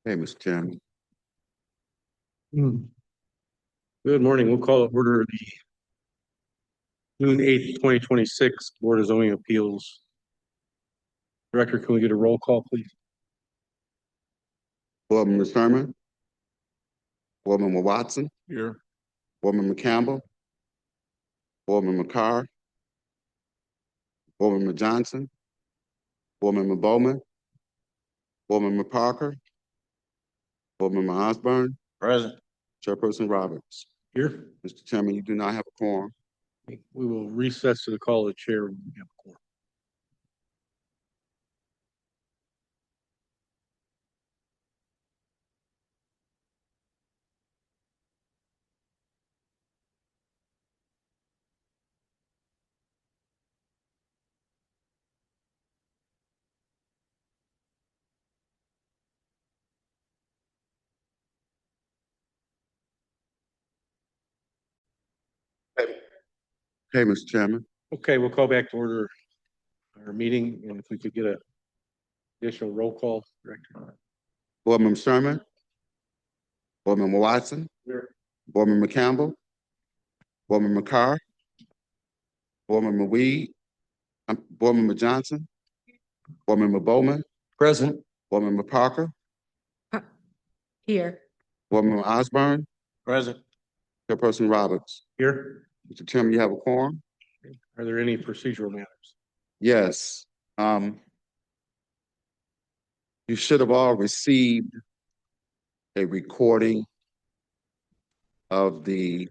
Hey, Mr. Chairman. Hmm. Good morning. We'll call to order the June 8th, 2026 Board of Zoning Appeals. Director, can we get a roll call, please? Boardman Sherman, Boardman Watson, Here. Boardman McCampbell, Boardman McCarr, Boardman Johnson, Boardman Bowman, Boardman Parker, Boardman Osborne, Present. Chairperson Roberts. Here. Mr. Chairman, you do not have a quorum. We will recess to the call of the chair when we have a quorum. Hey, Mr. Chairman. Okay, we'll call back to order our meeting, and if we could get a additional roll call, Director. Boardman Sherman, Boardman Watson, Here. Boardman McCampbell, Boardman McCarr, Boardman Weed, Boardman Johnson, Boardman Bowman, Present. Boardman Parker, Here. Boardman Osborne, Present. Chairperson Roberts. Here. Mr. Chairman, you have a quorum? Are there any procedural matters? Yes. You should have all received a recording of the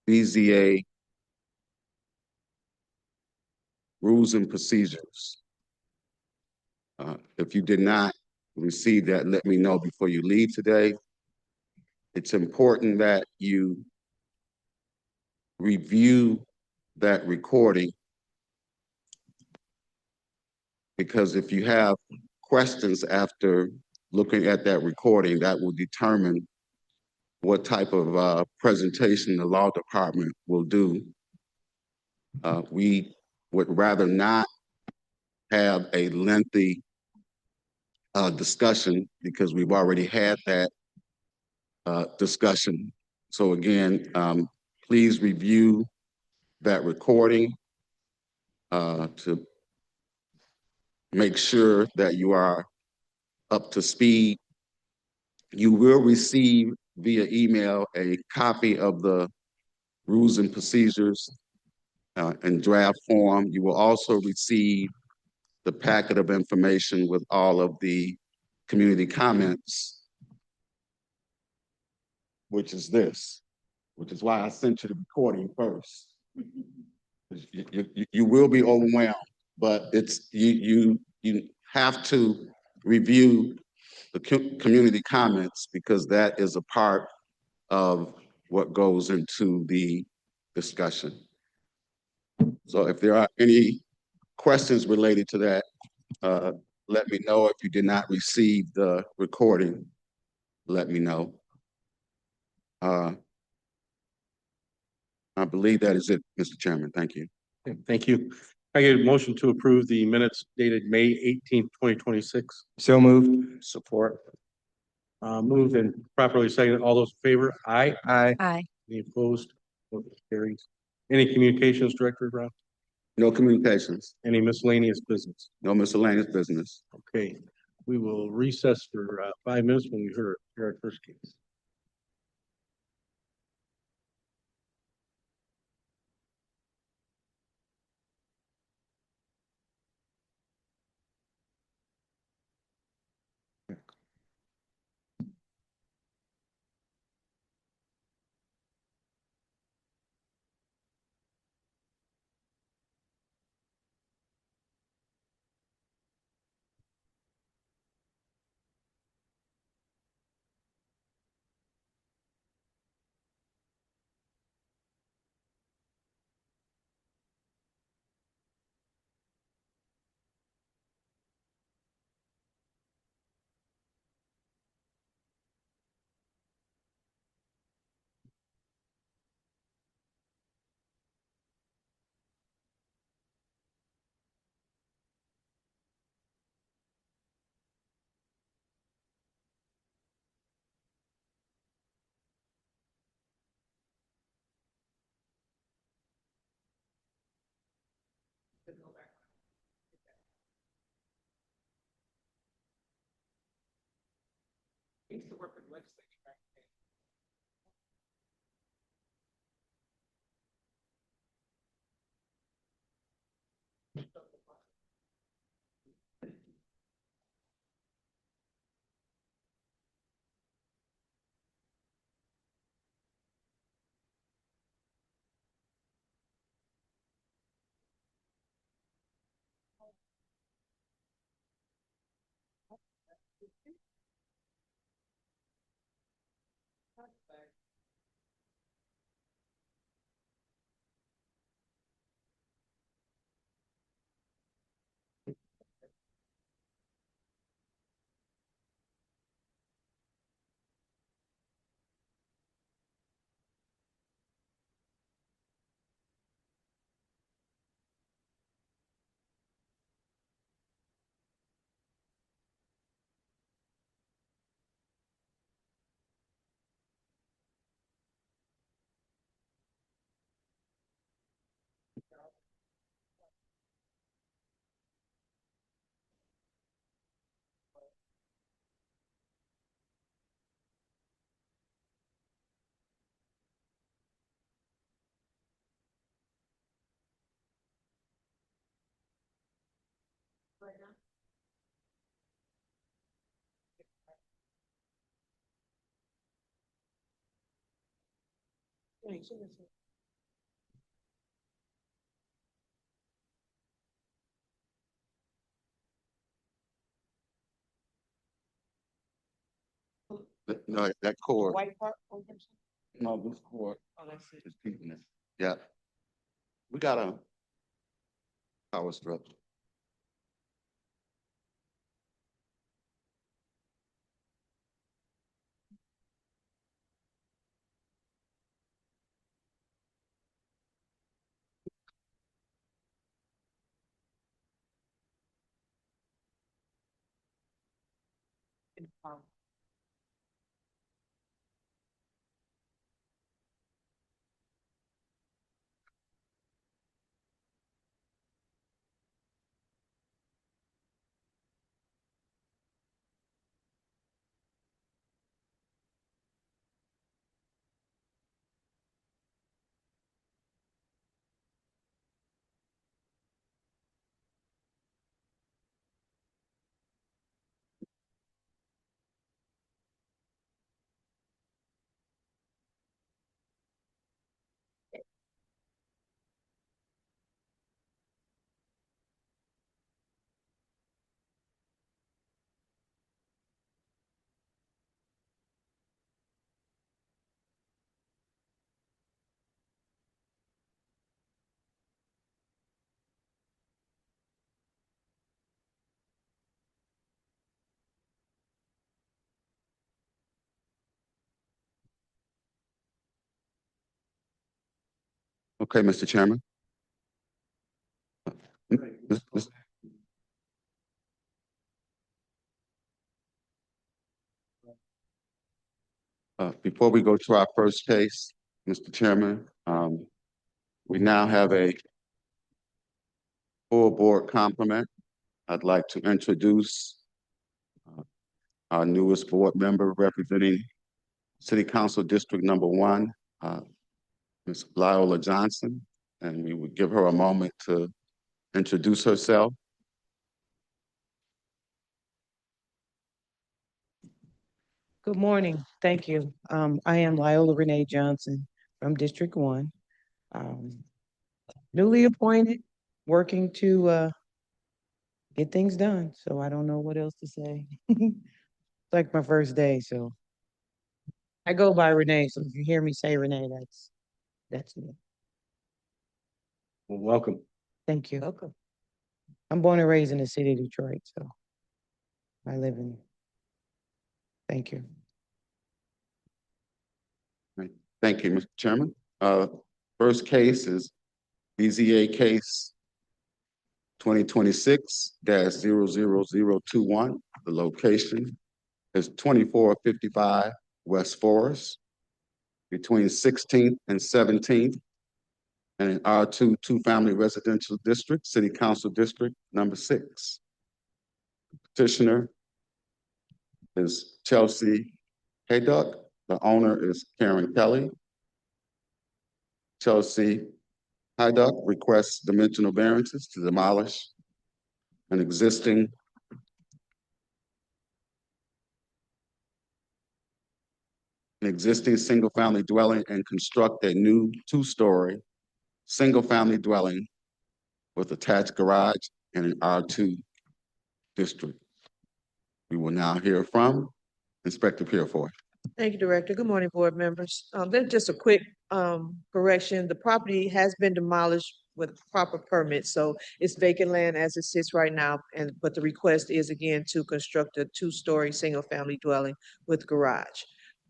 BZA rules and procedures. If you did not receive that, let me know before you leave today. It's important that you review that recording, because if you have questions after looking at that recording, that will determine what type of presentation the law department will do. We would rather not have a lengthy discussion, because we've already had that discussion. So again, please review that recording to make sure that you are up to speed. You will receive via email a copy of the rules and procedures in draft form. You will also receive the packet of information with all of the community comments, which is this, which is why I sent you the recording first. You will be overwhelmed, but you have to review the community comments, because that is a part of what goes into the discussion. So if there are any questions related to that, let me know. If you did not receive the recording, let me know. I believe that is it, Mr. Chairman. Thank you. Okay, thank you. I get a motion to approve the minutes dated May 18th, 2026. So moved. Support. Moved and properly seconded. All those in favor? Aye. Aye. Aye. Any opposed? Motion carries. Any communications, Director Brown? No communications, Any miscellaneous business? no miscellaneous business. Okay, we will recess for 5 minutes when we hear our first case. No, that cord. No, this cord is keeping it. Yeah, we got a power strip. Okay, Mr. Chairman. Mis- Before we go to our first case, Mr. Chairman, we now have a full board complement. I'd like to introduce our newest board member representing City Council District Number 1, Ms. Viola Johnson, and we would give her a moment to introduce herself. Good morning. Thank you. I am Liola Renee Johnson from District 1. Newly appointed, working to get things done. So I don't know what else to say. It's like my first day, so I go by Renee. So if you hear me say Renee, that's me. Well, welcome. Thank you. Welcome. I'm born and raised in the city of Detroit, so I live in. Thank you. Right. Thank you, Mr. Chairman. First case is BZA case 2026-00021. The location is 2455 West Forest between 16th and 17th and in R2 two-family residential district, City Council District Number 6. Petitioner is Chelsea Hayduck. The owner is Karen Kelly. Chelsea Hayduck requests dimensional variances to demolish an existing single-family dwelling and construct a new two-story single-family dwelling with attached garage in an R2 district. We will now hear from Inspector Purefoy. Thank you, Director. Good morning, board members. There's just a quick correction. The property has been demolished with proper permits, so it's vacant land as it sits right now. But the request is again to construct a two-story single-family dwelling with garage.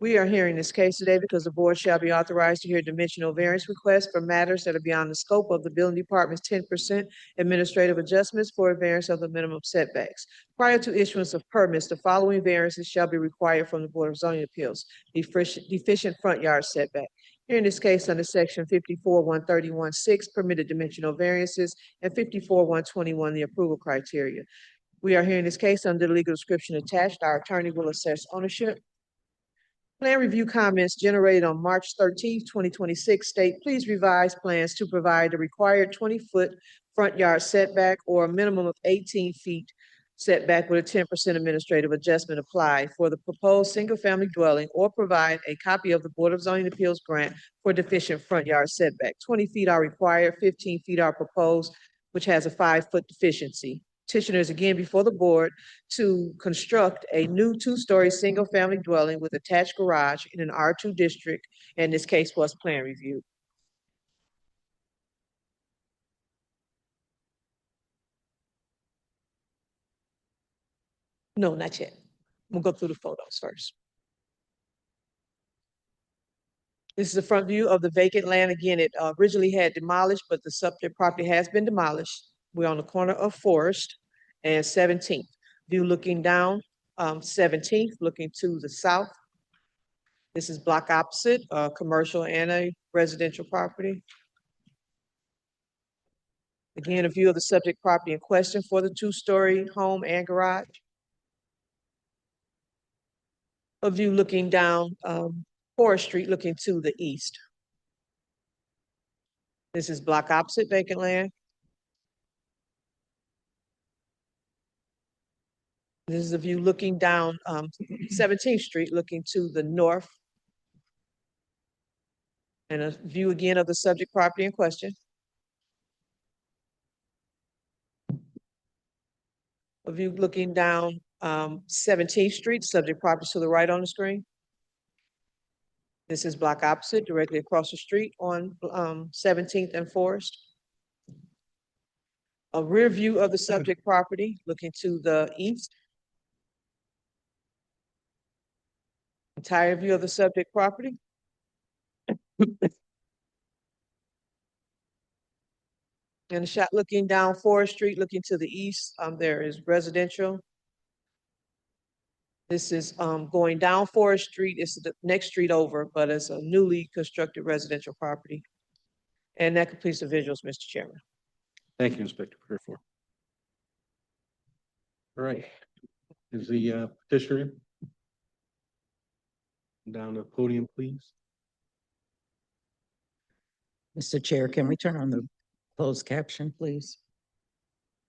We are hearing this case today because the board shall be authorized to hear dimensional variance requests for matters that are beyond the scope of the building department's 10% administrative adjustments for a variance of the minimum setbacks. Prior to issuance of permits, the following variances shall be required from the Board of Zoning Appeals: deficient front yard setback. Here in this case, under section 54-131-6, permitted dimensional variances, and 54-121, the approval criteria. We are hearing this case under the legal description attached. Our attorney will assess ownership. Plan review comments generated on March 13th, 2026 state, please revise plans to provide the required 20-foot front yard setback or a minimum of 18 feet setback with a 10% administrative adjustment applied for the proposed single-family dwelling, or provide a copy of the Board of Zoning Appeals grant for deficient front yard setback. 20 feet are required, 15 feet are proposed, which has a 5-foot deficiency. Petitioner is again before the board to construct a new two-story single-family dwelling with attached garage in an R2 district, and this case was plan review. No, not yet. We'll go through the photos first. This is the front view of the vacant land. Again, it originally had demolished, but the subject property has been demolished. We're on the corner of Forest and 17th. View looking down 17th, looking to the south. This is block opposite, commercial and a residential property. Again, a view of the subject property in question for the two-story home and garage. A view looking down Forest Street, looking to the east. This is block opposite vacant land. This is a view looking down 17th Street, looking to the north. And a view again of the subject property in question. A view looking down 17th Street, subject property to the right on the screen. This is block opposite, directly across the street on 17th and Forest. A rear view of the subject property looking to the east. Entire view of the subject property. And a shot looking down Forest Street, looking to the east. There is residential. This is going down Forest Street. It's the next street over, but it's a newly constructed residential property. And that completes the visuals, Mr. Chairman. Thank you, Inspector Purefoy. All right. Is the petitioner down the podium, please? Mr. Chair, can we turn on the closed caption, please?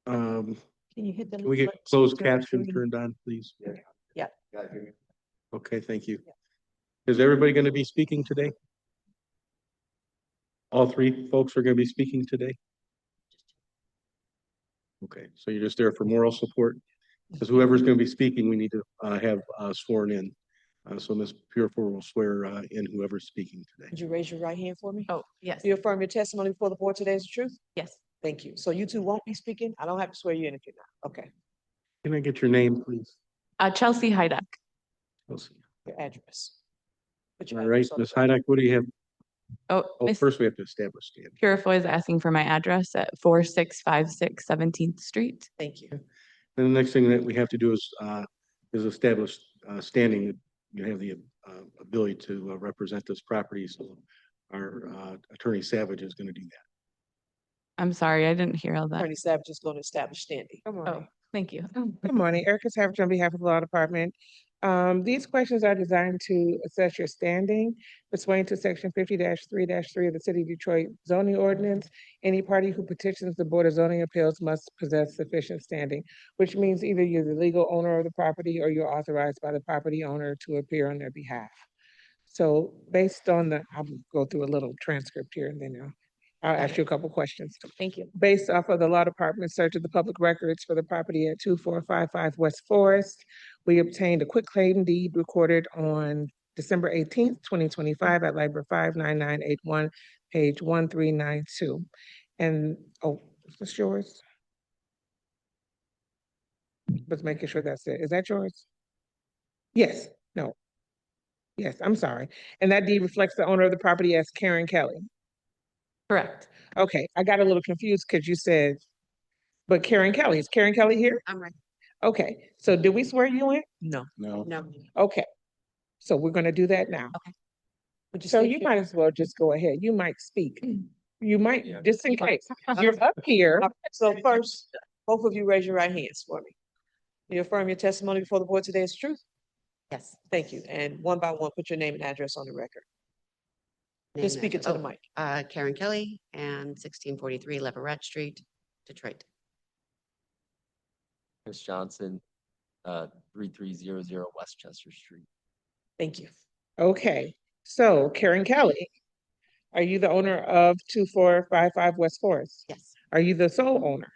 Can you hit the? Can we get closed caption turned on, please? Yeah. Okay, thank you. Is everybody going to be speaking today? All three folks are going to be speaking today? Okay, so you're just there for moral support? Because whoever's going to be speaking, we need to have sworn in. So Ms. Purefoy will swear in whoever's speaking today. Could you raise your right hand for me? Oh, yes, Do you affirm your testimony before the board today is the truth? yes. Thank you. So you two won't be speaking? I don't have to swear you in if you're not. Okay. Can I get your name, please? Chelsea Hyduck. Chelsea. Your address. Put your All right, address on Ms. the- Hyduck, what do you have? Oh, Oh, Ms. first we have to establish standing. Purefoy is asking for my address at 4656 17th Street. Thank you. And the next thing that we have to do is establish standing. You have the ability to represent this property. So our attorney Savage is going to do that. I'm sorry, I didn't hear all that. Attorney Savage is going to establish standing. Come Oh, thank you. Good morning, Erica Savage on behalf of the Law Department. These questions are designed to assess your standing pursuant to section 50-3-3 of the City of Detroit zoning ordinance. Any party who petitions the Board of Zoning Appeals must possess sufficient standing, which means either you're the legal owner of the property or you're authorized by the property owner to appear on their behalf. So based on I'll go through a little transcript here and then I'll ask you a couple questions. Thank you. Based off of the law department search of the public records for the property at 2455 West Forest, we obtained a quitclaim deed recorded on December 18th, 2025 at Library 59981, page 1392. And, oh, is this yours? Let's making sure that's it. Is that yours? Yes, no. Yes, I'm sorry. And that deed reflects the owner of the property as Karen Kelly. Correct. Okay, I got a little confused because you said, but Karen Kelly, is Karen Kelly here? I'm right. Okay, so did we swear you in? No. No. No. Okay, so we're gonna do that now. Would you So state you your- might as well just go ahead. You might speak. You might, just in case. You're up here. So first, both of you raise your right hands for me. You affirm your testimony before the board today is the truth? Yes. Thank you. And one by one, put your name and address on the record. Just Name speak and- it to the mic. Karen Kelly and 1643 Leverett Street, Detroit. Chris Johnson, 3300 Westchester Street. Thank you. Okay, so Karen Kelly, are you the owner of 2455 West Forest? Yes. Are you the sole owner?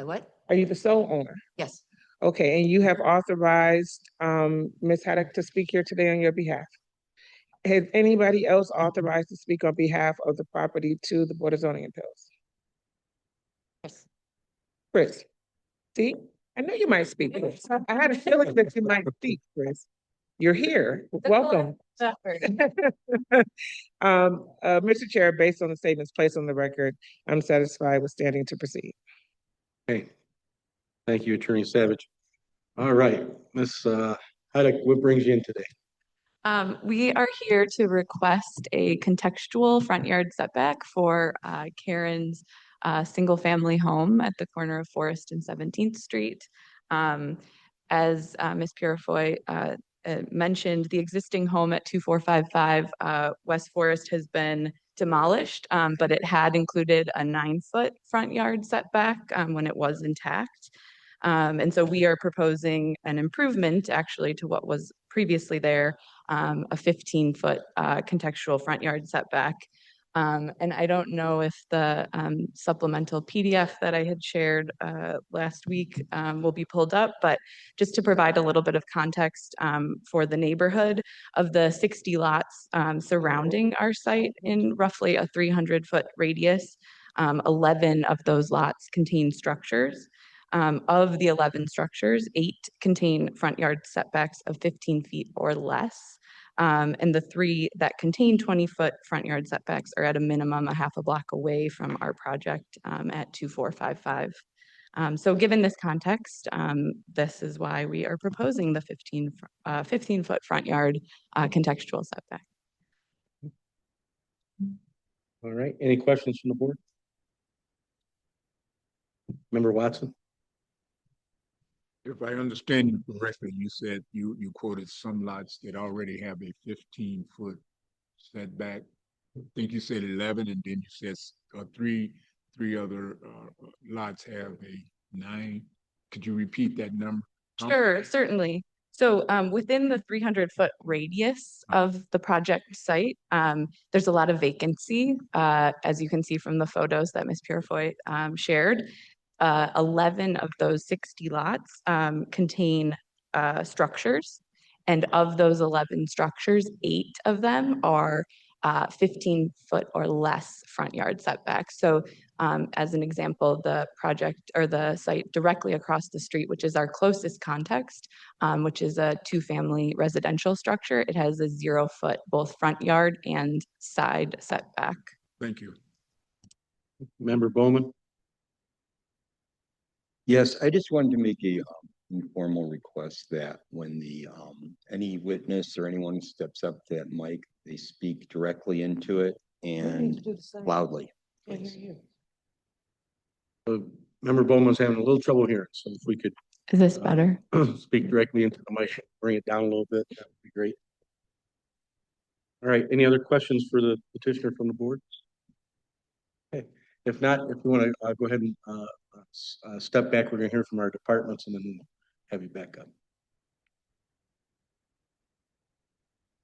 What? Are you the sole owner? Yes. Okay, and you have authorized Ms. Haddock to speak here today on your behalf. Has anybody else authorized to speak on behalf of the property to the Board of Zoning Appeals? Yes. Chris, see, I know you might speak, Chris. I had a feeling that you might speak, Chris. You're here, welcome. Mr. Chair, based on the statements placed on the record, I'm satisfied with standing to proceed. Okay. Thank you, Attorney Savage. All right, Ms. Haddock, what brings you in today? We are here to request a contextual front yard setback for Karen's single-family home at the corner of Forest and 17th Street. As Ms. Purifoy mentioned, the existing home at 2455 West Forest has been demolished, but it had included a 9-foot front yard setback when it was intact. And so we are proposing an improvement actually to what was previously there, a 15-foot contextual front yard setback. And I don't know if the supplemental PDF that I had shared last week will be pulled up, but just to provide a little bit of context for the neighborhood of the 60 lots surrounding our site in roughly a 300-foot radius, 11 of those lots contain structures. Of the 11 structures, 8 contain front yard setbacks of 15 feet or less. And the 3 that contain 20-foot front yard setbacks are at a minimum a half a block away from our project at 2455. So given this context, this is why we are proposing the 15-foot front yard contextual setback. All right, any questions from the board? Member Watson? If I understand you correctly, you said you quoted some lots that already have a 15-foot setback. I think you said 11, and then you said three other lots have a 9. Could you repeat that number? Sure, certainly. So within the 300-foot radius of the project site, there's a lot of vacancy, as you can see from the photos that Ms. Purifoy shared. 11 of those 60 lots contain structures, and of those 11 structures, 8 of them are 15-foot or less front yard setbacks. So as an example, the project or the site directly across the street, which is our closest context, which is a 2-family residential structure, it has a 0-foot both front yard and side setback. Thank you. Member Bowman? Yes, I just wanted to make a informal request that when any witness or anyone steps up to that mic, they speak directly into it and loudly. Please. Member Bowman's having a little trouble hearing, so if we could Is this better? Speak directly into the mic, bring it down a little bit, that would be great. All right, any other questions for the petitioner from the board? Okay, if not, if you want to go ahead and step back, we're going to hear from our departments and then we'll have you back up.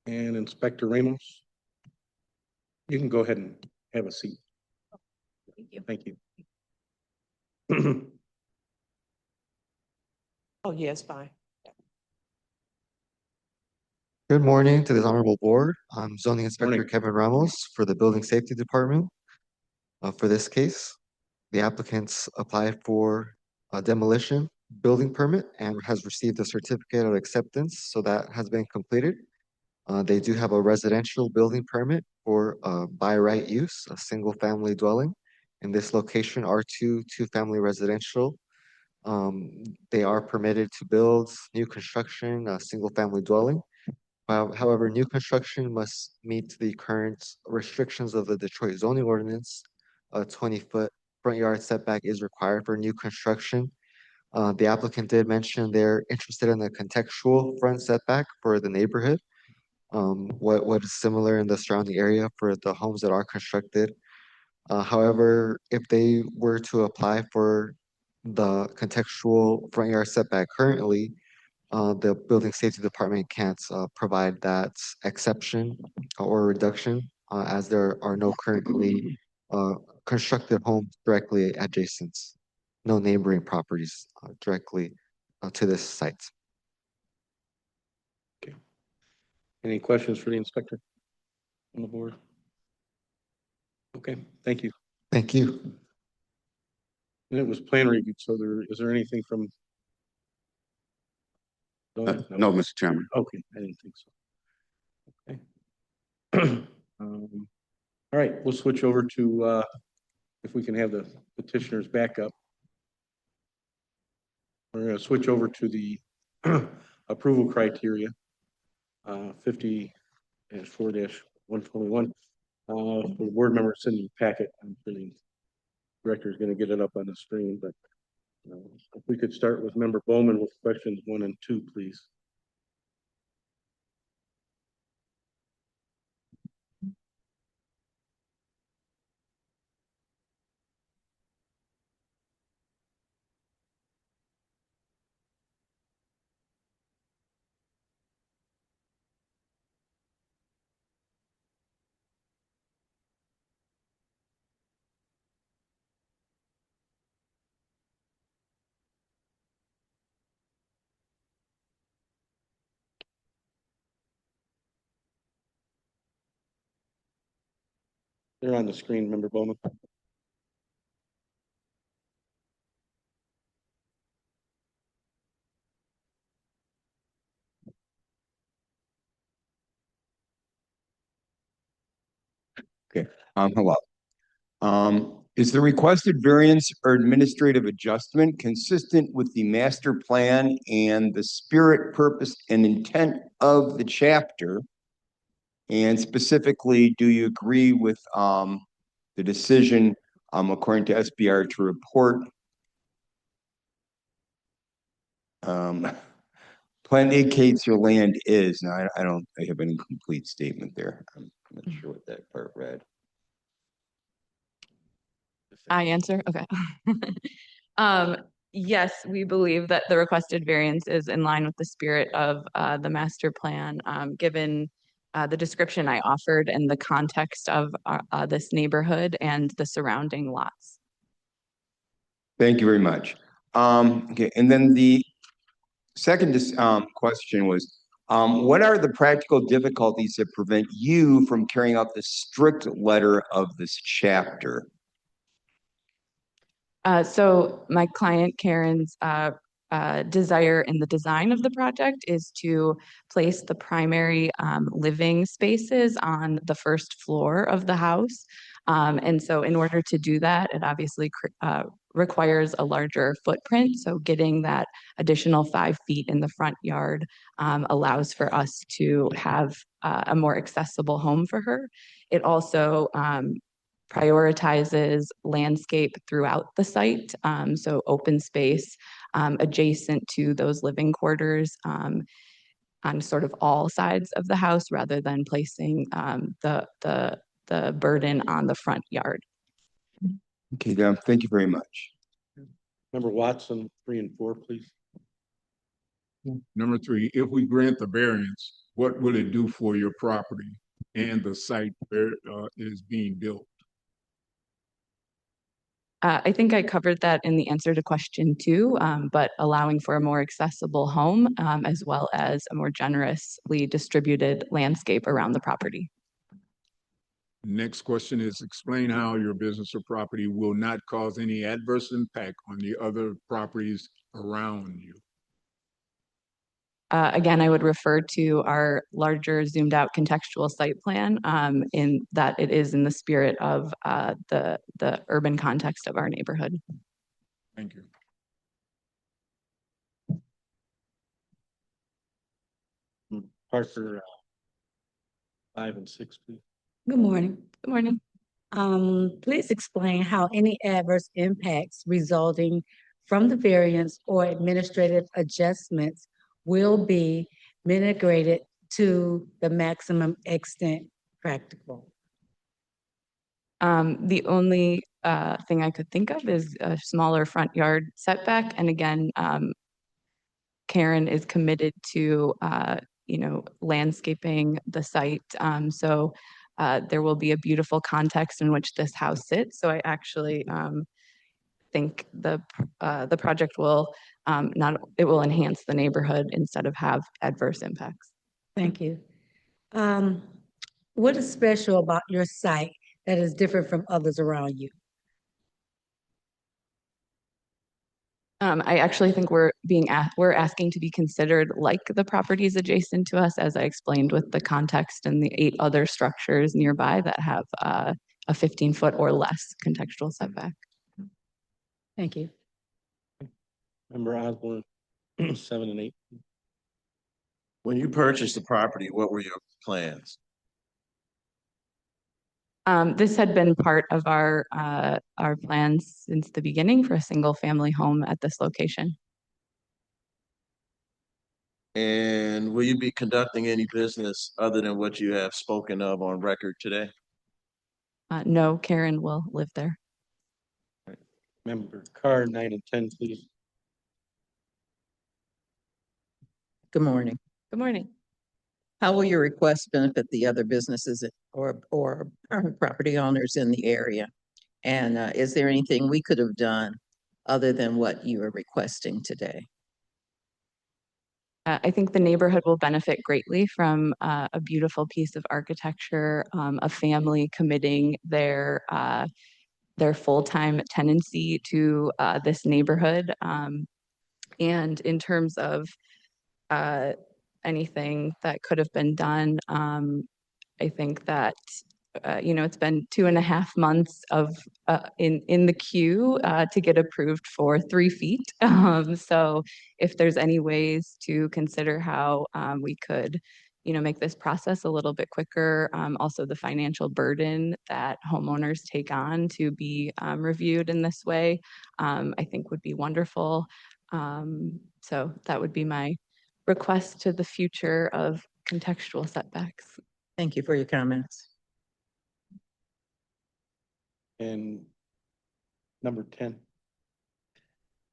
And Inspector Ramos, you can go ahead and have a seat. Thank you. Thank you. Oh, yes, fine. Good morning to this honorable board. I'm zoning inspector Morning. Kevin Ramos for the Building Safety Department. For this case, the applicants applied for a demolition building permit and has received a certificate of acceptance, so that has been completed. They do have a residential building permit for by right use, a single family dwelling. In this location, R2, two-family residential. They are permitted to build new construction, a single family dwelling. However, new construction must meet the current restrictions of the Detroit zoning ordinance. A 20-foot front yard setback is required for new construction. The applicant did mention they're interested in the contextual front setback for the neighborhood. What is similar in the surrounding area for the homes that are constructed. However, if they were to apply for the contextual front yard setback currently, the building safety department can't provide that exception or reduction as there are no currently constructed homes directly adjacent, no neighboring properties directly to this site. Any questions for the inspector on the board? Okay, thank you. Thank you. And it was plan reviewed, so is there anything from? No, Mr. Chairman. Okay, I didn't think so. Okay. All right, we'll switch over to, if we can have the petitioners back up. We're going to switch over to the approval criteria, 50-4-121. For the board members in the packet, I'm sure the director is going to get it up on the screen, but if we could start with member Bowman with questions 1 and 2, please. They're on the screen, member Bowman. Okay, hello. Is the requested variance or administrative adjustment consistent with the master plan and the spirit, purpose, and intent of the chapter? And specifically, do you agree with the decision according to SBR to report plan indicates your land is. Now, I don't have an incomplete statement there. I'm not sure what that part read. I answer? Okay. Yes, we believe that the requested variance is in line with the spirit of the master plan, given the description I offered and the context of this neighborhood and the surrounding lots. Thank you very much. Okay, and then the second question was, what are the practical difficulties that prevent you from carrying out the strict letter of this chapter? So my client Karen's desire in the design of the project is to place the primary living spaces on the first floor of the house. And so in order to do that, it obviously requires a larger footprint. So getting that additional 5 feet in the front yard allows for us to have a more accessible home for her. It also prioritizes landscape throughout the site, so open space adjacent to those living quarters on sort of all sides of the house rather than placing the burden on the front yard. Okay, thank you very much. Member Watson, 3 and 4, please. Number 3, if we grant the variance, what will it do for your property and the site where it is being built? I think I covered that in the answer to question 2, but allowing for a more accessible home as well as a more generously distributed landscape around the property. Next question is, explain how your business or property will not cause any adverse impact on the other properties around you. Again, I would refer to our larger zoomed out contextual site plan in that it is in the spirit of the urban context of our neighborhood. Thank you. Parker, 5 and 6, please. Good morning. Good morning. Please explain how any adverse impacts resulting from the variance or administrative adjustments will be mitigated to the maximum extent practical. The only thing I could think of is a smaller front yard setback. And again, Karen is committed to, landscaping the site. So there will be a beautiful context in which this house sits. So I actually think the project will it will enhance the neighborhood instead of have adverse impacts. Thank you. What is special about your site that is different from others around you? I actually think we're asking to be considered like the properties adjacent to us, as I explained with the context and the 8 other structures nearby that have a 15-foot or less contextual setback. Thank you. Member Osborne, 7 and 8. When you purchased the property, what were your plans? This had been part of our plans since the beginning for a single family home at this location. And will you be conducting any business other than what you have spoken of on record today? No, Karen will live there. Member Carr, 9 and 10, please. Good morning. Good morning. How will your request benefit the other businesses or property owners in the area? And is there anything we could have done other than what you are requesting today? I think the neighborhood will benefit greatly from a beautiful piece of architecture, a family committing their full-time tenancy to this neighborhood. And in terms of anything that could have been done, I think that it's been 2.5 months of in the queue to get approved for 3 feet. So if there's any ways to consider how we could, make this process a little bit quicker, also the financial burden that homeowners take on to be reviewed in this way, I think would be wonderful. So that would be my request to the future of contextual setbacks. Thank you for your comments. And number 10.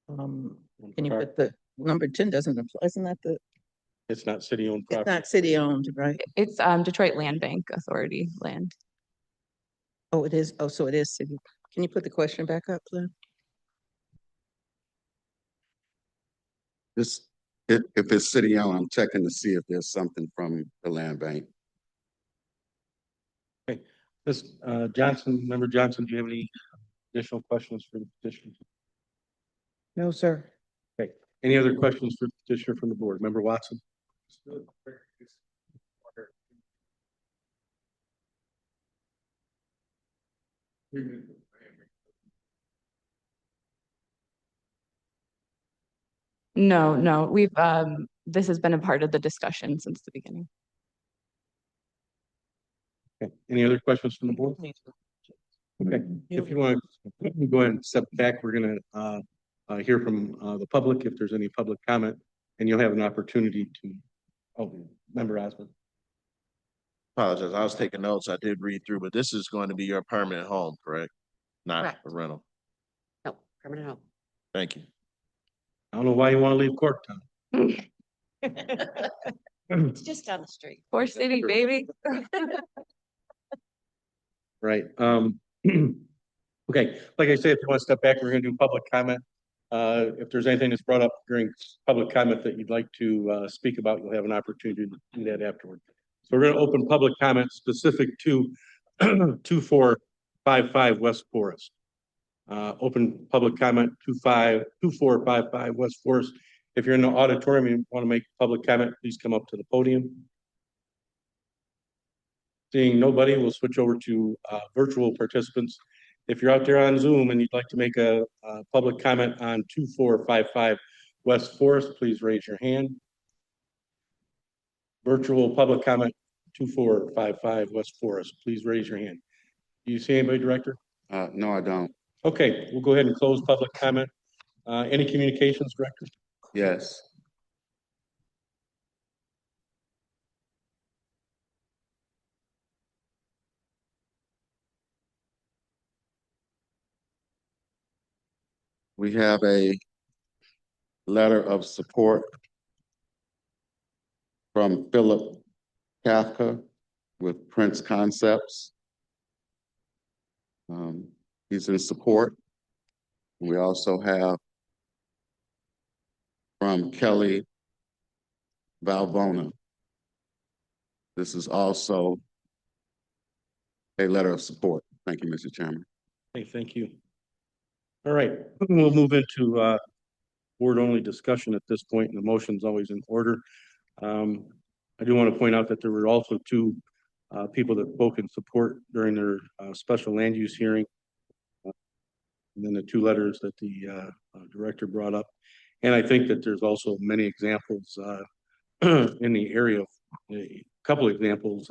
Can you put the number 10 doesn't apply, isn't that It's not city-owned it's property. not city-owned, right? It's Detroit Land Bank Authority land. Oh, it is. Oh, so it is city. Can you put the question back up, please? If it's city-owned, I'm checking to see if there's something from the land bank. Okay. This, Johnson, Member Johnson, do you have any additional questions for the petitioner? No, sir. Okay. Any other questions for the petitioner from the board? Member Watson? No, we've this has been a part of the discussion since the beginning. Okay. Any other questions from the board? Okay, if you want to go ahead and step back, we're gonna hear from the public if there's any public comment, and you'll have an opportunity to, Member Osmond. Apologize, I was taking notes. I did read through, but this is going to be your permanent home, correct? Not Correct. a rental. No, permanent home. Thank you. I don't know why you want to leave Corktown. It's just down the street. Four City, baby. Right, okay, like I said, if you want to step back, we're gonna do public comment. If there's anything that's brought up during public comment that you'd like to speak about, you'll have an opportunity to do that afterward. So we're gonna open public comment specific to 2455 West Forest. Open public comment 2455 West Forest. If you're in the auditorium and you want to make public comment, please come up to the podium. Seeing nobody, we'll switch over to virtual participants. If you're out there on Zoom and you'd like to make a public comment on 2455 West Forest, please raise your hand. Virtual public comment 2455 West Forest, please raise your hand. Do you see anybody, Director? No, I don't. Okay, we'll go ahead and close public comment. Any communications, Director? Yes. We have a letter of support from Philip Kafka with Prince Concepts. He's in support. We also have from Kelly Valvona. This is also a letter of support. Thank you, Mr. Chairman. Okay, thank you. All right, we'll move into board-only discussion at this point, and the motion's always in order. I do want to point out that there were also two people that spoke in support during their special land use hearing. And then the two letters that the director brought up. And I think that there's also many examples in the area, a couple examples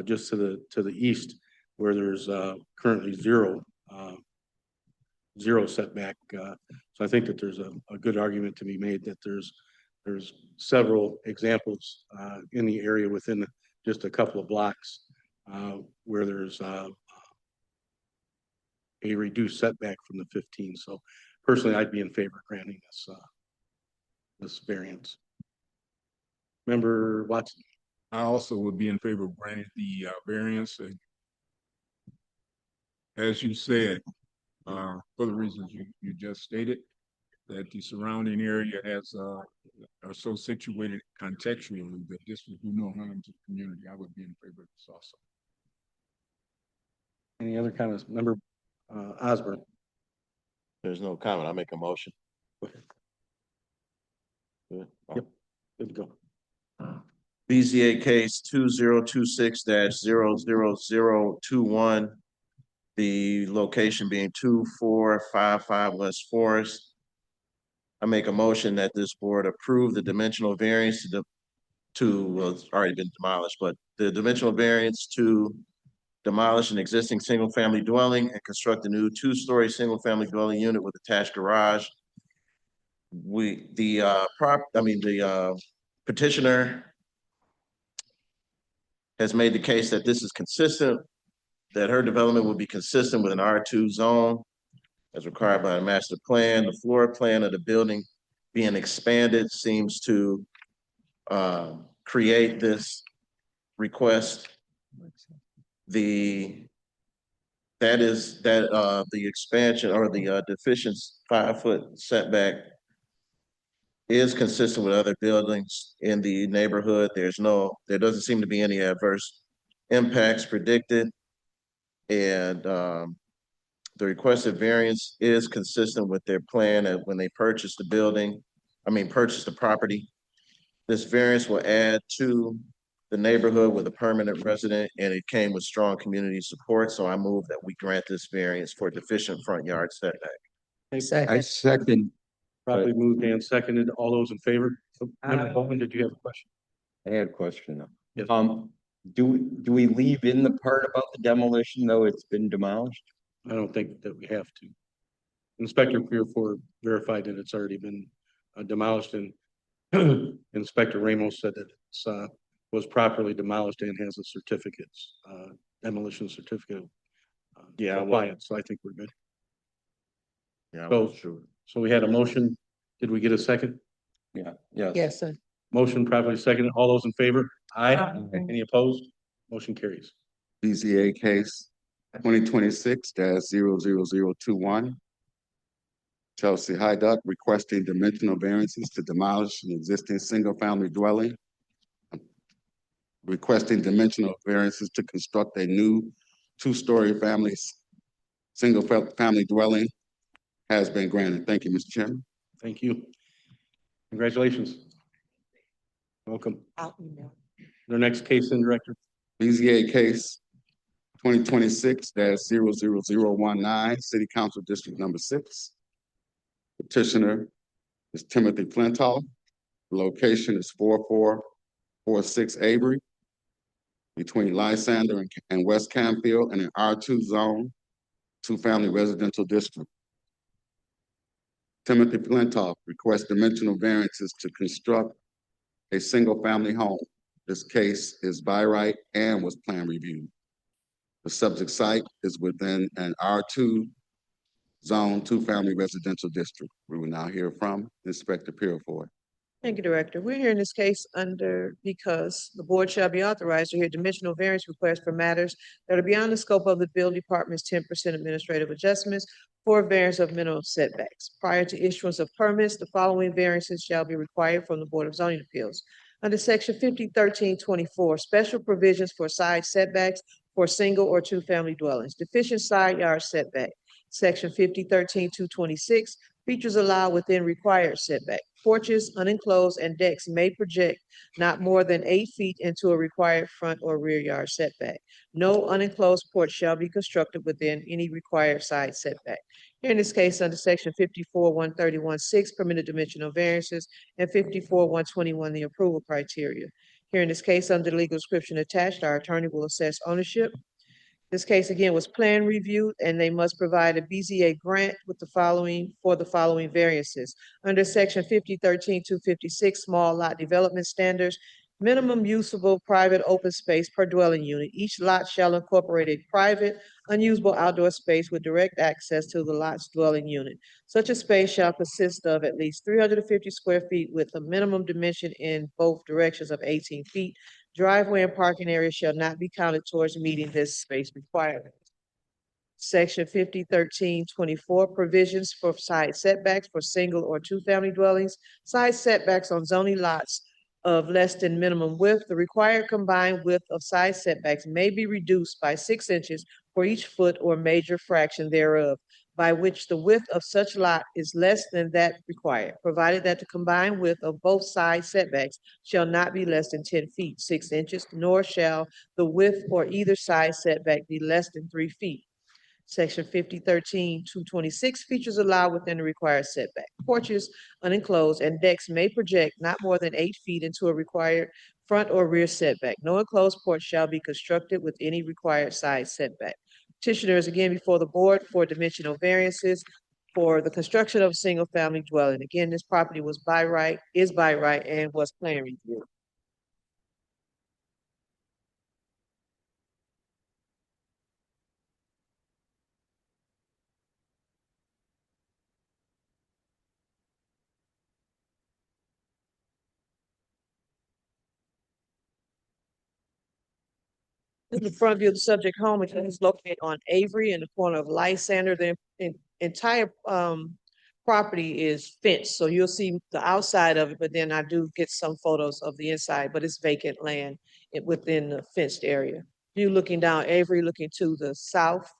just to the east where there's currently zero setback. So I think that there's a good argument to be made that there's several examples in the area within just a couple of blocks where there's a reduced setback from the 15. So personally, I'd be in favor of granting this variance. Member Watson. I also would be in favor of granting the variance. As you said, for the reasons you just stated, that the surrounding area has are so situated contextually that this would do no harm to the community. I would be in favor of this also. Any other comments? Member Osborne. There's no comment. I make a motion. Yep, good to go. BZA case 2026-00021. The location being 2455 West Forest. I make a motion that this board approve the dimensional variance well, it's already been demolished, but the dimensional variance to demolish an existing single-family dwelling and construct a new two-story single-family dwelling unit with attached garage. The petitioner has made the case that this is consistent, that her development will be consistent with an R2 zone as required by a master plan. The floor plan of the building being expanded seems to create this request. The expansion or the deficient 5-foot setback is consistent with other buildings in the neighborhood. There doesn't seem to be any adverse impacts predicted. And the requested variance is consistent with their plan when they purchased the property. This variance will add to the neighborhood with a permanent resident, and it came with strong community support. So I move that we grant this variance for deficient front yard setback. I second. Probably moved and seconded. All those in favor? Member Bowman, did you have a question? I had a question. Yes. Do we leave in the part about the demolition, though it's been demolished? I don't think that we have to. Inspector Fearford verified that it's already been demolished, and Inspector Ramos said that it's was properly demolished and has a demolition certificate. Yeah, Compliance, so I think we're good. Yeah, I So- wasn't sure. So we had a motion. Did we get a second? Yeah, yes. Yes, sir. Motion properly seconded. All those in favor? Aye. Any opposed? Motion carries. BZA case 2026-00021. Chelsea Hyduck requesting dimensional variances to demolish an existing single-family dwelling. Requesting dimensional variances to construct a new two-story single-family dwelling has been granted. Thank you, Mr. Chairman. Thank you. Congratulations. Welcome. Their next case in, Director. BZA case 2026-00019, City Council District Number 6. Petitioner is Timothy Flintoff. The location is 4446 Avery, between Lysander and West Campfield, in an R2 zone, two-family residential district. Timothy Flintoff requests dimensional variances to construct a single-family home. This case is by right and was plan reviewed. The subject site is within an R2 zone, two-family residential district. We will now hear from Inspector Peerford. Thank you, Director. We're hearing this case because the board shall be authorized to hear dimensional variance requests for matters that are beyond the scope of the building department's 10% administrative adjustments for variance of minimum setbacks. Prior to issuance of permits, the following variances shall be required from the Board of Zoning Appeals. Under Section 5013-24, special provisions for side setbacks for single or two-family dwellings, deficient side yard setback. Section 5013-226, features allowed within required setback. Porches, unenclosed, and decks may project not more than 8 feet into a required front or rear yard setback. No unenclosed porch shall be constructed within any required side setback. Here in this case, under Section 54-131-6, permitted dimensional variances, and 54-121, the approval criteria. Here in this case, under the legal description attached, our attorney will assess ownership. This case again was plan reviewed, and they must provide a BZA grant with the following variances. Under Section 5013-256, small lot development standards, minimum usable private open space per dwelling unit. Each lot shall incorporate a private, unusable outdoor space with direct access to the lot's dwelling unit. Such a space shall consist of at least 350 square feet with a minimum dimension in both directions of 18 feet. Driveway and parking area shall not be counted towards meeting this space requirement. Section 5013-24, provisions for side setbacks for single or two-family dwellings. Side setbacks on zoning lots of less than minimum width. The required combined width of side setbacks may be reduced by 6 inches for each foot or major fraction thereof, by which the width of such lot is less than that required, provided that the combined width of both side setbacks shall not be less than 10 feet, 6 inches, nor shall the width for either side setback be less than 3 feet. Section 5013-226, features allowed within the required setback. Porches, unenclosed, and decks may project not more than 8 feet into a required front or rear setback. No enclosed porch shall be constructed with any required side setback. Petitioner is again before the board for dimensional variances for the construction of a single-family dwelling. Again, this property is by right, and was plan reviewed. This is the front view of the subject home, which is located on Avery in the corner of Lysander. The entire property is fenced, so you'll see the outside of it, but then I do get some photos of the inside, but it's vacant land within the fenced area. View looking down Avery, looking to the south.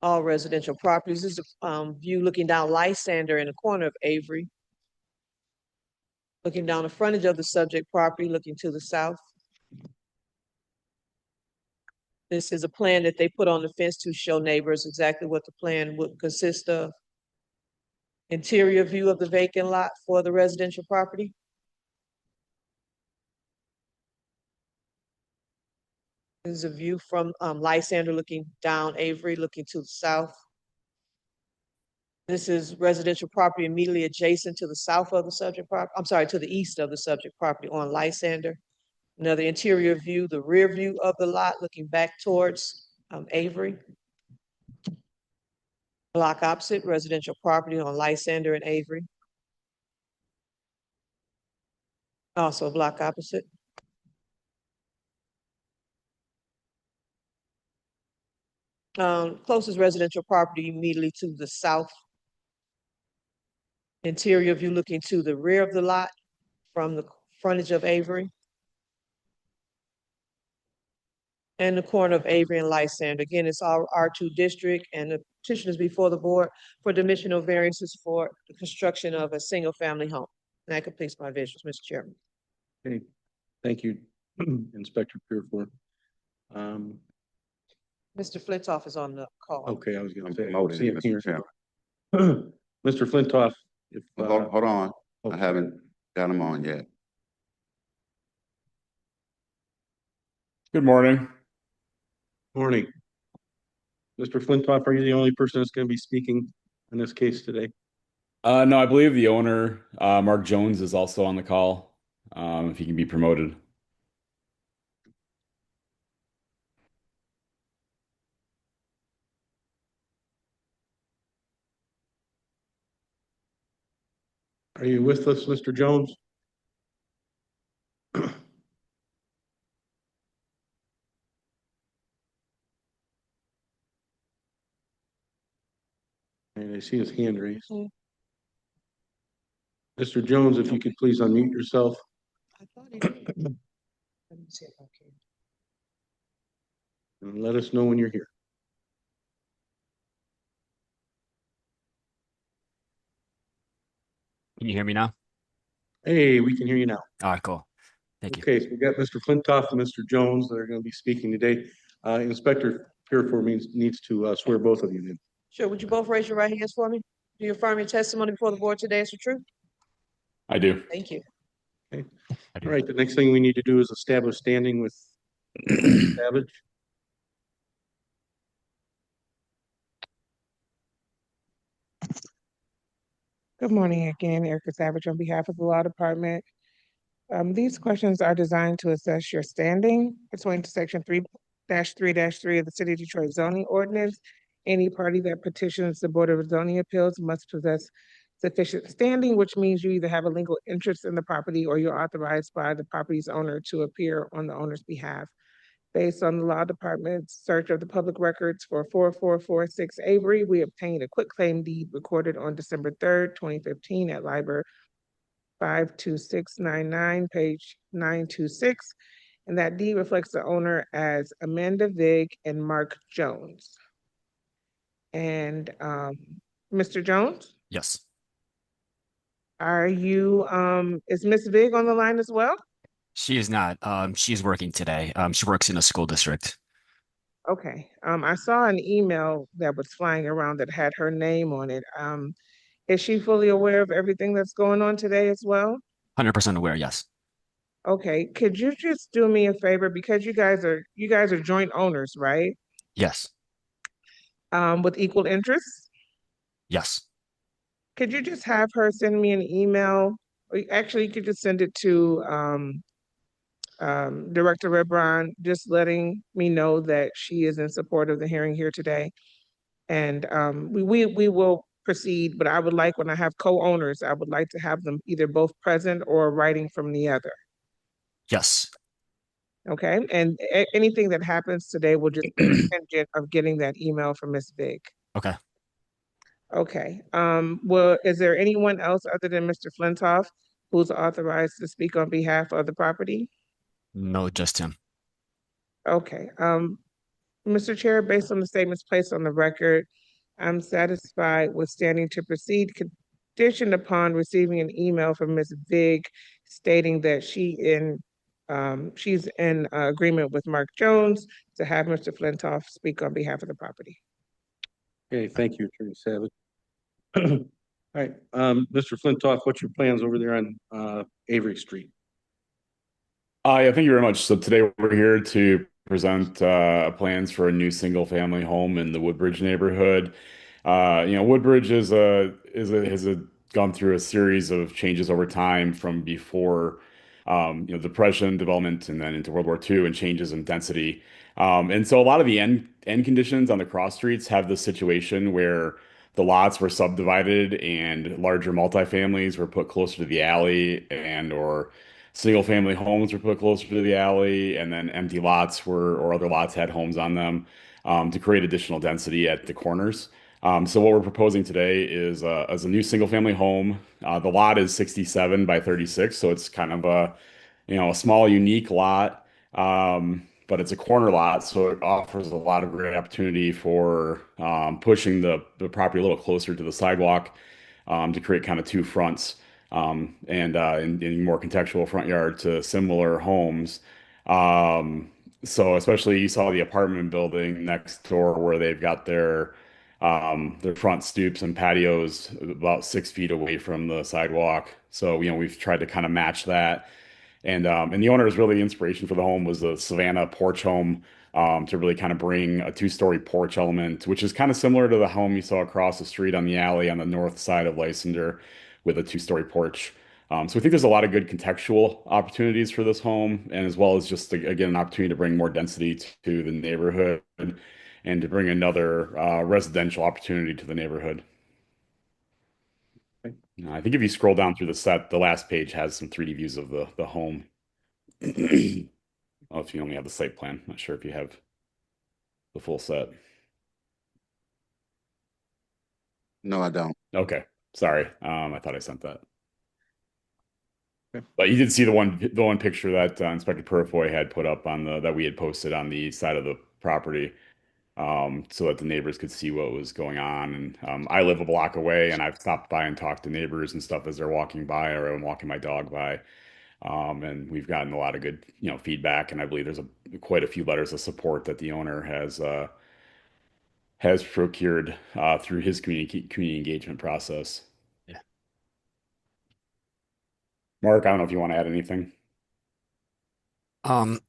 All residential properties. This is a view looking down Lysander in the corner of Avery. Looking down the frontage of the subject property, looking to the south. This is a plan that they put on the fence to show neighbors exactly what the plan would consist of. Interior view of the vacant lot for the residential property. This is a view from Lysander looking down Avery, looking to the south. This is residential property immediately adjacent to the south of the subject property. I'm sorry, to the east of the subject property on Lysander. Another interior view, the rear view of the lot looking back towards Avery. Block opposite, residential property on Lysander and Avery. Also block opposite. Closest residential property immediately to the south. Interior view looking to the rear of the lot from the frontage of Avery. And the corner of Avery and Lysander. Again, it's our R2 district, and the petition is before the board for dimensional variances for the construction of a single family home. And that completes my visuals, Mr. Chairman. Okay, thank you, Inspector Purefoy. Mr. Flintoff is on the call. Okay, I was gonna I'm say. promoting see it, him Mr. here. Chairman. Mr. Flintoff, if, Hold on, I okay. haven't got him on yet. Good morning. Morning. Mr. Flintoff, are you the only person that's gonna be speaking in this case today? No, I believe the owner, Mark Jones, is also on the call. If he can be promoted. Are you with us, Mr. Jones? And I see his hand raised. Mr. Jones, if you could please unmute yourself. I thought he did. Let me see if I can. And let us know when you're here. Can you hear me now? Hey, we can hear you now. All right, cool. Thank you. Okay, so we got Mr. Flintoff and Mr. Jones that are going to be speaking today. Inspector Purefoy needs to swear both of you in. Sure, would you both raise your right hands for me? Do you affirm your testimony before the board today is the truth? I do. Thank you. Okay. All right, the next thing we need to do is establish standing with Savage. Good morning again, Erica Savage on behalf of the Law Department. These questions are designed to assess your standing pursuant to section 3-3 of the City of Detroit zoning ordinance. Any party that petitions the Board of Zoning Appeals must possess sufficient standing, which means you either have a legal interest in the property or you're authorized by the property's owner to appear on the owner's behalf. Based on the Law Department's search of the public records for 4446 Avery, we obtained a quitclaim deed recorded on December 3rd, 2015 at Library 52699, page 926. And that deed reflects the owner as Amanda Vig and Mark Jones. And Mr. Jones? Yes. Are you, is Miss Vig on the line as well? She is not. She's working today. She works in a school district. Okay. I saw an email that was flying around that had her name on it. Is she fully aware of everything that's going on today as well? 100% aware, yes. Okay. Could you just do me a favor because you guys are joint owners, right? Yes. With equal interests? Yes. Could you just have her send me an email? Or actually, you could just send it to Director Rebron, just letting me know that she is in support of the hearing here today. And we will proceed, but I would like, when I have co-owners, I would like to have them either both present or writing from the other. Yes. Okay, and anything that happens today will just be contingent of getting that email from Ms. Big. Okay. Okay, well, is there anyone else other than Mr. Flintoff who's authorized to speak on behalf of the property? No, just him. Okay, Mr. Chair, based on the statements placed on the record, I'm satisfied with standing to proceed, conditioned upon receiving an email from Ms. Vig stating that she's in agreement with Mark Jones to have Mr. Flintoff speak on behalf of the property. Okay, thank you, Attorney Savage. All right, Mr. Flintoff, what's your plans over there on Avery Street? Yeah, thank you very much. So today we're here to present plans for a new single-family home in the Woodbridge neighborhood. Woodbridge has gone through a series of changes over time from before Depression, development, and then into World War II, and changes in density. And so a lot of the end conditions on the cross streets have this situation where the lots were subdivided and larger multifamilies were put closer to the alley, and or single family homes were put closer to the alley, and then empty lots were, or other lots had homes on them, to create additional density at the corners. So what we're proposing today is as a new single family home. The lot is 67 by 36, so it's kind of a small, unique lot. But it's a corner lot, so it offers a lot of great opportunity for pushing the property a little closer to the sidewalk, to create kind of two fronts, and in more contextual front yard to similar homes. So especially you saw the apartment building next door where they've got their front stoops and patios about 6 feet away from the sidewalk. So we've tried to kind of match that. And the owner's really inspiration for the home was the Savannah porch home, to really kind of bring a two-story porch element, which is kind of similar to the home you saw across the street on the alley on the north side of Lysander with a two-story porch. So we think there's a lot of good contextual opportunities for this home, and as well as just, again, an opportunity to bring more density to the neighborhood and to bring another residential opportunity to the neighborhood. I think if you scroll down through the set, the last page has some 3D views of the home. Oh, if you only have the site plan, not sure if you have the full set. No, I don't. Okay, sorry. I thought I sent that. Okay. But you did see the one picture that Inspector Purifoy had put up on that we had posted on the side of the property, so that the neighbors could see what was going on. And I live a block away, and I've stopped by and talked to neighbors and stuff as they're walking by, or I'm walking my dog by. And we've gotten a lot of good, feedback, and I believe there's quite a few letters of support that the owner has procured through his community engagement process. Yeah. Mark, I don't know if you want to add anything. Um,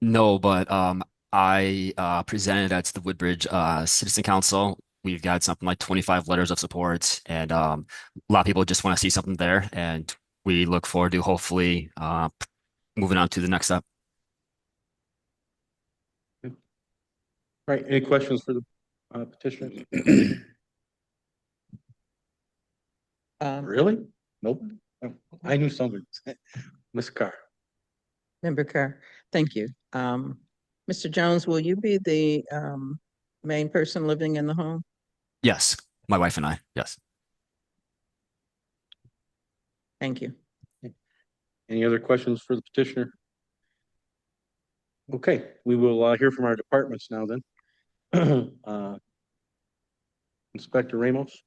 no, but I presented at the Woodbridge Citizen Council. We've got something like 25 letters of support, and a lot of people just want to see something there, and we look forward to hopefully moving on to the next step. All right, any questions for the petitioner? Really? Nope. Oh, I knew somebody. Ms. Carr. Member Carr, thank you. Mr. Jones, will you be the main person living in the home? Yes, my wife and I. Yes. Thank you. Any other questions for the petitioner? Okay, we will hear from our departments now then. Inspector Ramos.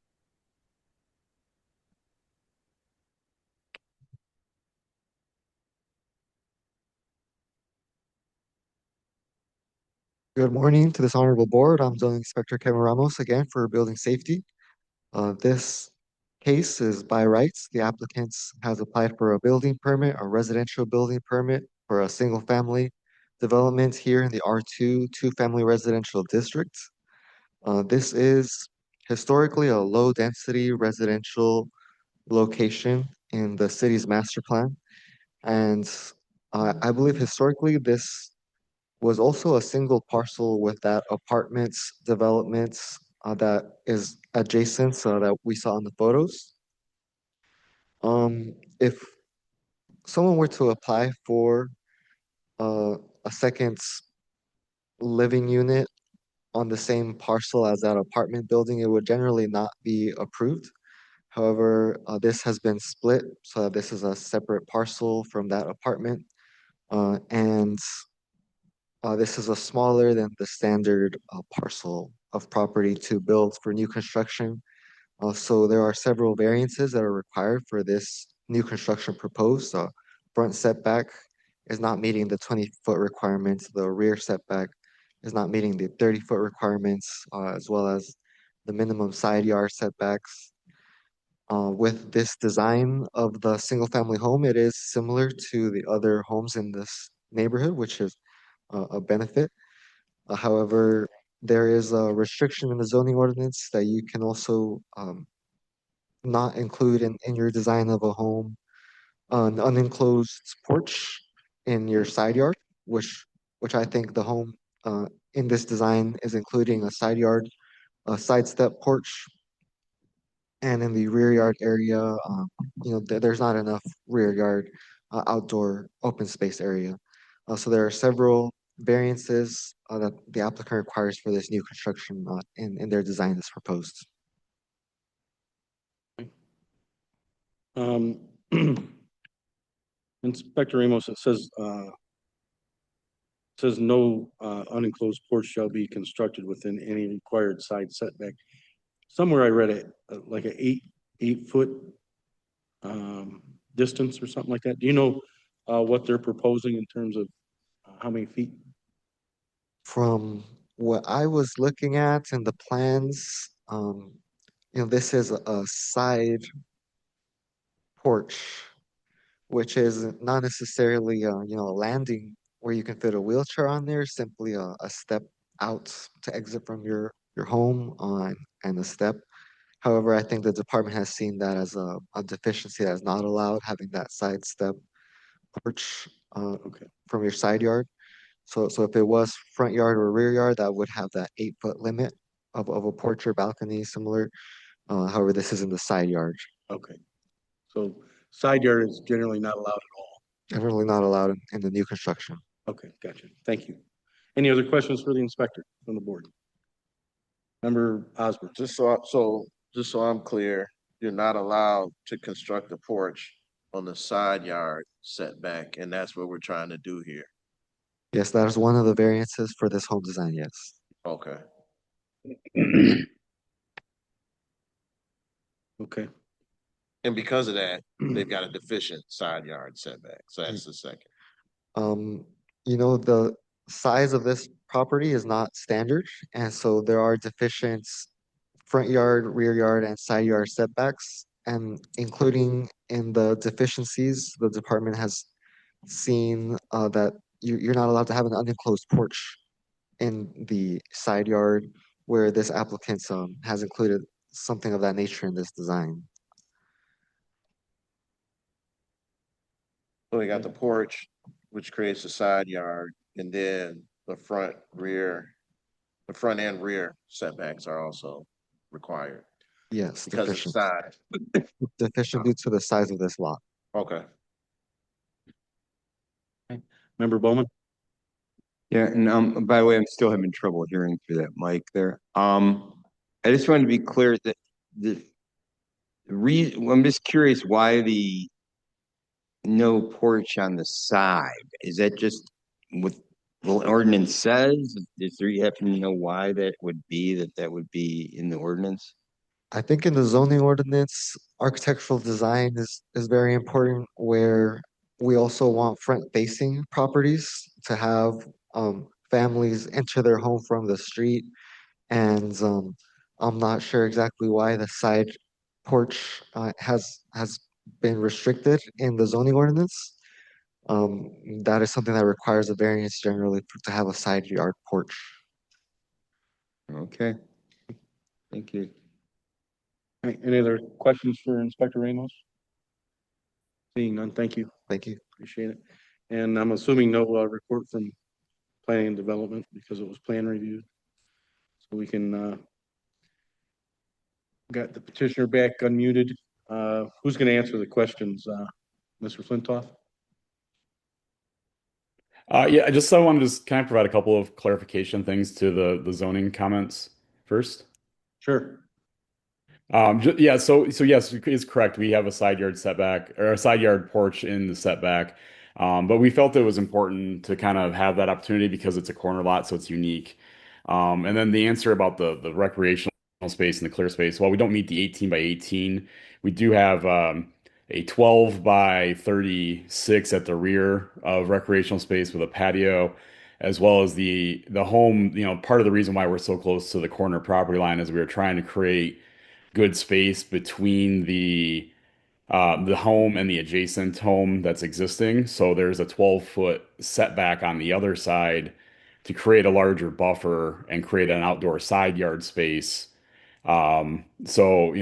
Good morning to this honorable board. I'm Zoning Inspector Kevin Ramos again for building safety. This case is by rights. The applicant has applied for a building permit, a residential building permit for a single family development here in the R2 two-family residential district. This is historically a low-density residential location in the city's master plan. And I believe historically this was also a single parcel with that apartments developments that is adjacent, so that we saw in the photos. If someone were to apply for a second living unit on the same parcel as that apartment building, it would generally not be approved. However, this has been split, so that this is a separate parcel from that apartment. And this is a smaller than the standard parcel of property to build for new construction. So there are several variances that are required for this new construction proposed. Front setback is not meeting the 20-foot requirements. The rear setback is not meeting the 30-foot requirements, as well as the minimum side yard setbacks. With this design of the single family home, it is similar to the other homes in this neighborhood, which is a benefit. However, there is a restriction in the zoning ordinance that you can also not include in your design of a home an unenclosed porch in your side yard, which I think the home in this design is including a side yard, a side step porch, and in the rear yard area, there's not enough rear yard outdoor open space area. So there are several variances that the applicant requires for this new construction in their design as proposed. Um, Inspector Ramos, it says no unenclosed porch shall be constructed within any required side setback. Somewhere I read it, like a 8 foot distance or something like that. Do you know what they're proposing in terms of how many feet? From what I was looking at in the plans, this is a side porch, which is not necessarily a landing where you can fit a wheelchair on there, simply a step out to exit from your home on and a step. However, I think the department has seen that as a deficiency that is not allowed, having that side step porch from your side yard. So if it was front yard or rear yard, that would have that 8 foot limit of a porch or balcony similar. However, this is in the side yard. Okay. So side yard is generally not allowed at all. Generally not allowed in the new construction. Okay, gotcha. Thank you. Any other questions for the inspector from the board? Member Osborne. Just so I'm clear, you're not allowed to construct a porch on the side yard setback, and that's what we're trying to do here. Yes, that is one of the variances for this home design, yes. Okay. Okay. And because of that, they've got a deficient side yard setback. So that's the second. The size of this property is not standard, and so there are deficient front yard, rear yard, and side yard setbacks. And including in the deficiencies, the department has seen that you're not allowed to have an unenclosed porch in the side yard, where this applicant has included something of that nature in this design. So we got the porch, which creates a side yard, and then the front and rear setbacks are also required. Yes, because of deficient. size. Deficient due to the size of this lot. Okay. Member Bowman? Yeah, and by the way, I'm still having trouble hearing through that mic there. I just wanted to be clear that I'm just curious why the no porch on the side. Is that just what the ordinance says? Is there, you happen to know why that would be in the ordinance? I think in the zoning ordinance, architectural design is very important, where we also want front facing properties to have families enter their home from the street. And I'm not sure exactly why the side porch has been restricted in the zoning ordinance. That is something that requires a variance generally to have a side yard porch. Okay. Thank you. Any other questions for Inspector Ramos? Seeing none, thank you. Thank you. Appreciate it. And I'm assuming no report from planning and development because it was plan review. So we can got the petitioner back unmuted. Who's going to answer the questions? Mr. Flintoff? Yeah, I wanted to just kind of provide a couple of clarification things to the zoning comments first. Sure. Yeah, so yes, it's correct. We have a side yard setback or a side yard porch in the setback. But we felt it was important to kind of have that opportunity because it's a corner lot, so it's unique. And then the answer about the recreational space and the clear space, while we don't meet the 18 by 18, we do have a 12 by 36 at the rear of recreational space with a patio, as well as the home. Part of the reason why we're so close to the corner property line is we were trying to create good space between the the home and the adjacent home that's existing. So there's a 12-foot setback on the other side to create a larger buffer and create an outdoor side yard space. So,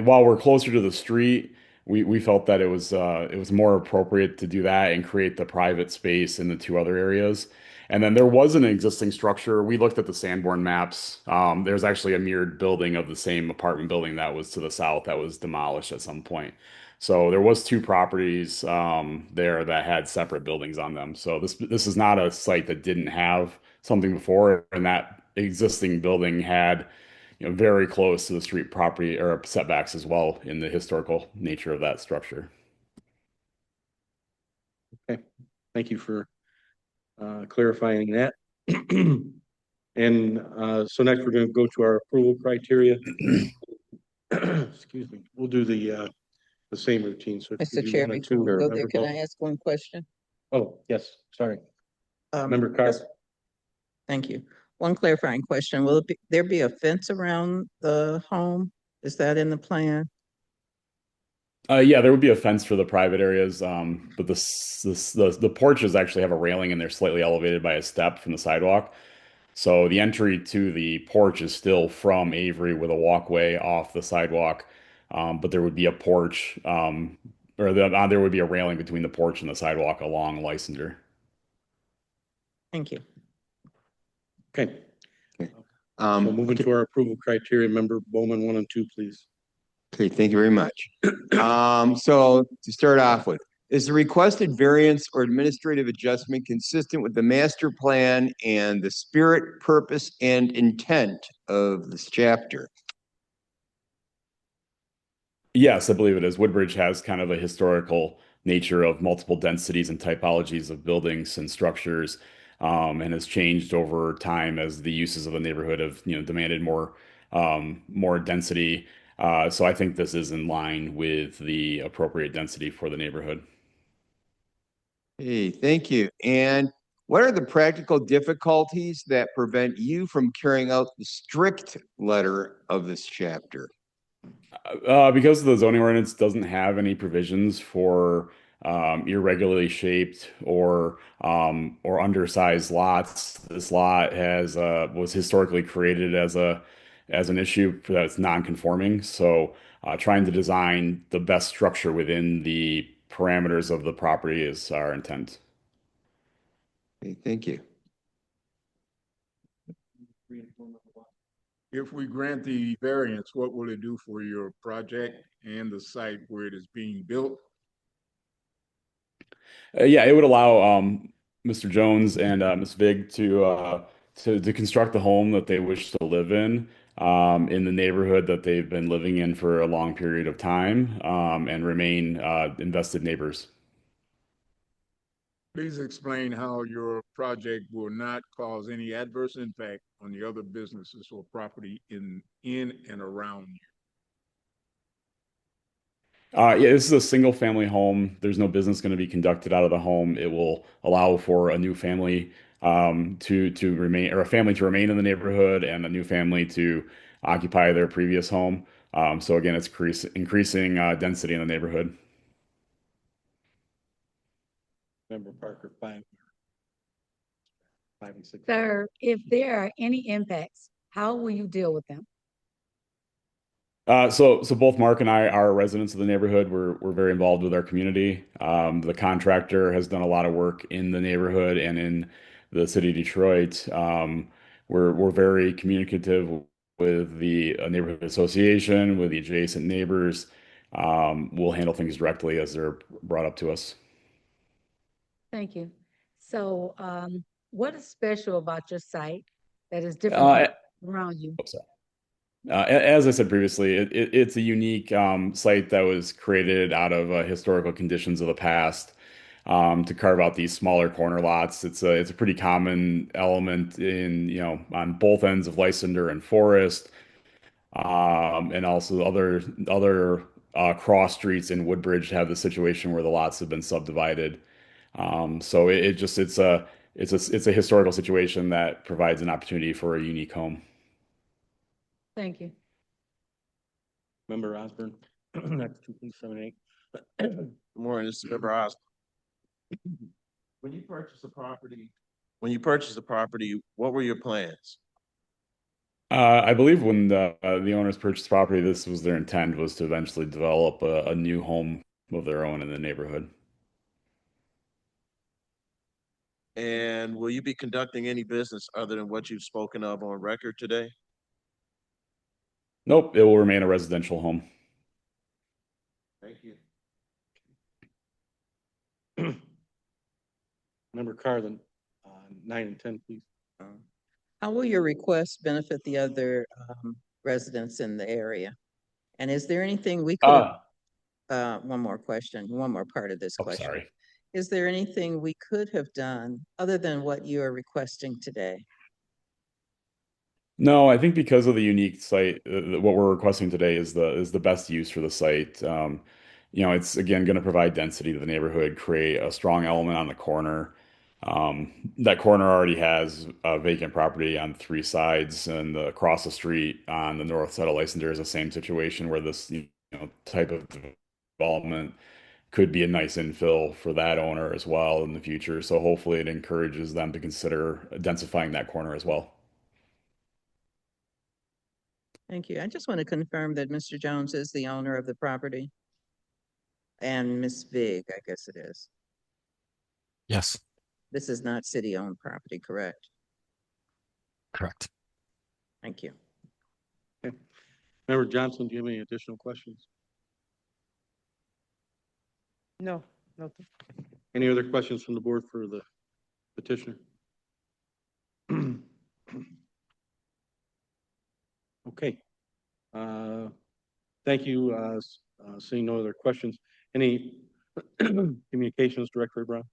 while we're closer to the street, we felt that it was more appropriate to do that and create the private space in the two other areas. And then there was an existing structure. We looked at the Sanborn maps. There's actually a mirrored building of the same apartment building that was to the south that was demolished at some point. So there was two properties there that had separate buildings on them. So this is not a site that didn't have something before, and that existing building had very close to the street property or setbacks as well in the historical nature of that structure. Okay, thank you for clarifying that. And so next we're going to go to our approval criteria. Excuse me. We'll do the same routine. So if you Mr. do Chair, one and before we two, go there, Member can Bo- I ask one question? Oh, yes, sorry. Um, Member Carr. just- Thank you. One clarifying question. Will there be a fence around the home? Is that in the plan? Yeah, there would be a fence for the private areas, but the porches actually have a railing and they're slightly elevated by a step from the sidewalk. So the entry to the porch is still from Avery with a walkway off the sidewalk, but there would be a porch, there would be a railing between the porch and the sidewalk along Lysander. Thank you. Okay. Okay. So moving to our approval criteria, Member Bowman, 1 and 2, please. Okay, thank you very much. So to start off with, is the requested variance or administrative adjustment consistent with the master plan and the spirit, purpose, and intent of this chapter? Yes, I believe it is. Woodbridge has kind of a historical nature of multiple densities and typologies of buildings and structures, and has changed over time as the uses of the neighborhood have, demanded more density. So I think this is in line with the appropriate density for the neighborhood. Hey, thank you. And what are the practical difficulties that prevent you from carrying out the strict letter of this chapter? Because the zoning ordinance doesn't have any provisions for irregularly shaped or undersized lots, this lot was historically created as an issue that's non-conforming. So, trying to design the best structure within the parameters of the property is our intent. Okay, thank you. If we grant the variance, what will it do for your project and the site where it is being built? Yeah, it would allow Mr. Jones and Ms. Vig to construct the home that they wish to live in the neighborhood that they've been living in for a long period of time, and remain invested neighbors. Please explain how your project will not cause any adverse impact on the other businesses or property in and around you. Yeah, this is a single family home. There's no business going to be conducted out of the home. It will allow for a new family to remain, or a family to remain in the neighborhood, and a new family to occupy their previous home. So again, it's increasing density in the neighborhood. Member Parker, 5 and 6. Sir, if there are any impacts, how will you deal with them? So both Mark and I are residents of the neighborhood. We're very involved with our community. The contractor has done a lot of work in the neighborhood and in the city of Detroit. We're very communicative with the neighborhood association, with the adjacent neighbors. We'll handle things directly as they're brought up to us. Thank you. So, what is special about your site that is different from around you? As I said previously, it's a unique site that was created out of historical conditions of the past, to carve out these smaller corner lots. It's a pretty common element on both ends of Lysander and Forest, and also other cross streets in Woodbridge have the situation where the lots have been subdivided. So it's a historical situation that provides an opportunity for a unique home. Thank you. Member Osborne, next 2, please, 7 and 8. Good morning, this is Member Osborne. When you purchased the property, what were your plans? I believe when the owners purchased property, this was their intent was to eventually develop a new home of their own in the neighborhood. And will you be conducting any business other than what you've spoken of on record today? Nope, it will remain a residential home. Thank you. Member Carlin, 9 and 10, please. How will your request benefit the other residents in the area? And is there anything we could, one more question, one more part of this question. Sorry. Is there anything we could have done other than what you are requesting today? No, I think because of the unique site, what we're requesting today is the best use for the site. It's again going to provide density to the neighborhood, create a strong element on the corner. That corner already has a vacant property on three sides, and across the street on the north side of Lysander is the same situation where this type of development could be a nice infill for that owner as well in the future. So hopefully it encourages them to consider densifying that corner as well. Thank you. I just want to confirm that Mr. Jones is the owner of the property. And Ms. Vig, I guess it is. Yes, This is not city-owned property, correct? correct. Thank you. Okay. Member Johnson, do you have any additional questions? No, nothing. Any other questions from the board for the petitioner? Okay. Thank you. Seeing no other questions. Any communications, Director Brown?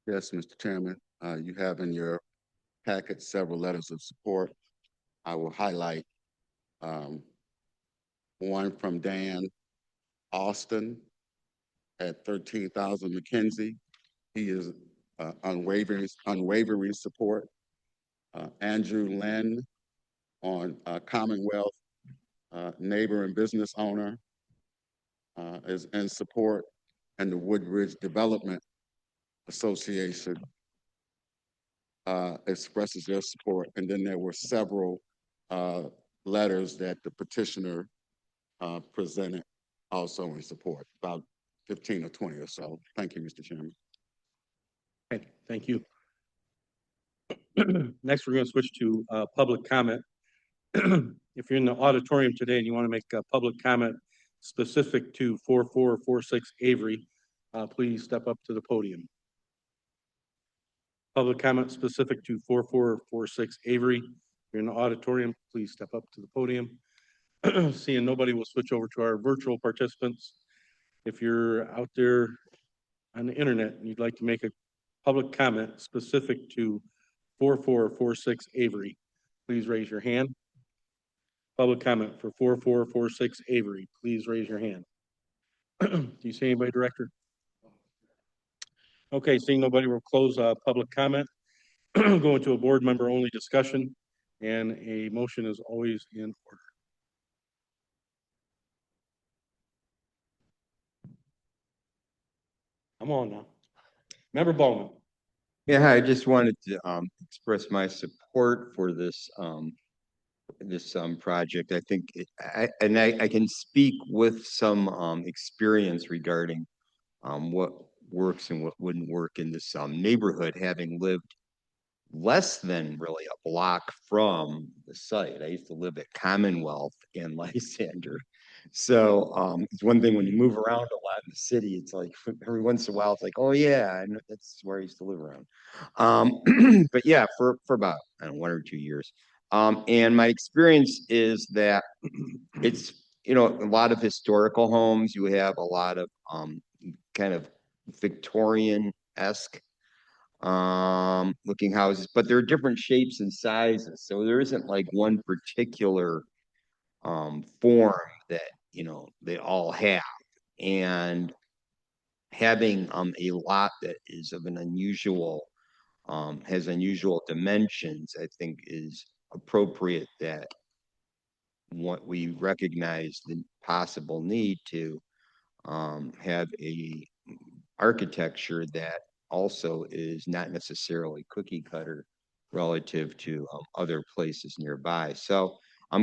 Yes, Mr. Chairman, you have in your packet several letters of support. I will highlight one from Dan Austin at 13,000 McKenzie. He is unwavering support. Andrew Lynn on Commonwealth, neighbor and business owner, is in support, and the Woodbridge Development Association expresses their support. And then there were several letters that the petitioner presented also in support, about 15 or 20 or so. Thank you, Mr. Chairman. Okay, thank you. Next, we're going to switch to public comment. If you're in the auditorium today and you want to make a public comment specific to 4446 Avery, please step up to the podium. Public comment specific to 4446 Avery. If you're in the auditorium, please step up to the podium. Seeing nobody, we'll switch over to our virtual participants. If you're out there on the internet and you'd like to make a public comment specific to 4446 Avery, please raise your hand. Public comment for 4446 Avery, please raise your hand. Do you see anybody, Director? Okay, seeing nobody, we'll close public comment. Go into a board member only discussion, and a motion is always in order. I'm on now. Member Bowman. Yeah, I just wanted to express my support for this project. I think I can speak with some experience regarding what works and what wouldn't work in this neighborhood, having lived less than really a block from the site. I used to live at Commonwealth in Lysander. So it's one thing when you move around a lot in the city, it's like every once in a while, it's like, oh yeah, I know, that's where I used to live around. But yeah, for about, I don't know, 1 or 2 years. And my experience is that it's, a lot of historical homes. You have a lot of kind of Victorian-esque looking houses, but they're different shapes and sizes. So there isn't like one particular form that, they all have. And having a lot that is of an unusual, has unusual dimensions, I think is appropriate that what we recognize the possible need to have a architecture that also is not necessarily cookie cutter relative to other places nearby. So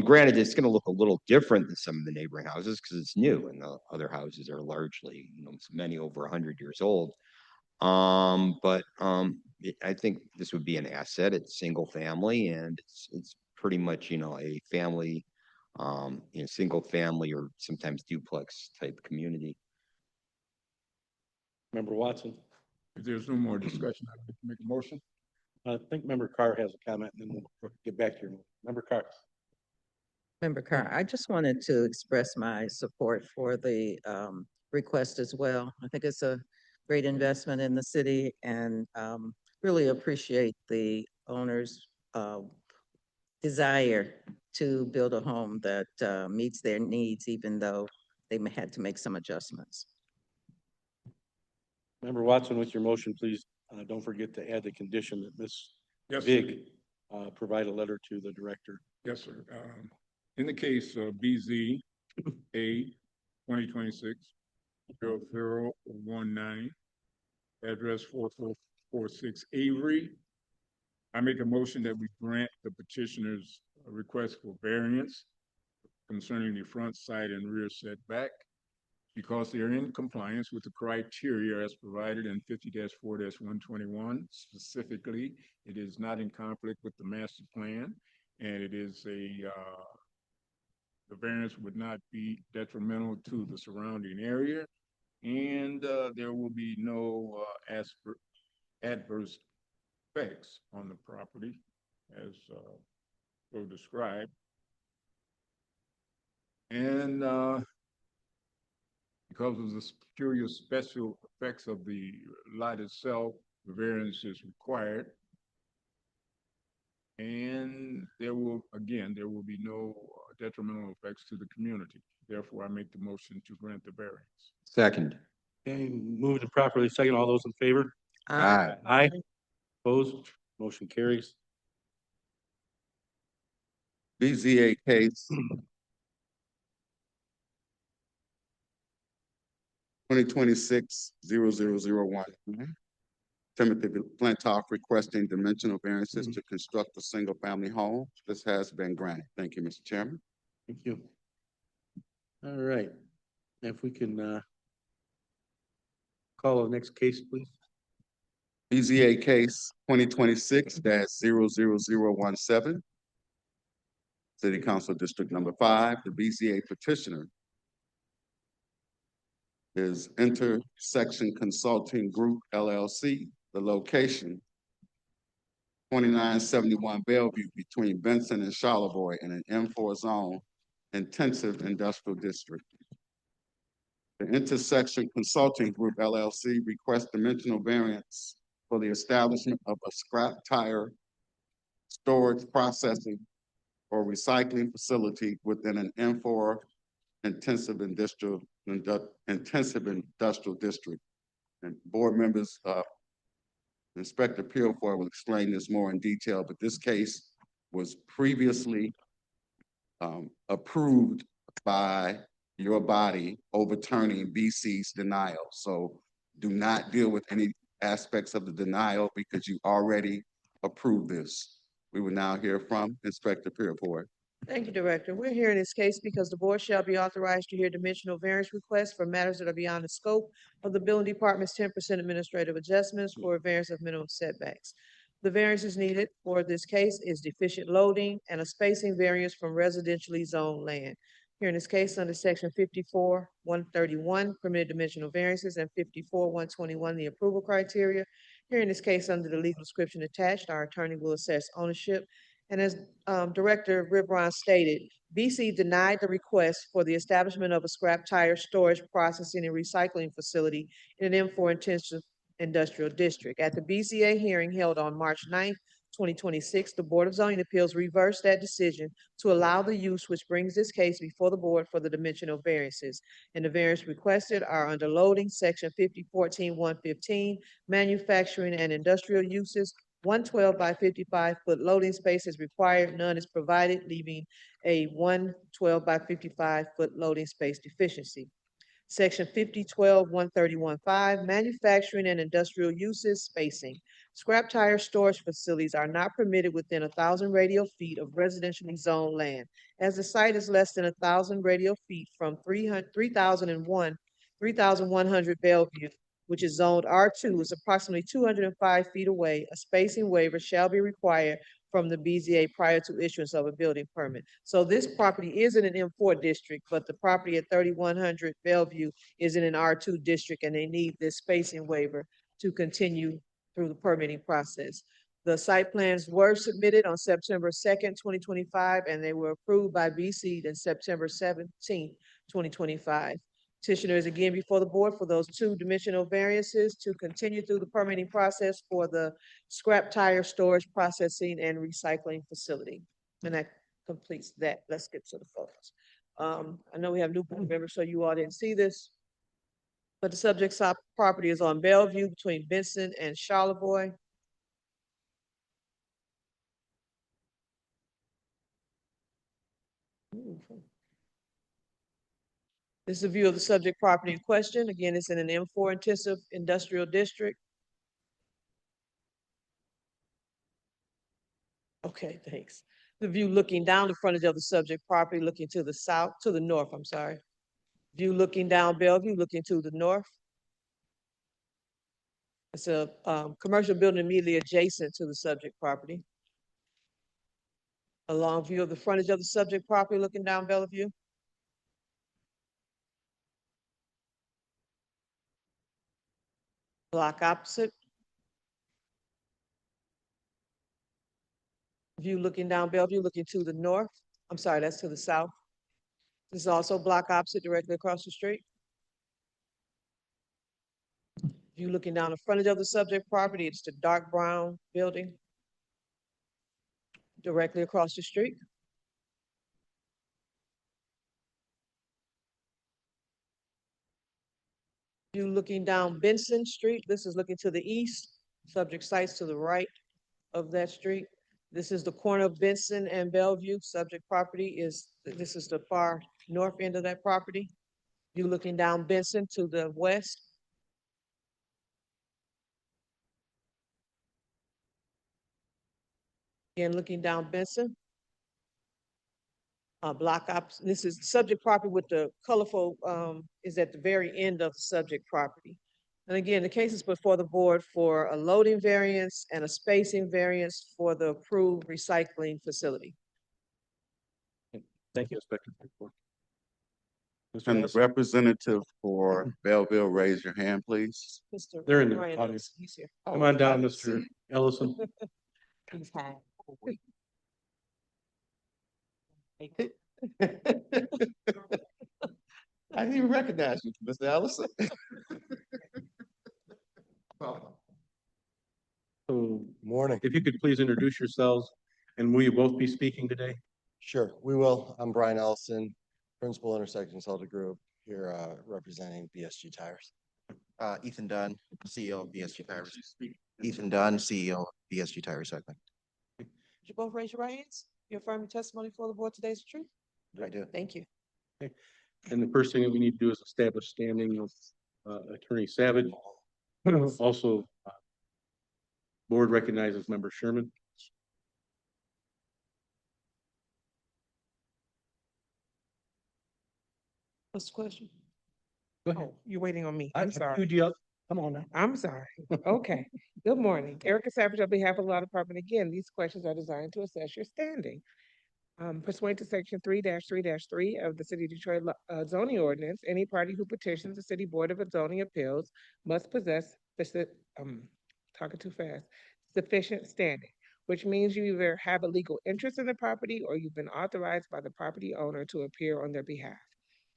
granted, it's going to look a little different than some of the neighboring houses because it's new and the other houses are largely, many over 100 years old. But I think this would be an asset. It's single family and it's pretty much, a family, single family or sometimes duplex type community. Member Watson. If there's no more discussion, I'd like to make a motion. I think Member Carr has a comment, and then we'll get back to your Member Carr. Member Carr, I just wanted to express my support for the request as well. I think it's a great investment in the city and really appreciate the owner's desire to build a home that meets their needs, even though they may had to make some adjustments. Member Watson, with your motion, please don't forget to add the condition that Ms. Yes, sir. Vig provide a letter to the director. Yes, sir. In the case of BZA 2026-0019, address 4446 Avery, I make a motion that we grant the petitioner's request for variance concerning the front, side, and rear setback because they are in compliance with the criteria as provided in 50-4-121. Specifically, it is not in conflict with the master plan, and it is the variance would not be detrimental to the surrounding area, and there will be no adverse effects on the property as so described. And because of the curious special effects of the lot itself, the variance is required. And there will be no detrimental effects to the community. Therefore, I make the motion to grant the variance. Second. Okay, moved and properly second. All those in favor? Aye. Aye. Opposed? Motion carries. BZA case 2026-0001. Timothy Flintoff requesting dimensional variances to construct a single-family home. This has been granted. Thank you, Mr. Chairman. Thank you. All right. If we can call the next case, please. BZA case 2026-00017. City Council District Number 5, the BZA petitioner is Intersection Consulting Group LLC. The location 2971 Bellevue between Benson and Charlevoix in an M4 zone intensive industrial district. The Intersection Consulting Group LLC requests dimensional variance for the establishment of a scrap tire storage, processing, or recycling facility within an M4 intensive industrial district. And board members, Inspector Purefoy will explain this more in detail, but this case was previously approved by your body overturning BC's denial. So do not deal with any aspects of the denial because you already approved this. We will now hear from Inspector Purefoy. Thank you, Director. We're here in this case because the board shall be authorized to hear dimensional variance requests for matters that are beyond the scope of the building department's 10% administrative adjustments for a variance of minimum setbacks. The variances needed for this case is deficient loading and a spacing variance from residentially zoned land. Here in this case, under section 54-131, permitted dimensional variances, and 54-121, the approval criteria. Here in this case, under the legal description attached, our attorney will assess ownership. And as Director Ribron stated, BC denied the request for the establishment of a scrap tire storage, processing, and recycling facility in an M4 intensive industrial district. At the BZA hearing held on March 9th, 2026, the Board of Zoning Appeals reversed that decision to allow the use, which brings this case before the board for the dimensional variances. And the variance requested are under loading, section 5014-115, manufacturing and industrial uses, One 12 by 55-foot loading space is required, none is provided, leaving a 1 12 by 55-foot loading space deficiency. Section 5012-131.5, manufacturing and industrial uses, spacing. Scrap tire storage facilities are not permitted within 1,000 radial feet of residentially zoned land. As the site is less than 1,000 radial feet from 3,100 Bellevue, which is zoned R2, is approximately 205 feet away, a spacing waiver shall be required from the BZA prior to issuance of a building permit. So this property is in an M4 district, but the property at 3,100 Bellevue is in an R2 district, and they need this spacing waiver to continue through the permitting process. The site plans were submitted on September 2nd, 2025, and they were approved by BC on September 17th, 2025. Petitioner is again before the board for those two dimensional variances to continue through the permitting process for the scrap tire storage, processing, and recycling facility. And that completes that. Let's get to the photos. I know we have new board members, so you all didn't see this, but the subject property is on Bellevue between Benson and Charlevoix. This is a view of the subject property in question. Again, it's in an M4 intensive industrial district. Okay, thanks. The view looking down the frontage of the subject property, looking to the south, to the north, I'm sorry. View looking down Bellevue, looking to the north. It's a commercial building immediately adjacent to the subject property. A long view of the frontage of the subject property, looking down Bellevue. Block opposite. View looking down Bellevue, looking to the north. I'm sorry, that's to the south. This is also block opposite, directly across the street. View looking down the frontage of the subject property, it's the dark brown building directly across the street. View looking down Benson Street, this is looking to the east. Subject site's to the right of that street. This is the corner of Benson and Bellevue. Subject property this is the far north end of that property. View looking down Benson to the west. Again, looking down Benson. Block opposite. This is subject property with the colorful, is at the very end of the subject property. And again, the case is before the board for a loading variance and a spacing variance for the approved recycling facility. Thank you, Inspector. And the representative for Belleville, raise your hand, please. Mr. They're in the Ryan, audience. he's here. Come on down, Mr. Ellison. He's high. I didn't even recognize you, Mr. Ellison. So, Morning. if you could please introduce yourselves, and will you both be speaking today? Sure, we will. I'm Brian Ellison, Principal Intersections Celtic Group, here representing BSG Tires. Ethan Dunn, CEO of BSG Tires. Ethan Dunn, CEO of BSG Tire Recycling. Would you both raise your right hands? You affirm your testimony for the board today is the truth? I do. Thank you. Okay. And the first thing that we need to do is establish standing of Attorney Savage. Also, board recognizes Member Sherman. What's the question? Go ahead. Oh, you're waiting on me. I'm sorry. queued you up. Come on now. I'm sorry. Okay. Good morning. Erica Savage on behalf of the Law Department. Again, these questions are designed to assess your standing. Pursuant to section 3-3-3 of the City of Detroit zoning ordinance, any party who petitions the City Board of Zoning Appeals must possess talking too fast, sufficient standing, which means you either have a legal interest in the property or you've been authorized by the property owner to appear on their behalf.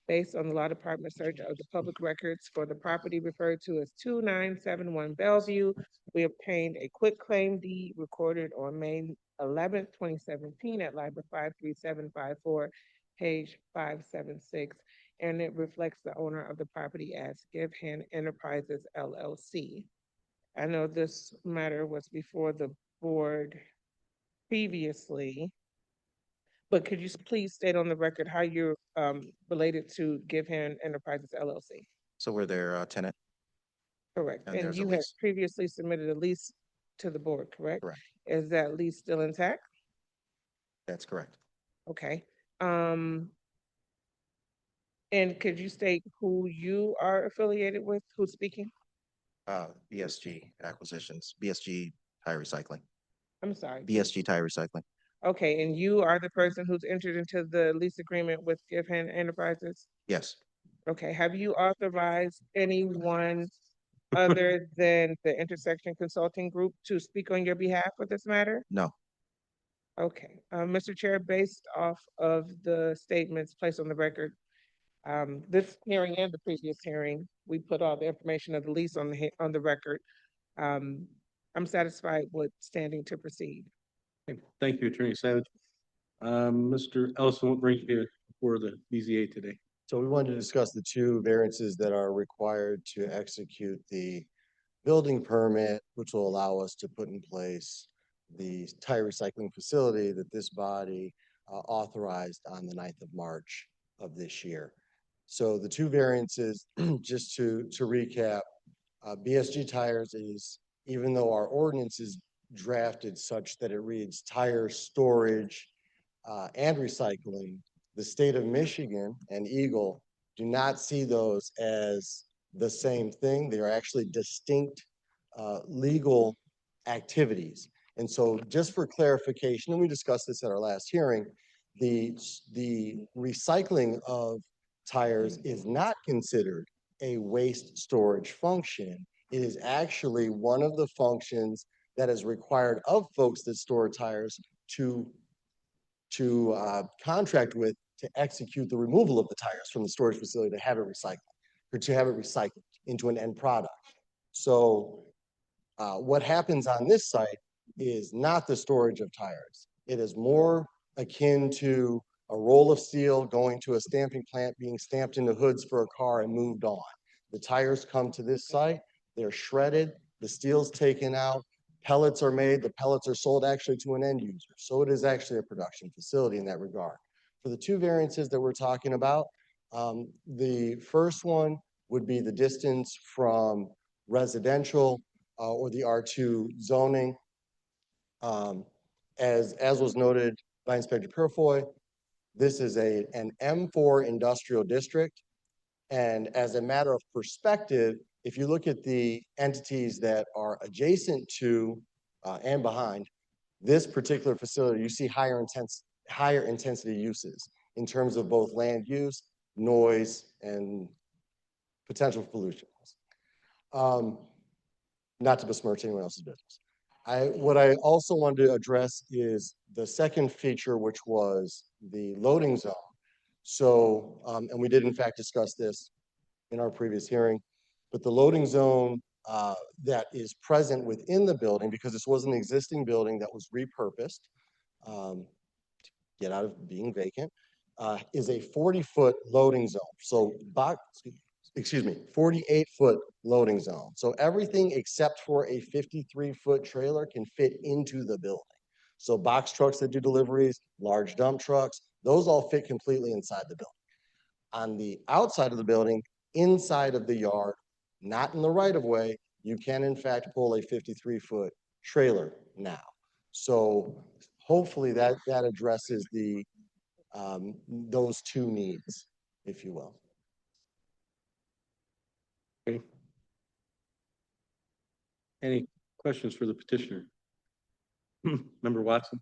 Based on the Law Department search of the public records for the property referred to as 2971 Bellevue, we obtained a quitclaim deed recorded on May 11th, 2017 at Library 53754, page 576, and it reflects the owner of the property as Give Hand Enterprises LLC. I know this matter was before the board previously. But could you please state on the record how you're related to Give Hand Enterprises LLC? So we're their tenant. Correct. And And there's a you have lease. previously submitted a lease to the board, correct? Correct. Is that lease still intact? That's correct. Okay. And could you state who you are affiliated with, who's speaking? BSG Acquisitions, BSG Tire Recycling, I'm sorry. BSG Tire Recycling. Okay, and you are the person who's entered into the lease agreement with Give Hand Enterprises? Yes. Okay, have you authorized anyone other than the Intersection Consulting Group to speak on your behalf with this matter? No. Okay, Mr. Chair, based off of the statements placed on the record, this hearing and the previous hearing, we put all the information of the lease on the record. I'm satisfied with standing to proceed. Okay, thank you, Attorney Savage. Mr. Ellison, what brings you here for the BZA today? So we wanted to discuss the two variances that are required to execute the building permit, which will allow us to put in place the tire recycling facility that this body authorized on the 9th of March of this year. So the two variances, just to recap, BSG Tires is, even though our ordinance is drafted such that it reads tire storage and recycling, the state of Michigan and Eagle do not see those as the same thing. They are actually distinct legal activities. And so just for clarification, and we discussed this at our last hearing, the recycling of tires is not considered a waste storage function. It is actually one of the functions that is required of folks that store tires to contract with to execute the removal of the tires from the storage facility to have it recycled, or to have it recycled into an end product. So what happens on this site is not the storage of tires. It is more akin to a roll of steel going to a stamping plant, being stamped into hoods for a car and moved on. The tires come to this site, they're shredded, the steel's taken out, pellets are made, the pellets are sold actually to an end user. So it is actually a production facility in that regard. For the two variances that we're talking about, the first one would be the distance from residential or the R2 zoning. As was noted by Inspector Purifoy, this is an M4 industrial district. And as a matter of perspective, if you look at the entities that are adjacent to and behind this particular facility, you see higher intensity uses in terms of both land use, noise, and potential pollution. Not to besmirch anyone else's business. What I also wanted to address is the second feature, which was the loading zone. So, and we did in fact discuss this in our previous hearing, but the loading zone that is present within the building, because this was an existing building that was repurposed to get out of being vacant, is a 40-foot loading zone. So 48-foot loading zone. So everything except for a 53-foot trailer can fit into the building. So box trucks that do deliveries, large dump trucks, those all fit completely inside the building. On the outside of the building, inside of the yard, not in the right of way, you can in fact pull a 53-foot trailer now. So hopefully that addresses the those two needs, if you will. Okay. Any questions for the petitioner? Member Watson?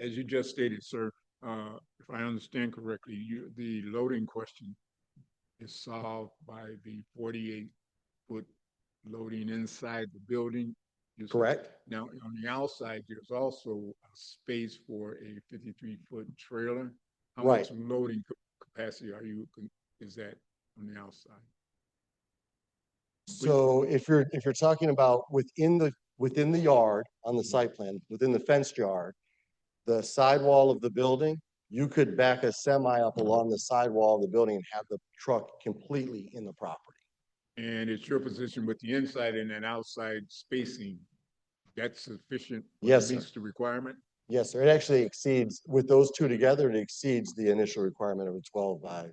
As you just stated, sir, if I understand correctly, the loading question is solved by the 48-foot loading inside the building. Correct. Now, on the outside, there's also a space for a 53-foot trailer. How much loading capacity is that on the outside? So if you're talking about within the yard on the site plan, within the fenced yard, the sidewall of the building, you could back a semi up along the sidewall of the building and have the truck completely in the property. And it's your position with the inside and then outside spacing that's sufficient? Yes, sir. Meets the requirement? Yes, sir. It actually exceeds, with those two together, it exceeds the initial requirement of a 12 by.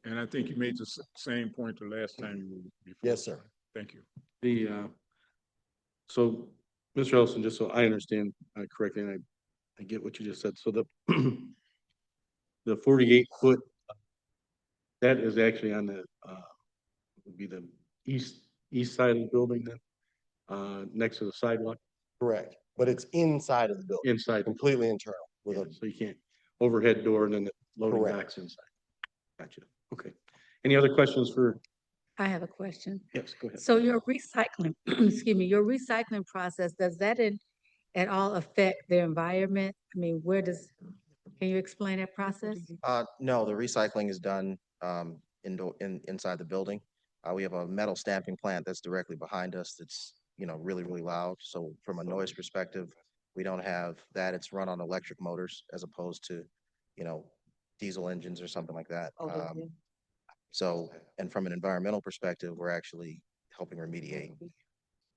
And I think you made the same point the last time you were before. Yes, sir. Thank you. So, Mr. Ellison, just so I understand correctly, and I get what you just said. So the 48-foot, that is actually on the, would be the east side of the building then, next to the sidewalk? Correct. But it's inside of the building. Inside. Completely internal with a. So you can't, overhead door and then the loading Correct. docks inside. Gotcha. Okay. Any other questions for, I have a question. yes, go ahead. So your recycling, excuse me, your recycling process, does that at all affect the environment? I mean, can you explain that process? No, the recycling is done inside the building. We have a metal stamping plant that's directly behind us that's, really, really loud. So from a noise perspective, we don't have that. It's run on electric motors as opposed to, diesel engines or something like that. So, and from an environmental perspective, we're actually helping remediate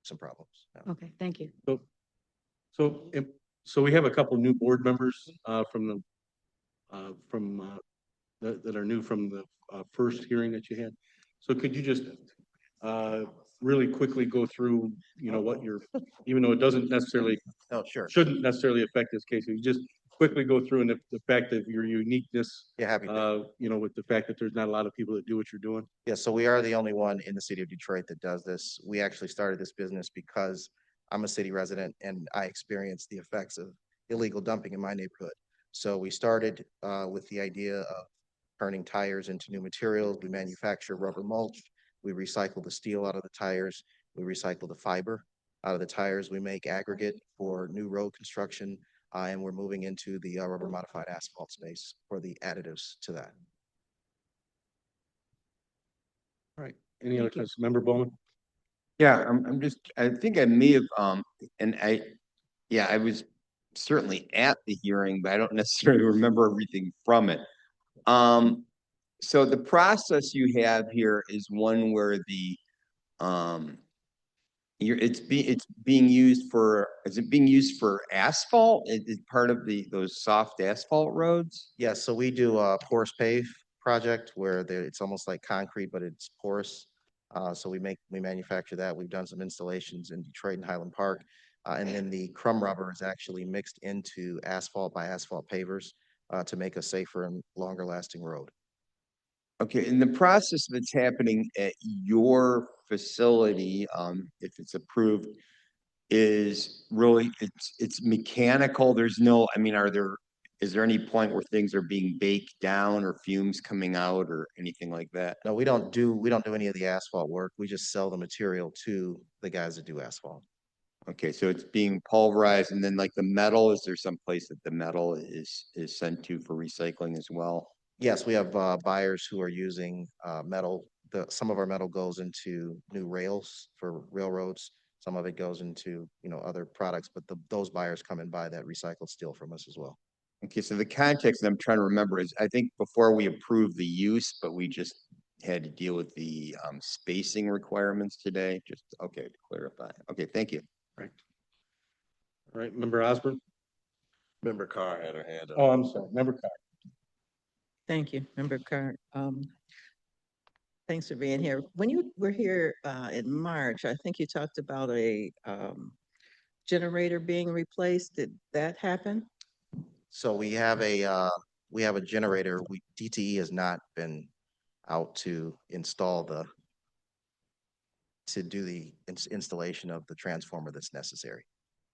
some problems. Yeah. Okay, thank you. So we have a couple new board members that are new from the first hearing that you had. So could you just really quickly go through, what even though it doesn't necessarily, Oh, sure. shouldn't necessarily affect this case, you just quickly go through and the fact that your uniqueness, Yeah, happy to. with the fact that there's not a lot of people that do what you're doing. Yeah, so we are the only one in the city of Detroit that does this. We actually started this business because I'm a city resident and I experienced the effects of illegal dumping in my neighborhood. So we started with the idea of turning tires into new materials. We manufacture rubber mulch. We recycle the steel out of the tires. We recycle the fiber out of the tires. We make aggregate for new road construction. And we're moving into the rubber modified asphalt space for the additives to that. All right. Any other questions? Member Bowman? Yeah, I think I may have, I was certainly at the hearing, but I don't necessarily remember everything from it. So the process you have here is one where it's being used for, is it being used for asphalt? Is part of those soft asphalt roads? Yeah, so we do a porous pave project where it's almost like concrete, but it's porous. So we manufacture that. We've done some installations in Detroit and Highland Park. And then the crumb rubber is actually mixed into asphalt by asphalt pavers to make a safer and longer lasting road. Okay, and the process that's happening at your facility, if it's approved, is really, it's mechanical. There's no, I mean, is there any point where things are being baked down or fumes coming out or anything like that? No, we don't do any of the asphalt work. We just sell the material to the guys that do asphalt. Okay, so it's being pulverized, and then like the metal, is there some place that the metal is sent to for recycling as well? Yes, we have buyers who are using metal. Some of our metal goes into new rails for railroads. Some of it goes into, other products, but those buyers come and buy that recycled steel from us as well. Okay, so the context that I'm trying to remember is, I think before we approved the use, but we just had to deal with the spacing requirements today. Just, okay, to clarify. Okay, thank you. Right. All right, Member Osborne? Member Carr had her hand up. Oh, I'm sorry, Member Carr. Thank you, Member Carr. Thanks for being here. When you were here in March, I think you talked about a generator being replaced. Did that happen? So we have a generator. DTE has not been out to do the installation of the transformer that's necessary.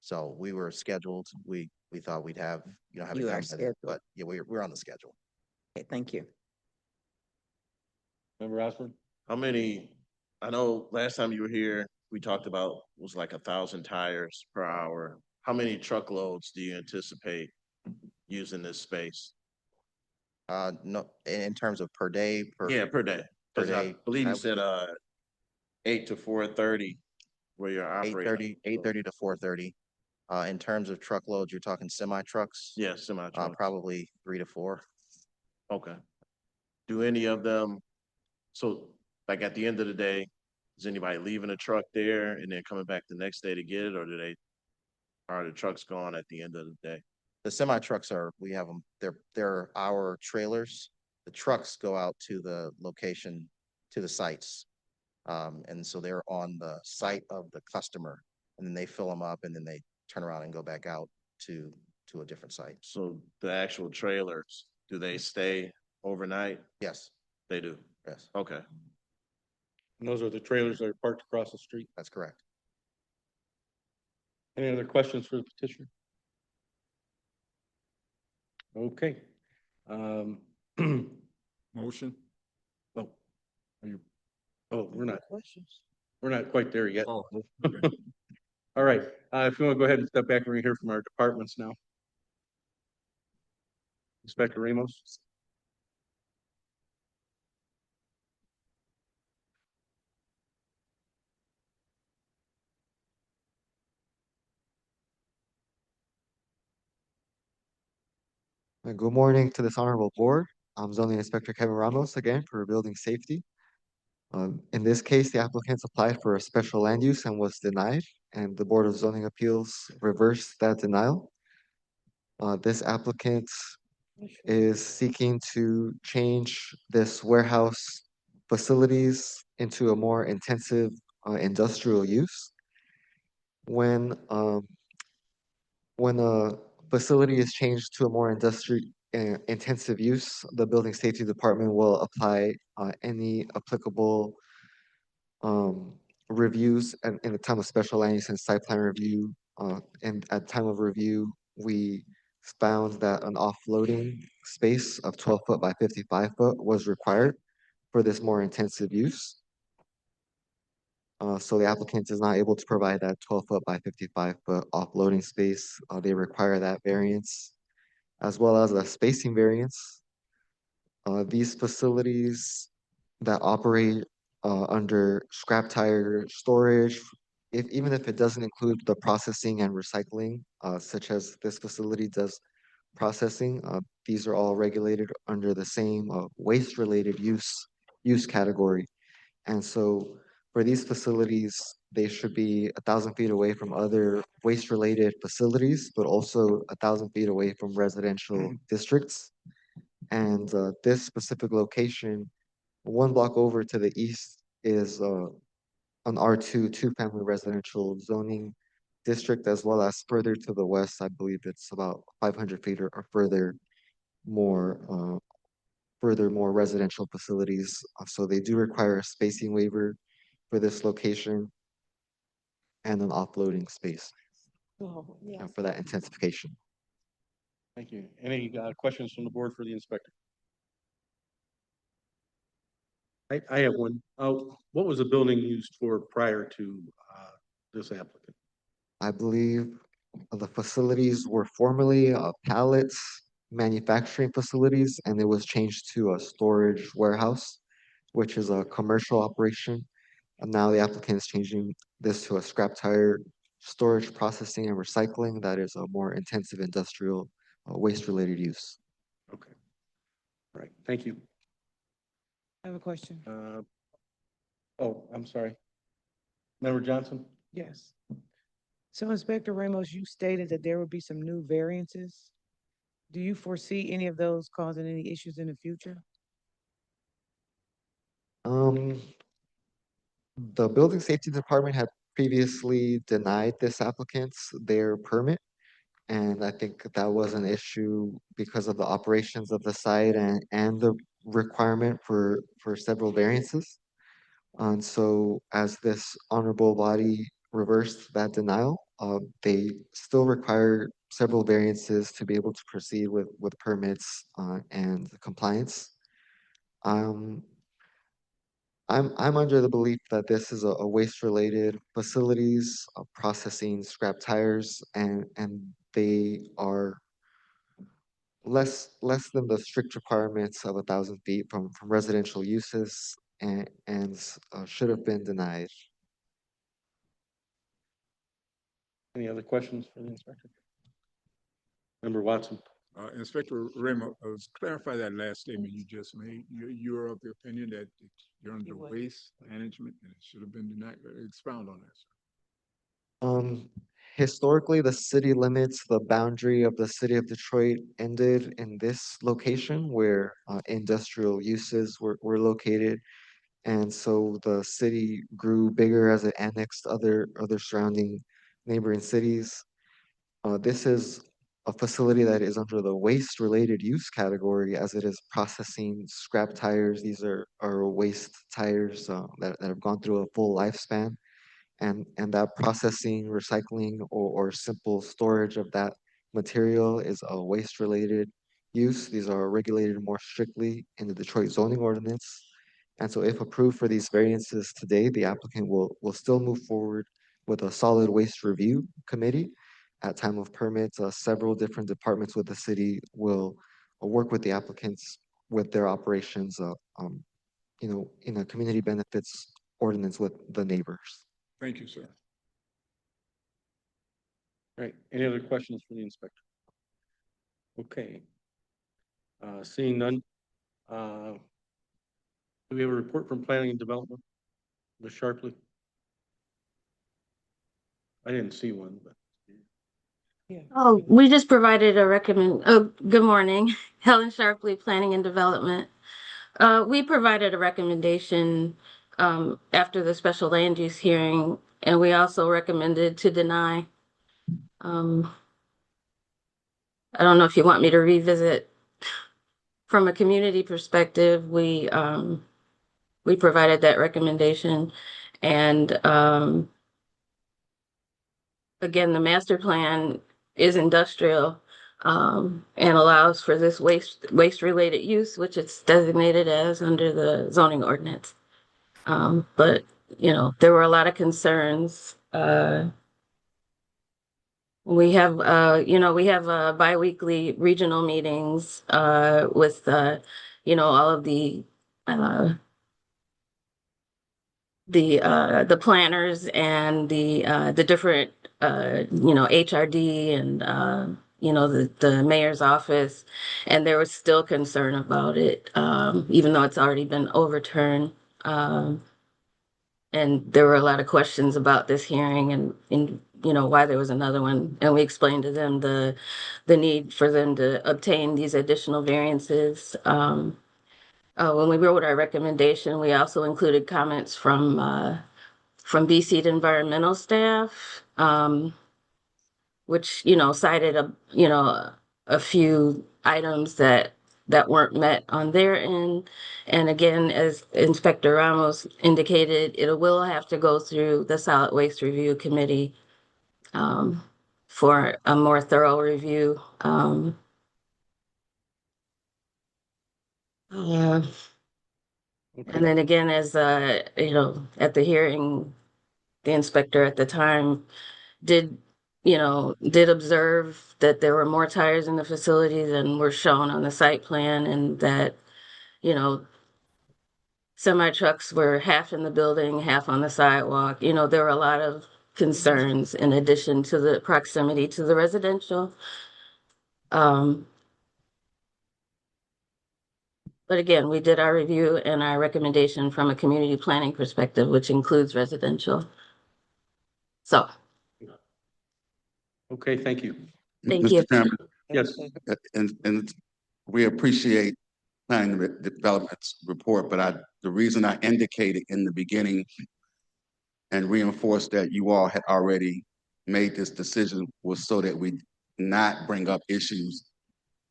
So we were scheduled. We thought we'd have it done by then, but yeah, we're on the schedule. Okay, thank you. Member Osborne? I know last time you were here, we talked about was like 1,000 tires per hour. How many truckloads do you anticipate using this space? No, in terms of per day. Per day. Per day. I believe you said 8 to 4:30 where you're operating. 8:30 to 4:30. In terms of truckloads, you're talking semi trucks? Yeah, semi trucks. Probably 3 to 4. Okay. Do any of them, so like at the end of the day, is anybody leaving a truck there and then coming back the next day to get it, or do they Are the trucks gone at the end of the day? The semi trucks we have them, they're our trailers. The trucks go out to the location, to the sites. And so they're on the site of the customer, and then they fill them up, and then they turn around and go back out to a different site. So the actual trailers, do they stay overnight? Yes, They do. yes, Okay. And those are the trailers that are parked across the street. that's correct. Any other questions for the petitioner? Okay. Motion? Oh, are you, oh, we're not Questions? quite there yet. Oh, okay. All right, if you want to go ahead and step back, we're gonna hear from our departments now. Inspector Ramos. Good morning to this honorable board. I'm zoning inspector Kevin Ramos again for building safety. In this case, the applicants applied for a special land use and was denied, and the Board of Zoning Appeals reversed that denial. This applicant is seeking to change this warehouse facilities into a more intensive industrial use. When a facility is changed to a more intensive use, the building safety department will apply any applicable reviews and in the time of special land use and site plan review. And at time of review, we found that an offloading space of 12 foot by 55 foot was required for this more intensive use. So the applicant is not able to provide that 12 foot by 55 foot offloading space. They require that variance as well as a spacing variance. These facilities that operate under scrap tire storage, even if it doesn't include the processing and recycling, such as this facility does processing, these are all regulated under the same waste-related use category. And so for these facilities, they should be 1,000 feet away from other waste-related facilities, but also 1,000 feet away from residential districts. And this specific location, one block over to the east is an R2 two-family residential zoning district, as well as further to the west, I believe it's about 500 feet or further more residential facilities. So they do require a spacing waiver for this location and an offloading space Oh, yeah. for that intensification. Thank you. Any questions from the board for the inspector? I have one. What was the building used for prior to this applicant? I believe the facilities were formerly pallets manufacturing facilities, and it was changed to a storage warehouse, which is a commercial operation. And now the applicant is changing this to a scrap tire storage, processing, and recycling. That is a more intensive industrial waste-related use. Okay. All right, thank you. I have a question. Oh, I'm sorry. Member Johnson? Yes. So Inspector Ramos, you stated that there would be some new variances. Do you foresee any of those causing any issues in the future? The building safety department had previously denied this applicant's their permit. And I think that was an issue because of the operations of the site and the requirement for several variances. And so as this honorable body reversed that denial, they still require several variances to be able to proceed with permits and compliance. I'm under the belief that this is a waste-related facilities, processing scrap tires, and they are less than the strict requirements of 1,000 feet from residential uses and should have been denied. Any other questions for the inspector? Member Watson? Inspector Ramos, clarify that last statement you just made. You're of the opinion that you're under waste management and it should have been denied. Expound on that, sir. historically, the city limits, the boundary of the city of Detroit ended in this location where industrial uses were located. And so the city grew bigger as it annexed other surrounding neighboring cities. This is a facility that is under the waste-related use category as it is processing scrap tires. These are waste tires that have gone through a full lifespan. And that processing, recycling, or simple storage of that material is a waste-related use. These are regulated more strictly in the Detroit zoning ordinance. And so if approved for these variances today, the applicant will still move forward with a solid waste review committee. At time of permits, several different departments with the city will work with the applicants with their operations, in a community benefits ordinance with the neighbors. Thank you, sir. Right, any other questions for the inspector? Okay. Seeing none, do we have a report from planning and development? Ms. Sharpley? I didn't see one, but. Oh, we just provided a good morning, Helen Sharpley, Planning and Development. We provided a recommendation after the special land use hearing, and we also recommended to deny. I don't know if you want me to revisit. From a community perspective, we provided that recommendation, and again, the master plan is industrial and allows for this waste related use, which it's designated as under the zoning ordinance. But there were a lot of concerns. We have biweekly regional meetings with all of the planners and the different HRD and the mayor's office, and there was still concern about it, even though it's already been overturned. And there were a lot of questions about this hearing and why there was another one, and we explained to them the need for them to obtain these additional variances. When we wrote our recommendation, we also included comments from BC environmental staff, which cited a few items that weren't met on their end. And again, as Inspector Ramos indicated, it will have to go through the Solid Waste Review Committee for a more thorough review. And then again, as at the hearing, the inspector at the time did observe that there were more tires in the facility than were shown on the site plan, and that semi trucks were half in the building, half on the sidewalk. There were a lot of concerns in addition to the proximity to the residential. But again, we did our review and our recommendation from a community planning perspective, which includes residential. So. Okay, thank you. Thank you. Mr. Chairman, Yes. and we appreciate planning and development's report, but the reason I indicated in the beginning and reinforced that you all had already made this decision was so that we not bring up issues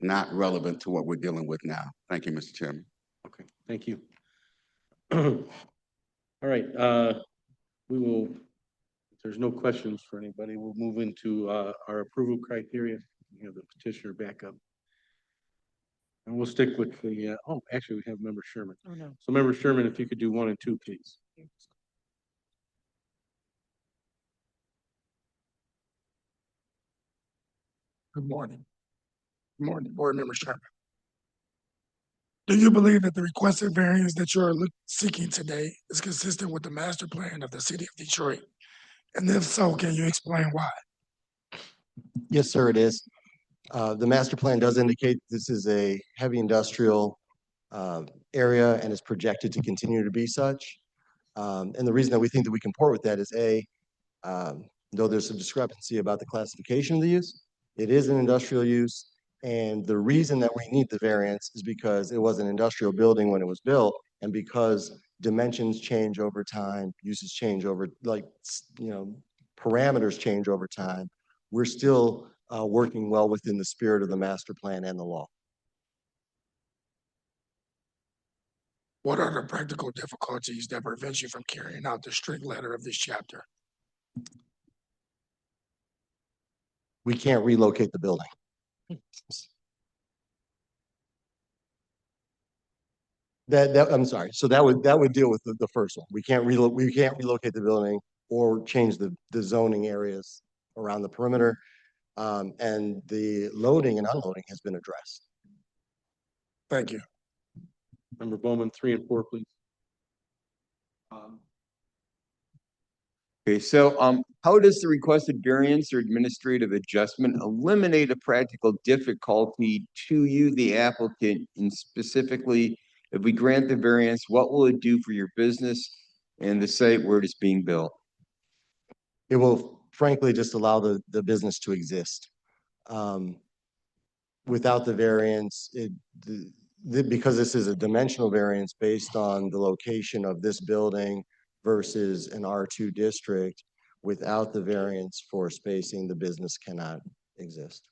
not relevant to what we're dealing with now. Thank you, Mr. Chairman. Okay, thank you. All right, we will, if there's no questions for anybody, we'll move into our approval criteria. We have the petitioner back up. And we'll stick with the, actually we have Member Sherman. Oh, no. So Member Sherman, if you could do 1 and 2, please. Good morning. Good morning, board member Sherman. Do you believe that the requested variance that you're seeking today is consistent with the master plan of the city of Detroit? And if so, can you explain why? Yes, sir, it is. The master plan does indicate this is a heavy industrial area and is projected to continue to be such. And the reason that we think that we comport with that is though there's a discrepancy about the classification of the use, it is an industrial use. And the reason that we need the variance is because it was an industrial building when it was built, and because dimensions change over time, uses change over, parameters change over time. We're still working well within the spirit of the master plan and the law. What are the practical difficulties that prevent you from carrying out the strict letter of this chapter? We can't relocate the building. I'm sorry. So that would deal with the first one. We can't relocate the building or change the zoning areas around the perimeter. And the loading and unloading has been addressed. Thank you. Member Bowman, 3 and 4, please. Okay, so how does the requested variance or administrative adjustment eliminate a practical difficulty to you, the applicant, and specifically, if we grant the variance, what will it do for your business and the site where it is being built? It will frankly just allow the business to exist. Without the variance, because this is a dimensional variance based on the location of this building versus an R2 district, without the variance for spacing, the business cannot exist.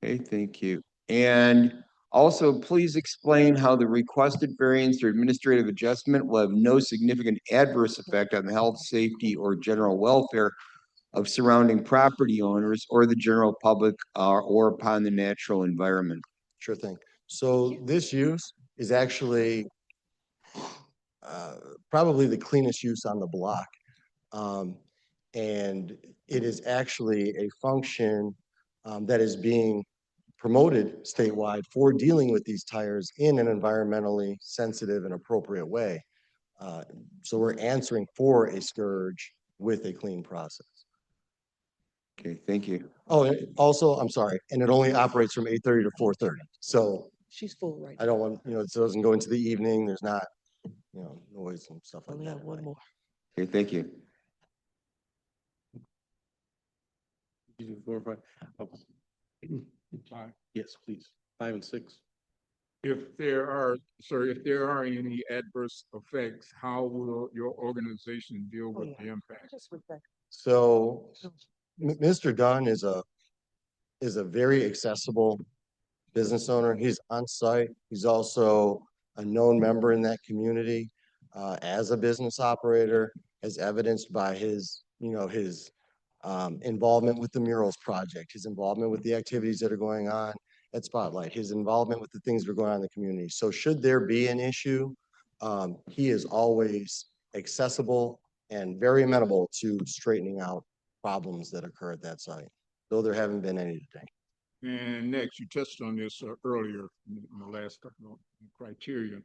Okay, thank you. And also, please explain how the requested variance or administrative adjustment will have no significant adverse effect on the health, safety, or general welfare of surrounding property owners or the general public or upon the natural environment. Sure thing. So this use is actually probably the cleanest use on the block. And it is actually a function that is being promoted statewide for dealing with these tires in an environmentally sensitive and appropriate way. So we're answering for a scourge with a clean process. Okay, thank you. Oh, and also, I'm sorry, and it only operates from 8:30 to 4:30. So She's full right I don't want, it doesn't go into the evening. There's not, noise and stuff now. like We that. have one more. Okay, thank you. You do 4 and 5. Yes, please. 5 and 6. If there are any adverse effects, how will your organization deal with the impact? So Mr. Dunn is a very accessible business owner. He's on site. He's also a known member in that community as a business operator, as evidenced by his involvement with the murals project, his involvement with the activities that are going on at Spotlight, his involvement with the things that are going on in the community. So should there be an issue, he is always accessible and very amenable to straightening out problems that occur at that site, though there haven't been any today. And next, you touched on this earlier in the last couple of criteria.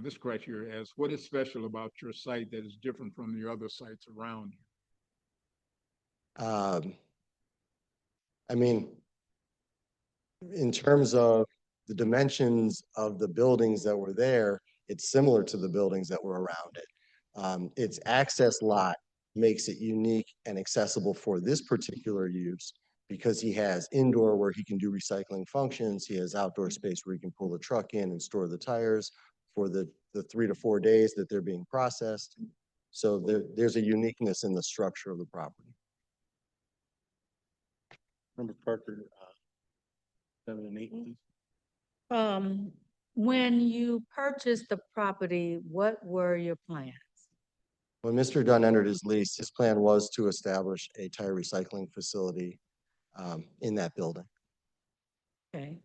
This criteria asks, what is special about your site that is different from the other sites around you? I mean, in terms of the dimensions of the buildings that were there, it's similar to the buildings that were around it. Its access lot makes it unique and accessible for this particular use because he has indoor where he can do recycling functions. He has outdoor space where he can pull the truck in and store the tires for the 3 to 4 days that they're being processed. So there's a uniqueness in the structure of the property. Member Parker, 7 and 8, please. When you purchased the property, what were your plans? When Mr. Dunn entered his lease, his plan was to establish a tire recycling facility in that building. Okay.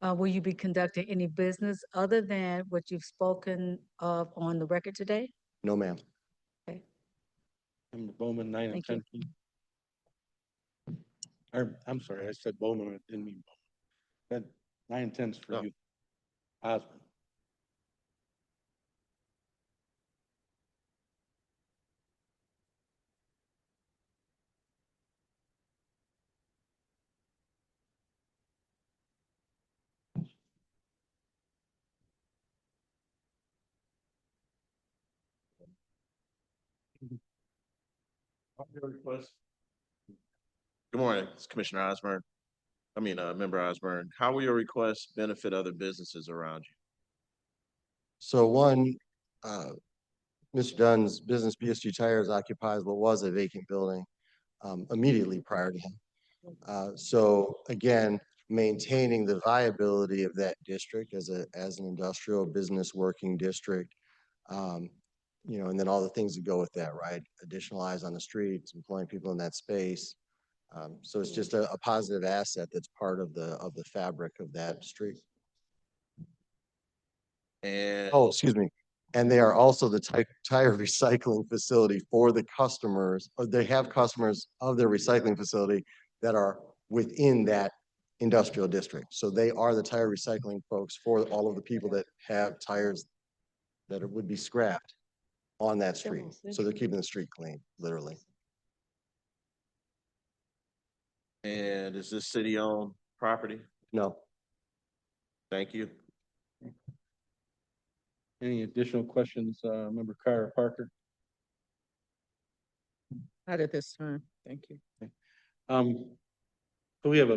Will you be conducting any business other than what you've spoken of on the record today? No, ma'am. Okay. Member Bowman, 9 and Thank 10, please. I'm sorry, I said Bowman, I didn't mean Bowman. 9 and 10 is for you. Osborne. Good morning, it's Commissioner Osborne. Member Osborne. How will your request benefit other businesses around you? So one, Mr. Dunn's business BSG Tires occupies what was a vacant building immediately prior to him. So again, maintaining the viability of that district as an industrial business working district, and then all the things that go with that, right? Additional eyes on the streets, employing people in that space. So it's just a positive asset that's part of the fabric of that street. And Oh, excuse me. And they are also the tire recycling facility for the customers, or they have customers of their recycling facility that are within that industrial district. So they are the tire recycling folks for all of the people that have tires that would be scrapped on that street. So they're keeping the street clean, literally. And is this city-owned property? No. Thank you. Any additional questions, Member Carr or Parker? Not at this time. Thank you. So we have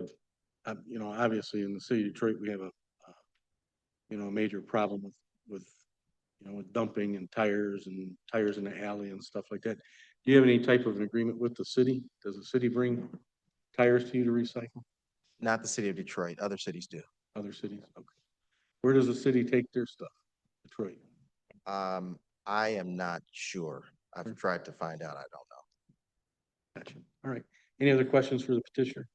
obviously in the city of Detroit, we have a major problem with dumping and tires in the alley and stuff like that. Do you have any type of an agreement with the city? Does the city bring tires to you to recycle? Not the city of Detroit, other cities do. Other cities? Okay. Where does the city take their stuff? Detroit? I am not sure. I've tried to find out. I don't know. Gotcha. All right. Any other questions for the petitioner?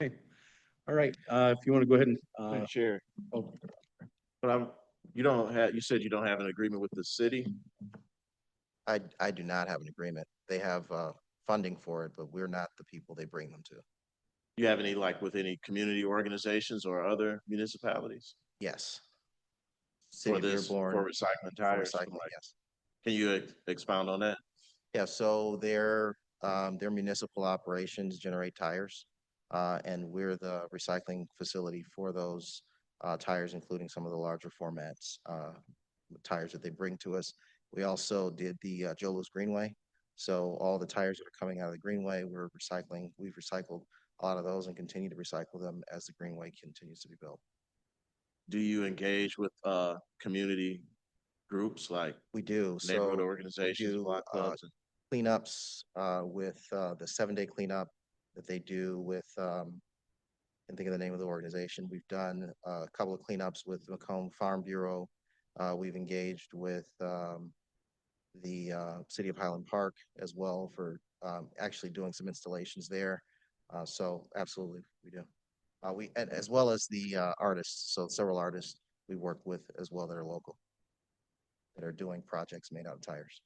Okay. All right. If you want to go ahead and Chair. oh, But you said you don't have an agreement with the city? I do not have an agreement. They have funding for it, but we're not the people they bring them to. You have any with any community organizations or other municipalities? Yes. For this, for recycling tires? Yes. Can you expound on that? Yeah, so their municipal operations generate tires, and we're the recycling facility for those tires, including some of the larger formats tires that they bring to us. We also did the Joe Louis Greenway, so all the tires that are coming out of the Greenway, we're recycling. We've recycled a lot of those and continue to recycle them as the Greenway continues to be built. Do you engage with community groups like we do neighborhood organizations, block clubs? Cleanups with the 7-day cleanup that they do with I can't think of the name of the organization. We've done a couple of cleanups with Macomb Farm Bureau. We've engaged with the City of Highland Park as well for actually doing some installations there. So absolutely, we do. And as well as the artists. So several artists we work with as well that are local, that are doing projects made out of tires.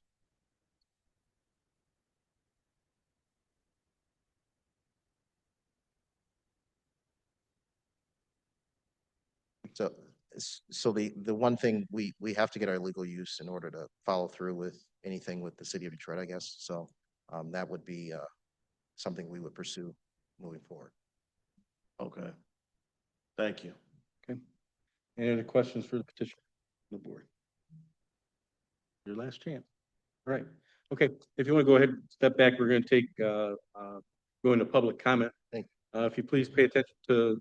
So the one thing we have to get our legal use in order to follow through with anything with the city of Detroit, I guess. So that would be something we would pursue moving forward. Okay. Thank you. okay. Any other questions for the petitioner on the board? Your last chance. All right. Okay. If you want to go ahead and step back, we're going to take go into public comment. If you please pay attention to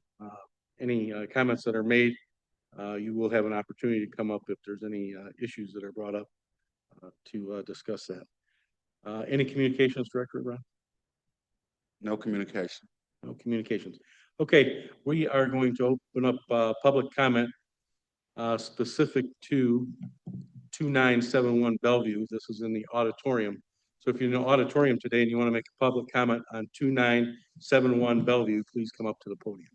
any comments that are made, you will have an opportunity to come up if there's any issues that are brought up to discuss that. Any communications, Director Brown? No communication. No communications. Okay, we are going to open up public comment specific to 2971 Bellevue. This is in the auditorium. So if you're in the auditorium today and you want to make a public comment on 2971 Bellevue, please come up to the podium.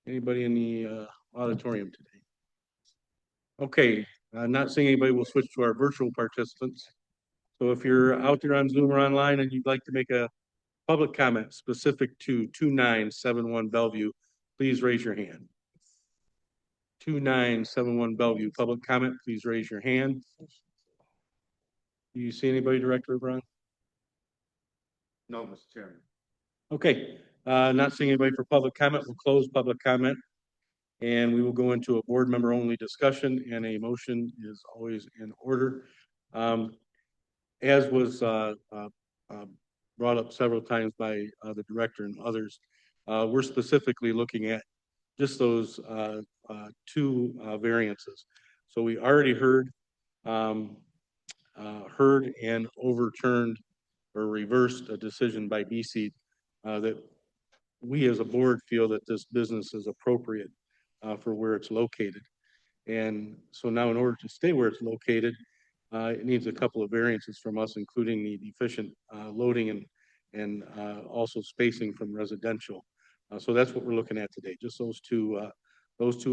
Anybody in the auditorium today? Okay, not seeing anybody, we'll switch to our virtual participants. So if you're out there on Zoom or online and you'd like to make a public comment specific to 2971 Bellevue, please raise your hand. 2971 Bellevue, public comment, please raise your hand. Do you see anybody, Director Brown? No, Mr. Chairman. Okay, not seeing anybody for public comment, we'll close public comment. And we will go into a board member only discussion, and a motion is always in order. As was brought up several times by the director and others, we're specifically looking at just those two variances. So we already heard and overturned or reversed a decision by BC that we as a board feel that this business is appropriate for where it's located. And so now in order to stay where it's located, it needs a couple of variances from us, including the efficient loading and also spacing from residential. So that's what we're looking at today, just those two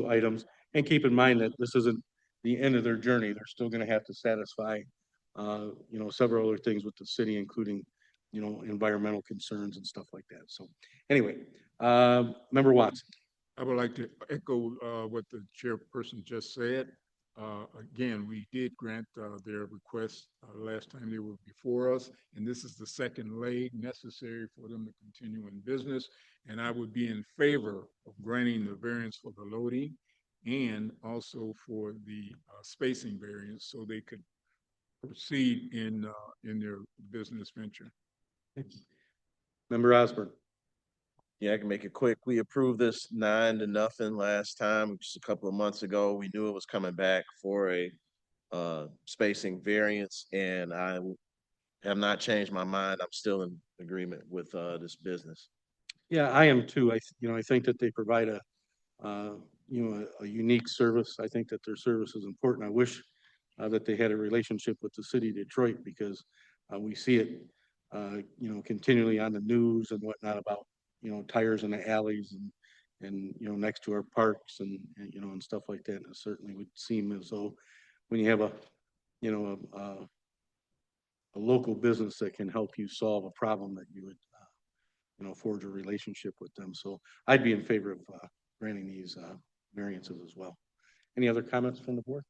items. And keep in mind that this isn't the end of their journey. They're still going to have to satisfy, several other things with the city, including, environmental concerns and stuff like that. So anyway, Member Watson. I would like to echo what the chairperson just said. Again, we did grant their request last time they were before us, and this is the second leg necessary for them to continue in business. And I would be in favor of granting the variance for the loading and also for the spacing variance so they could proceed in their business venture. Member Osborne. Yeah, I can make it quick. We approved this 9-0 last time, just a couple of months ago. We knew it was coming back for a spacing variance, and I have not changed my mind. I'm still in agreement with this business. Yeah, I am too. I think that they provide a unique service. I think that their service is important. I wish that they had a relationship with the city of Detroit, because we see it, continually on the news and whatnot about, tires in the alleys and next to our parks and stuff like that. And it certainly would seem as though when you have a local business that can help you solve a problem, that you would forge a relationship with them. So I'd be in favor of granting these variances as well. Any other comments from the board?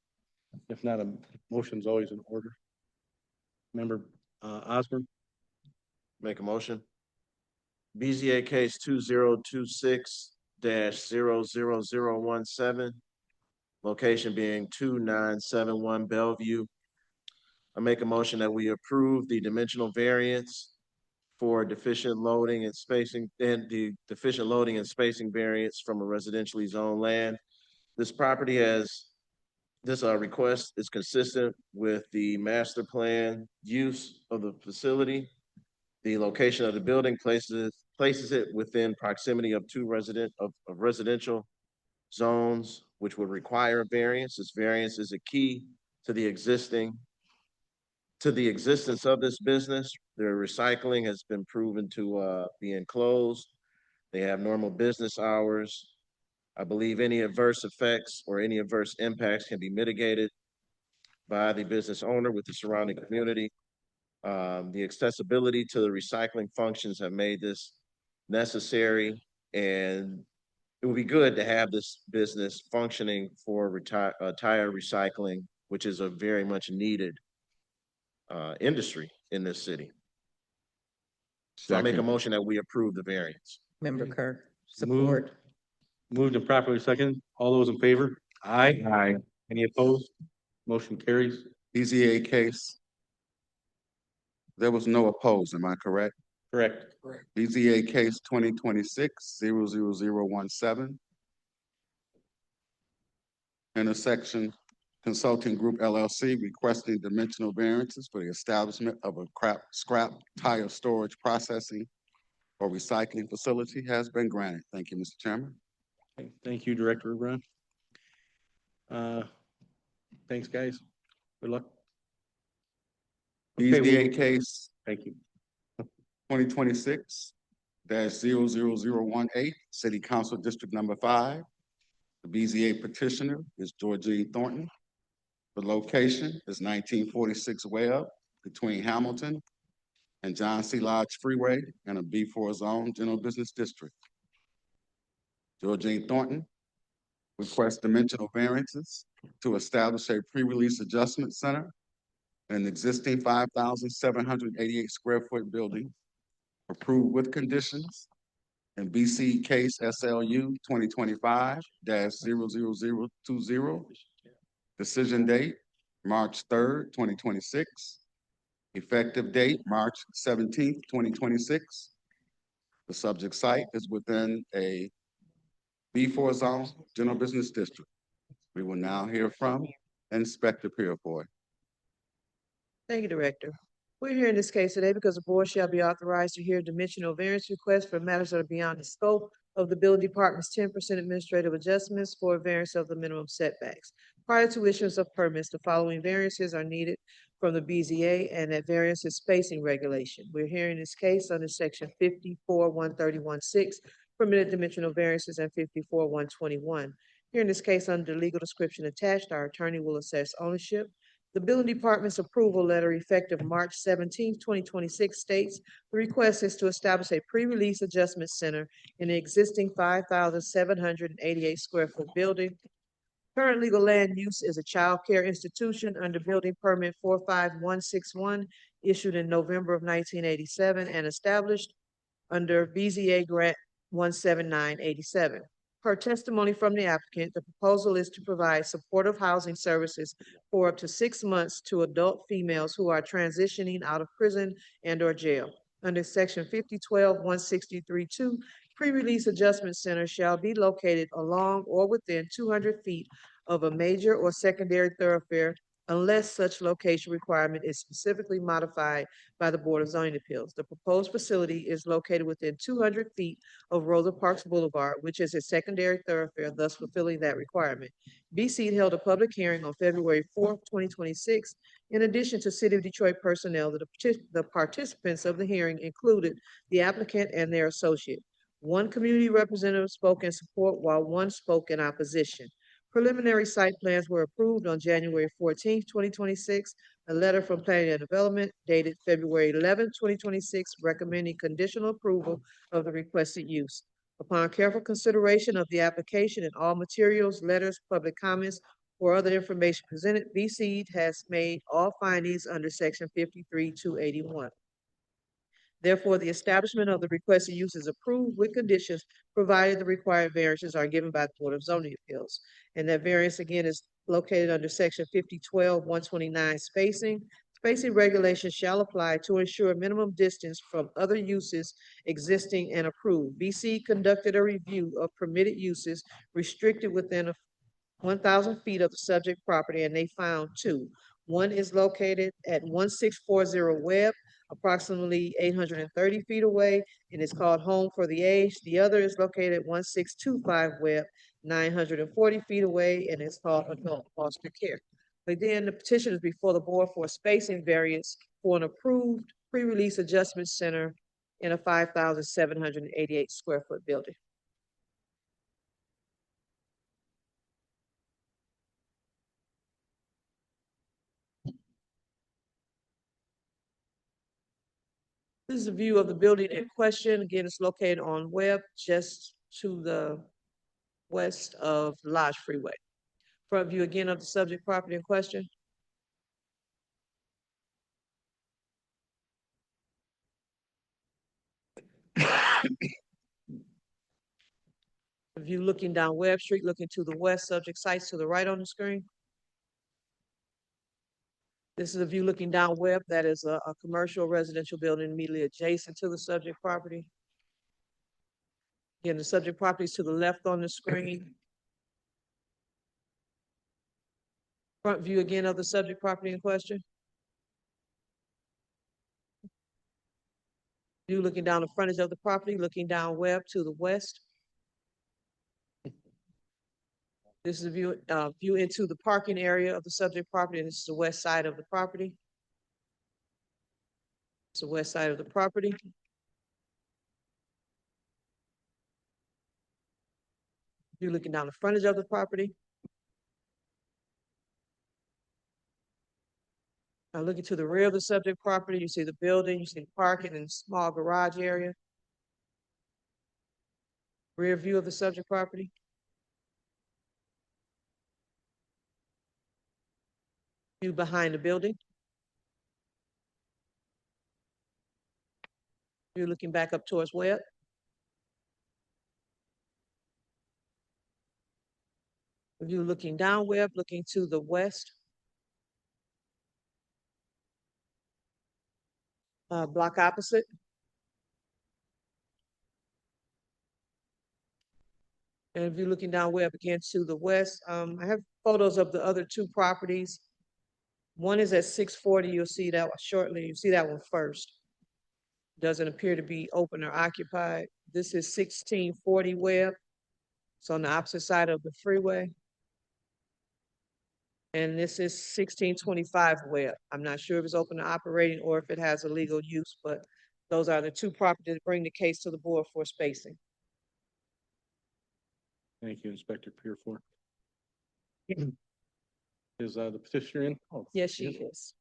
If not, a motion's always in order. Member Osborne. Make a motion. BZA case 2026-00017, location being 2971 Bellevue. I make a motion that we approve the dimensional variance for deficient loading and spacing, and the deficient loading and spacing variance from a residentially zoned land. This property this request is consistent with the master plan use of the facility. The location of the building places it within proximity of two residential zones, which would require a variance. This variance is a key to the existence of this business. Their recycling has been proven to be enclosed. They have normal business hours. I believe any adverse effects or any adverse impacts can be mitigated by the business owner with the surrounding community. The accessibility to the recycling functions have made this necessary, and it would be good to have this business functioning for tire recycling, which is a very much needed industry in this city. So I make a motion that we approve the variance. Member Kerr, support. Moved and properly seconded. All those in favor? Aye. Aye. Any opposed? Motion carries. BZA case. There was no opposed, am I correct? Correct. BZA case 2026-00017. Intersection Consulting Group LLC requesting dimensional variances for the establishment of a scrap tire storage processing or recycling facility has been granted. Thank you, Mr. Chairman. Okay, thank you, Director Brown. Thanks, guys. Good luck. BZA case. Thank you. 2026-00018, City Council District Number 5. The BZA petitioner is Georgine Thornton. The location is 1946 Way Up between Hamilton and John C. Lodge Freeway in a B4 zone general business district. Georgine Thornton requests dimensional variances to establish a pre-release adjustment center in an existing 5,788 square foot building approved with conditions in BC case SLU 2025-00020. Decision date March 3rd, 2026. Effective date, March 17th, 2026. The subject site is within a B4 zone, general business district. We will now hear from Inspector Purefoy. Thank you, Director. We're here in this case today because the board shall be authorized to hear dimensional variance requests for matters that are beyond the scope of the building department's 10% administrative adjustments for a variance of the minimum setbacks. Prior to issuance of permits, the following variances are needed from the BZA, and that variance is spacing regulation. We're hearing this case under section 54-131-6, permitted dimensional variances, and 54-121. Here in this case, under the legal description attached, our attorney will assess ownership. The building department's approval letter effective March 17, 2026 states the request is to establish a pre-release adjustment center in the existing 5,788 square foot building. Current legal land use is a child care institution under building permit 45161 issued in November of 1987 and established under BZA grant 17987. Per testimony from the applicant, the proposal is to provide supportive housing services for up to 6 months to adult females who are transitioning out of prison and or jail. Under section 5012-163-2, pre-release adjustment centers shall be located along or within 200 feet of a major or secondary thoroughfare unless such location requirement is specifically modified by the Board of Zoning Appeals. The proposed facility is located within 200 feet of Rosa Parks Boulevard, which is a secondary thoroughfare, thus fulfilling that requirement. BC held a public hearing on February 4th, 2026. In addition to City of Detroit personnel, the participants of the hearing included the applicant and their associate. One community representative spoke in support while one spoke in opposition. Preliminary site plans were approved on January 14th, 2026. A letter from Planning and Development dated February 11th, 2026, recommending conditional approval of the requested use. Upon careful consideration of the application and all materials, letters, public comments, or other information presented, BC has made all findings under section 53-281. Therefore, the establishment of the requested use is approved with conditions provided the required variances are given by the Board of Zoning Appeals. And that variance again is located under section 5012-129 spacing. Spacing regulations shall apply to ensure minimum distance from other uses existing and approved. BC conducted a review of permitted uses restricted within 1,000 feet of the subject property, and they found two. One is located at 1640 Webb, approximately 830 feet away, and it's called Home for the Aged. The other is located at 1625 Webb, 940 feet away, and it's called Adult Foster Care. Again, the petition is before the board for a spacing variance for an approved pre-release adjustment center in a 5,788 square foot building. This is a view of the building in question. Again, it's located on Webb, just to the west of Lodge Freeway. Front view again of the subject property in question. The view looking down Webb Street, looking to the west, subject sites to the right on the screen. This is a view looking down Webb. That is a commercial residential building immediately adjacent to the subject property. Again, the subject property is to the left on the screen. Front view again of the subject property in question. View looking down the frontage of the property, looking down Webb to the west. This is a view into the parking area of the subject property, and this is the west side of the property. It's the west side of the property. View looking down the frontage of the property. Now looking to the rear of the subject property, you see the building, you see the parking and small garage area. Rear view of the subject property. View behind the building. View looking back up towards Webb. View looking down Webb, looking to the west. block opposite. And if you're looking down way up again to the west, I have photos of the other two properties. One is at 640. You'll see that one shortly. You see that one first. Doesn't appear to be open or occupied. This is 1640 Webb. It's on the opposite side of the freeway. And this is 1625 Webb. I'm not sure if it's open to operating or if it has a legal use, but those are the two properties that bring the case to the board for spacing. Thank you, Inspector Peerforth. Is the petitioner in? Oh, Yes, she is.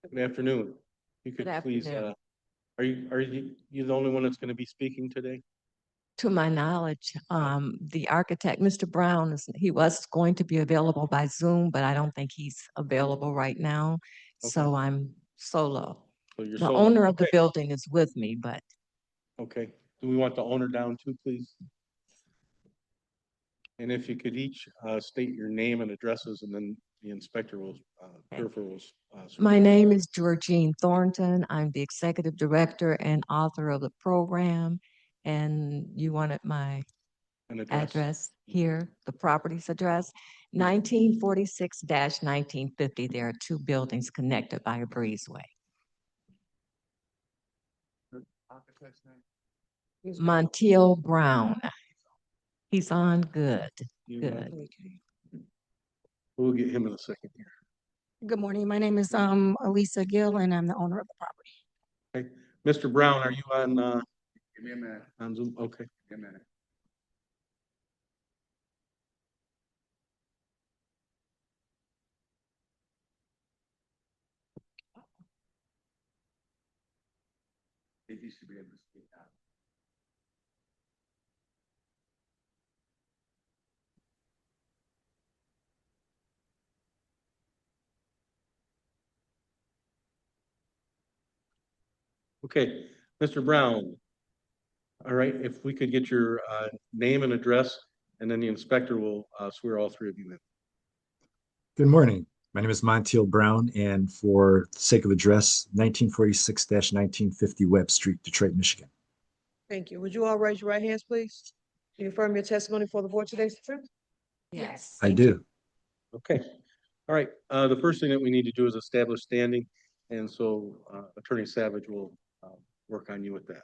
Good afternoon. You could Good please, afternoon. are you the only one that's going to be speaking today? To my knowledge, the architect, Mr. Brown, he was going to be available by Zoom, but I don't think he's available right now. So I'm solo. So you're The solo. owner of the Okay. building is with me, but Okay. Do we want the owner down too, please? And if you could each state your name and addresses, and then the inspector will, Peerforth will. my name is Georgine Thornton. I'm the executive director and author of the program. And you wanted my address here, the property's address, 1946-1950. There are two buildings connected by a breezeway. Montiel Brown. He's on good. Good. We'll get him in a second here. Good morning. My name is Elisa Gill, and I'm the owner of the property. Okay. Mr. Brown, are you on Give me a minute. on Zoom? Okay. Give me a minute. He used to be able to speak out. Okay, Mr. Brown. All right, if we could get your name and address, and then the inspector will swear all three of you in. Good morning. My name is Montiel Brown, and for the sake of address, 1946-1950 Webb Street, Detroit, Michigan. Thank you. Would you all raise your right hands, please? Do you affirm your testimony for the board today, is the truth? Yes. I do. Okay. All right. The first thing that we need to do is establish standing, and so Attorney Savage will work on you with that.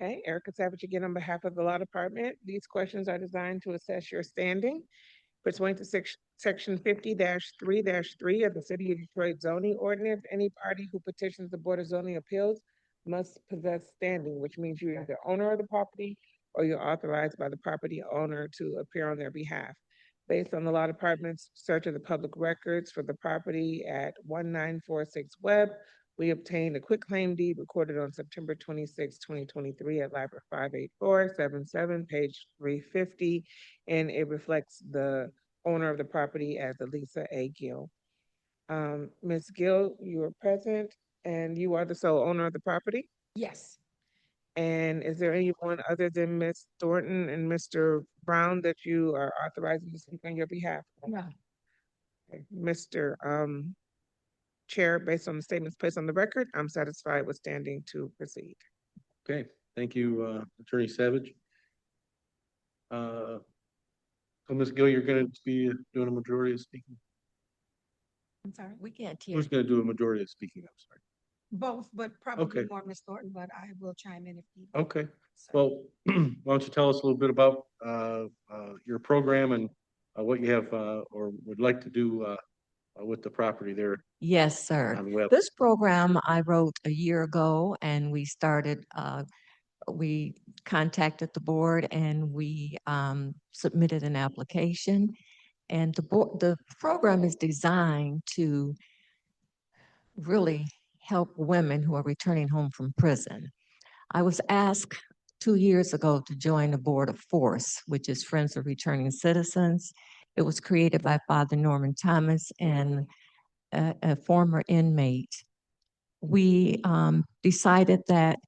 Okay, Erica Savage again on behalf of the Law Department. These questions are designed to assess your standing pursuant to section 50-3-3 of the City of Detroit zoning ordinance. Any party who petitions the Board of Zoning Appeals must possess standing, which means you're the owner of the property or you're authorized by the property owner to appear on their behalf. Based on the Law Department's search of the public records for the property at 1946 Webb, we obtained a quitclaim deed recorded on September 26, 2023 at Library 58477, page 350, and it reflects the owner of the property as Elisa A. Gill. Ms. Gill, you are present and you are the sole owner of the property? Yes. And is there anyone other than Ms. Thornton and Mr. Brown that you are authorizing to speak on your behalf? No. Okay. Mr. Chair, based on the statements placed on the record, I'm satisfied with standing to proceed. Okay. Thank you, Attorney Savage. So Ms. Gill, you're going to be doing a majority of speaking? I'm sorry, we can't hear. Who's going to do a majority of speaking? I'm sorry. Both, but probably Okay. more Ms. Thornton, but I will chime in if needed. Okay. Well, why don't you tell us a little bit about your program and what you have or would like to do with the property there? Yes, sir. This program I wrote a year ago, and we started, we contacted the board and we submitted an application. And the program is designed to really help women who are returning home from prison. I was asked 2 years ago to join the board of FORCE, which is Friends of Returning Citizens. It was created by Father Norman Thomas and a former inmate. We decided that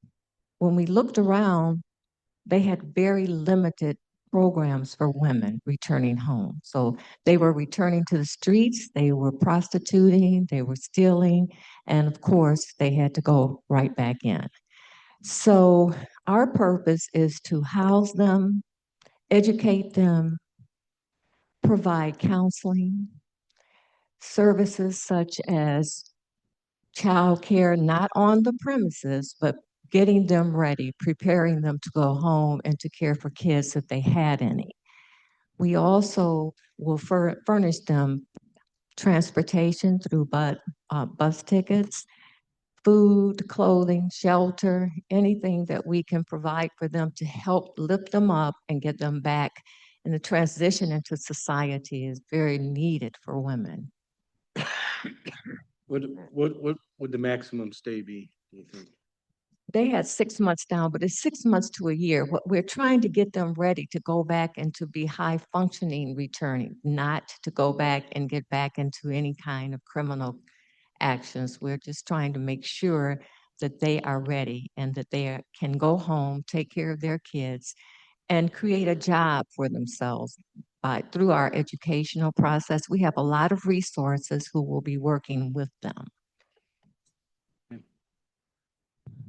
when we looked around, they had very limited programs for women returning home. So they were returning to the streets, they were prostituting, they were stealing, and of course, they had to go right back in. So our purpose is to house them, educate them, provide counseling, services such as childcare, not on the premises, but getting them ready, preparing them to go home and to care for kids if they had any. We also will furnish them transportation through bus tickets, food, clothing, shelter, anything that we can provide for them to help lift them up and get them back. And the transition into society is very needed for women. What would the maximum stay be, do you think? They had 6 months down, but it's 6 months to a year. What we're trying to get them ready to go back and to be high functioning returning, not to go back and get back into any kind of criminal actions. We're just trying to make sure that they are ready and that can go home, take care of their kids, and create a job for themselves. Through our educational process, we have a lot of resources who will be working with them.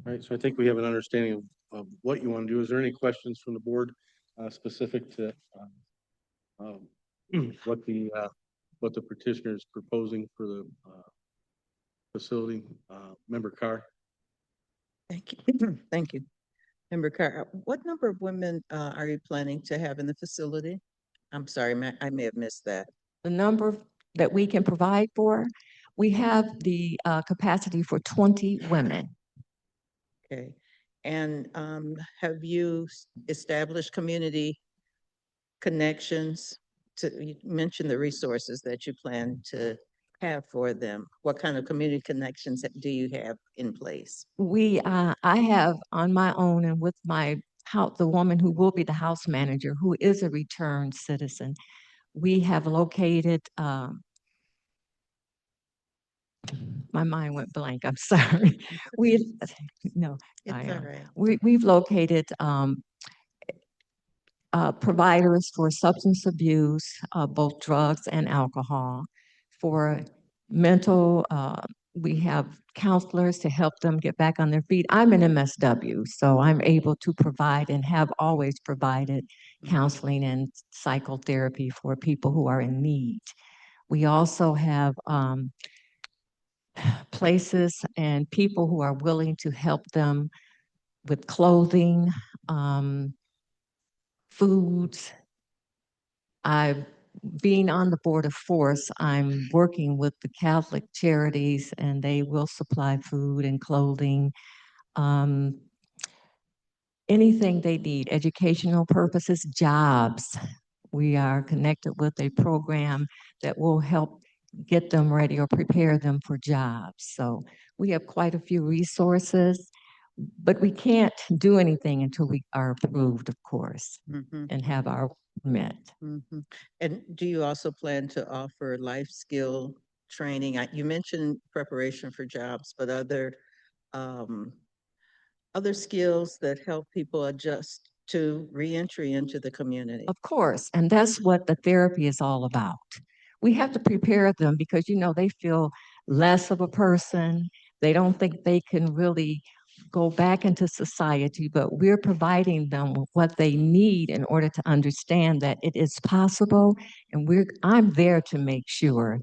All right, so I think we have an understanding of what you want to do. Is there any questions from the board specific to what the petitioner is proposing for the facility? Member Carr? Thank you. Thank you. Member Carr, what number of women are you planning to have in the facility? I'm sorry, I may have missed that. The number that we can provide for, we have the capacity for 20 women. Okay. And have you established community connections? You mentioned the resources that you plan to have for them. What kind of community connections do you have in place? I have on my own and with the woman who will be the house manager, who is a returned citizen. We have located, my mind went blank, I'm sorry. No, It's all right. We've located providers for substance abuse, both drugs and alcohol. For mental, we have counselors to help them get back on their feet. I'm an MSW, so I'm able to provide and have always provided counseling and psychotherapy for people who are in need. We also have places and people who are willing to help them with clothing, foods. Being on the board of force, I'm working with the Catholic charities and they will supply food and clothing, anything they need, educational purposes, jobs. We are connected with a program that will help get them ready or prepare them for jobs. So we have quite a few resources, but we can't do anything until we are approved, of course, and have our permit. And do you also plan to offer life skill training? You mentioned preparation for jobs, but other skills that help people adjust to reentry into the community? Of course, and that's what the therapy is all about. We have to prepare them because, they feel less of a person. They don't think they can really go back into society, but we're providing them with what they need in order to understand that it is possible. And I'm there to make sure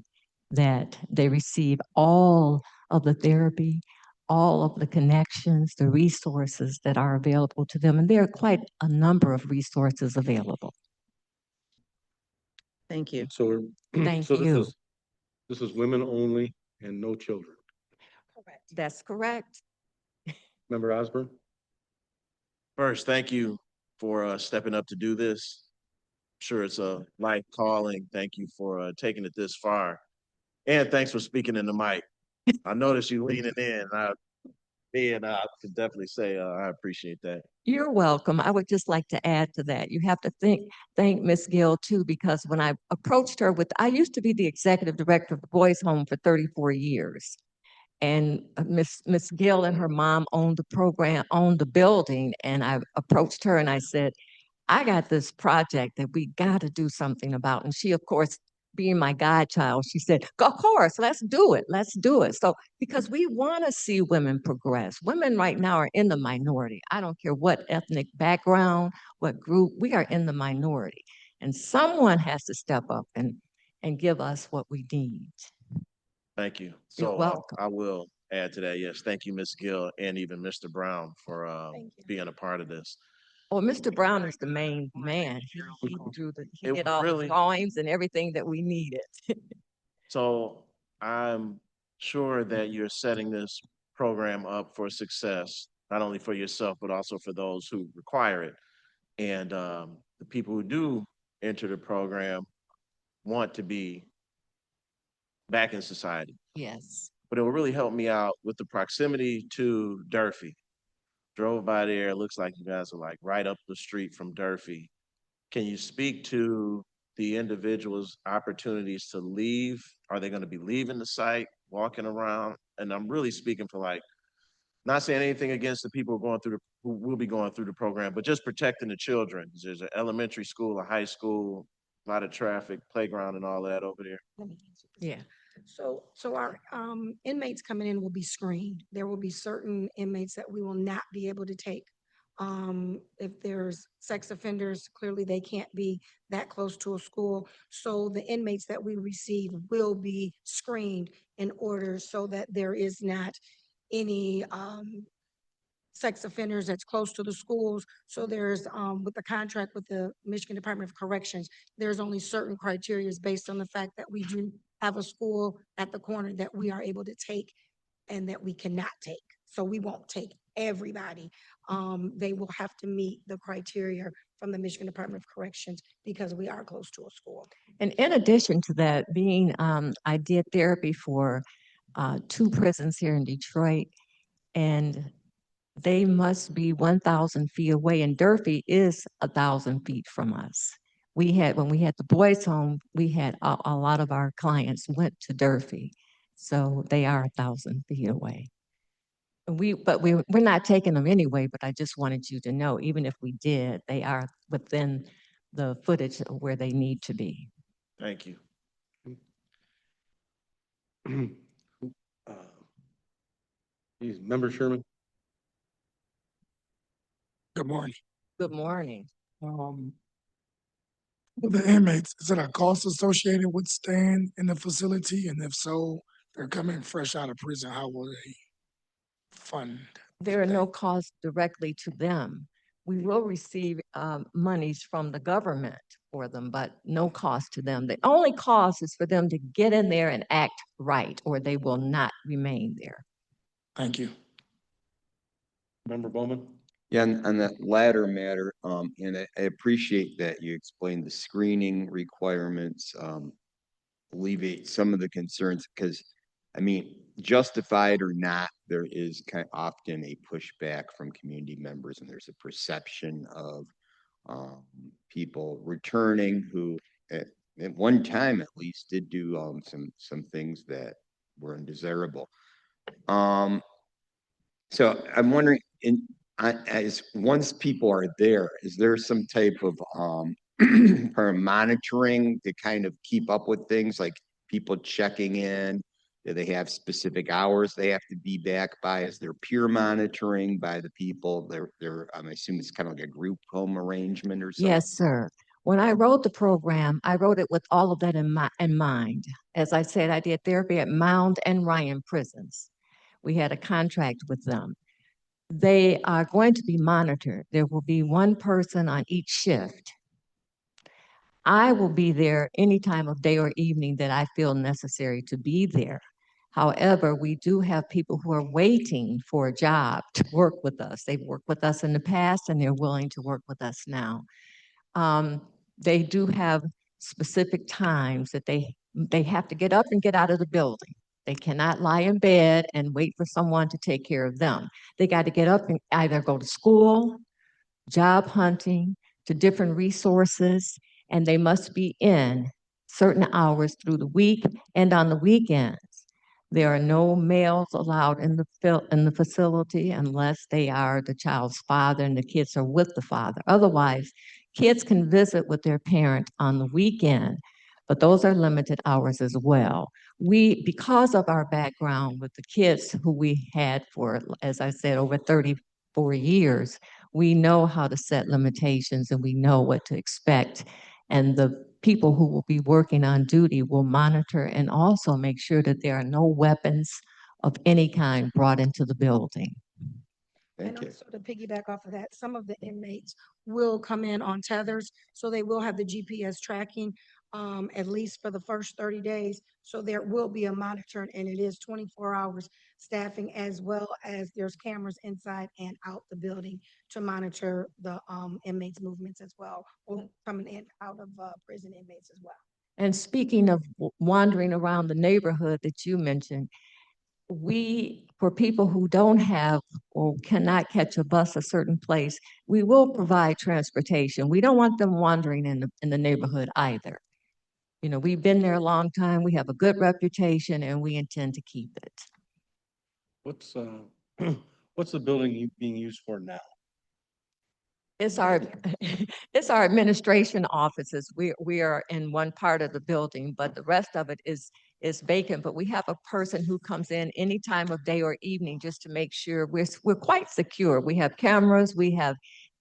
that they receive all of the therapy, all of the connections, the resources that are available to them. And there are quite a number of resources available. Thank you. So Thank you. This is women only and no children. Correct. That's correct. Member Osborne? First, thank you for stepping up to do this. I'm sure it's a life calling. Thank you for taking it this far. And thanks for speaking in the mic. I noticed you leaning in. I can definitely say I appreciate that. You're welcome. I would just like to add to that. You have to thank Ms. Gill too, because when I approached her I used to be the executive director of the Boys Home for 34 years. And Miss Gill and her mom owned the building. And I approached her and I said, I got this project that we got to do something about. And she, of course, being my godchild, she said, of course, let's do it. Let's do it. So, because we want to see women progress. Women right now are in the minority. I don't care what ethnic background, what group, we are in the minority. And someone has to step up and give us what we need. Thank you. You're So welcome. I will add to that. Yes, thank you, Ms. Gill, and even Mr. Brown for being a part of this. Well, Mr. Brown is the main man. He It did all really- the drawings and everything that we needed. So I'm sure that you're setting this program up for success, not only for yourself, but also for those who require it. And the people who do enter the program want to be back in society. Yes. But it will really help me out with the proximity to Durfee. Drove by there, it looks like you guys are like right up the street from Durfee. Can you speak to the individual's opportunities to leave? Are they going to be leaving the site, walking around? And I'm really speaking for like, not saying anything against the people who will be going through the program, but just protecting the children. There's an elementary school, a high school, a lot of traffic, playground and all that over there. Yeah. So our inmates coming in will be screened. There will be certain inmates that we will not be able to take. If there's sex offenders, clearly they can't be that close to a school. So the inmates that we receive will be screened in order so that there is not any sex offenders that's close to the schools. So there's, with the contract with the Michigan Department of Corrections, there's only certain criteria based on the fact that we do have a school at the corner that we are able to take and that we cannot take. So we won't take everybody. They will have to meet the criteria from the Michigan Department of Corrections because we are close to a school. And in addition to that, I did therapy for 2 prisons here in Detroit, and they must be 1,000 feet away, and Durfee is 1,000 feet from us. When we had the boys' home, we had a lot of our clients went to Durfee, so they are 1,000 feet away. But we're not taking them anyway, but I just wanted you to know, even if we did, they are within the footage of where they need to be. Thank you. Member Sherman? Good morning. Good morning. With the inmates, is it a cost associated with staying in the facility? And if so, they're coming fresh out of prison, how will they fund? There are no costs directly to them. We will receive monies from the government for them, but no cost to them. The only cost is for them to get in there and act right, or they will not remain there. Thank you. Member Bowman? Yeah, and on that latter matter, and I appreciate that you explained the screening requirements, alleviate some of the concerns, because, I mean, justified or not, there is often a pushback from community members, and there's a perception of people returning who, at one time at least, did do some things that were undesirable. So I'm wondering, as once people are there, is there some type of monitoring to kind of keep up with things, like people checking in? Do they have specific hours they have to be back by? Is there peer monitoring by the people? I assume it's kind of like a group home arrangement or something? Yes, sir. When I wrote the program, I wrote it with all of that in mind. As I said, I did therapy at Mound and Ryan prisons. We had a contract with them. They are going to be monitored. There will be one person on each shift. I will be there any time of day or evening that I feel necessary to be there. However, we do have people who are waiting for a job to work with us. They've worked with us in the past and they're willing to work with us now. They do have specific times that they have to get up and get out of the building. They cannot lie in bed and wait for someone to take care of them. They got to get up and either go to school, job hunting, to different resources, and they must be in certain hours through the week and on the weekends. There are no males allowed in the facility unless they are the child's father and the kids are with the father. Otherwise, Kids can visit with their parent on the weekend, but those are limited hours as well. Because of our background with the kids who we had for, as I said, over 34 years, we know how to set limitations and we know what to expect. And the people who will be working on duty will monitor and also make sure that there are no weapons of any kind brought into the building. Thank And you. also to piggyback off of that, some of the inmates will come in on tethers, so they will have the GPS tracking, at least for the first 30 days. So there will be a monitoring, and it is 24 hours staffing, as well as there's cameras inside and out the building to monitor the, inmates' movements as well, or coming in, out of, prison inmates as well. And speaking of wandering around the neighborhood that you mentioned, for people who don't have or cannot catch a bus a certain place, we will provide transportation. We don't want them wandering in the neighborhood either. You know, we've been there a long time, we have a good reputation, and we intend to keep it. What's, what's the building being used for now? It's our, it's our administration offices. We are in one part of the building, but the rest of it is vacant. But we have a person who comes in any time of day or evening just to make sure we're quite secure. We have cameras, we have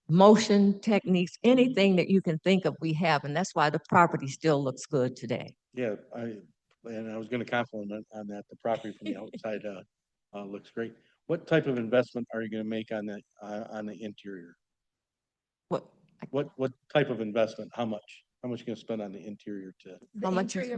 motion techniques, anything that you can think of, we have, and that's why the property still looks good today. Yeah, I was gonna compliment on that. The property from the outside, looks great. What type of investment are you gonna make on the interior? What type of investment? How much? How much you gonna spend on the interior to? The interior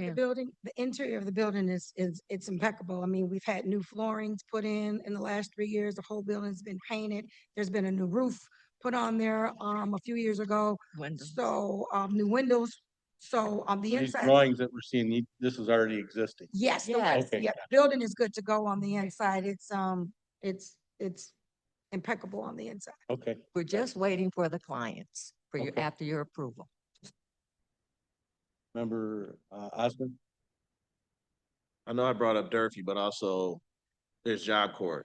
of the building, it's impeccable. I mean, we've had new floorings put in the last 3 years. The whole building's been painted. There's been a new roof put on there, a few years ago. Windows. So, new windows. So on the These inside. drawings that we're seeing, this is already existing. Yes, the Yes. rest, yeah, building is good to go on the inside. It's impeccable on the inside. Okay. We're just waiting for the clients for you, Okay. after your approval. Member Osmond? I know I brought up Durfee, but also there's Job Corps.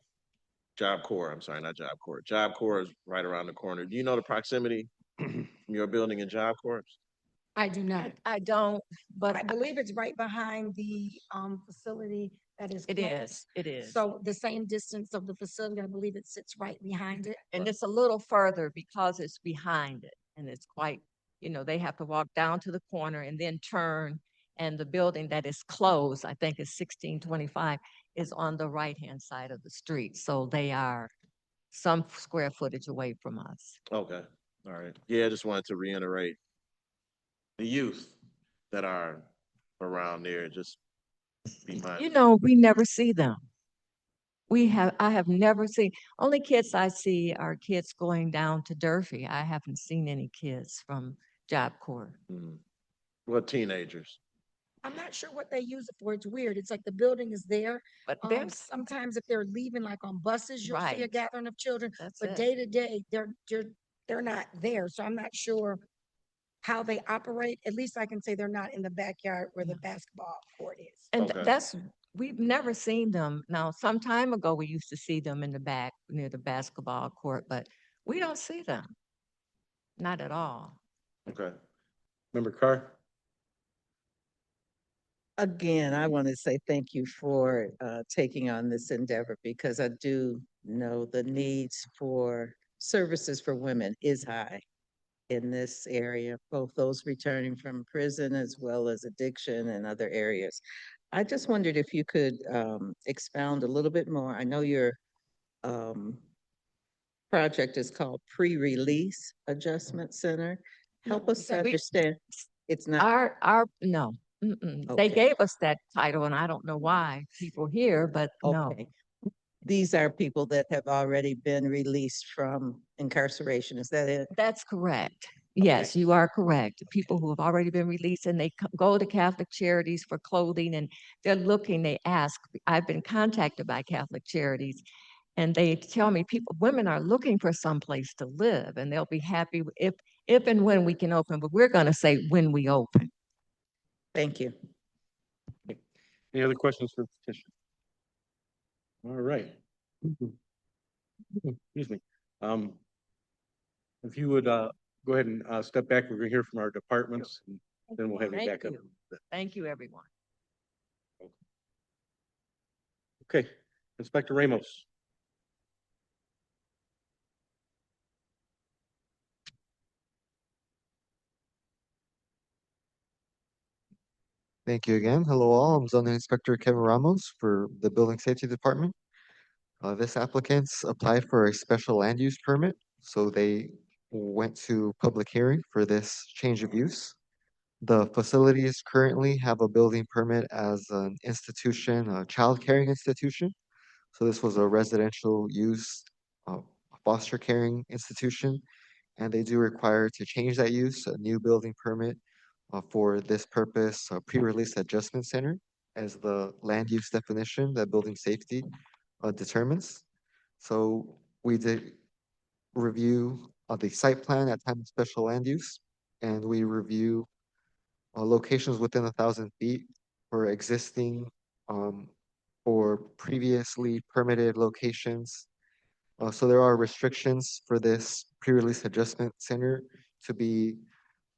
Job Corps, I'm sorry, not Job Corps. Job Corps is right around the corner. Do you know the proximity from your building and Job Corps? I do not. I don't, but I believe it's right behind the, facility that is. it closed. is, it is. So the same distance of the facility, I believe it sits right behind it. And it's a little further because it's behind it and it's quite, they have to walk down to the corner and then turn. And the building that is closed, I think is 1625, is on the right-hand side of the street. So they are some square footage away from us. Okay, all right. Yeah, I just wanted to reiterate the youth that are around there, just be mindful. We never see them. I have never seen, only kids I see are kids going down to Durfee. I haven't seen any kids from Job Corps. What teenagers? I'm not sure what they use it for. It's weird. It's like the building is there. But there's, Sometimes if they're leaving like on buses, you'll see a Right. gathering of children. That's But it. day to day, they're not there. So I'm not sure how they operate. At least I can say they're not in the backyard where the basketball court is. and Okay. we've never seen them. Now, some time ago, we used to see them in the back near the basketball court, but we don't see them. Not at all. Okay. Member Carr? Again, I want to say thank you for taking on this endeavor because I do know the needs for services for women is high in this area, both those returning from prison as well as addiction and other areas. I just wondered if you could expound a little bit more. I know your project is called Pre-Release Adjustment Center. Help us to understand. It's not. No. They Okay. gave us that title and I don't know why people here, but no. Okay. These are people that have already been released from incarceration. Is that it? That's correct. Yes, you are correct. People who have already been released and they go to Catholic Charities for clothing and they ask, I've been contacted by Catholic Charities and they tell me women are looking for some place to live and they'll be happy if and when we can open, but we're going to say when we open. Thank you. Any other questions for petition? All right. Excuse me. If you would go ahead and step back. We're gonna hear from our departments, and then we'll have you Thank back up. you. Thank you, everyone. Okay, Inspector Ramos. Thank you again. Hello all, I'm Zoning Inspector Kevin Ramos for the Building Safety Department. This applicant's applied for a special land use permit, so they went to public hearing for this change of use. The facilities currently have a building permit as an institution, a child caring institution. So this was a residential use, foster caring institution, and they do require to change that use, a new building permit for this purpose, a pre-release adjustment center as the land use definition that building safety determines. So we did review the site plan at time of special land use, and we review locations within 1,000 feet for existing or previously permitted locations. So there are restrictions for this pre-release adjustment center to be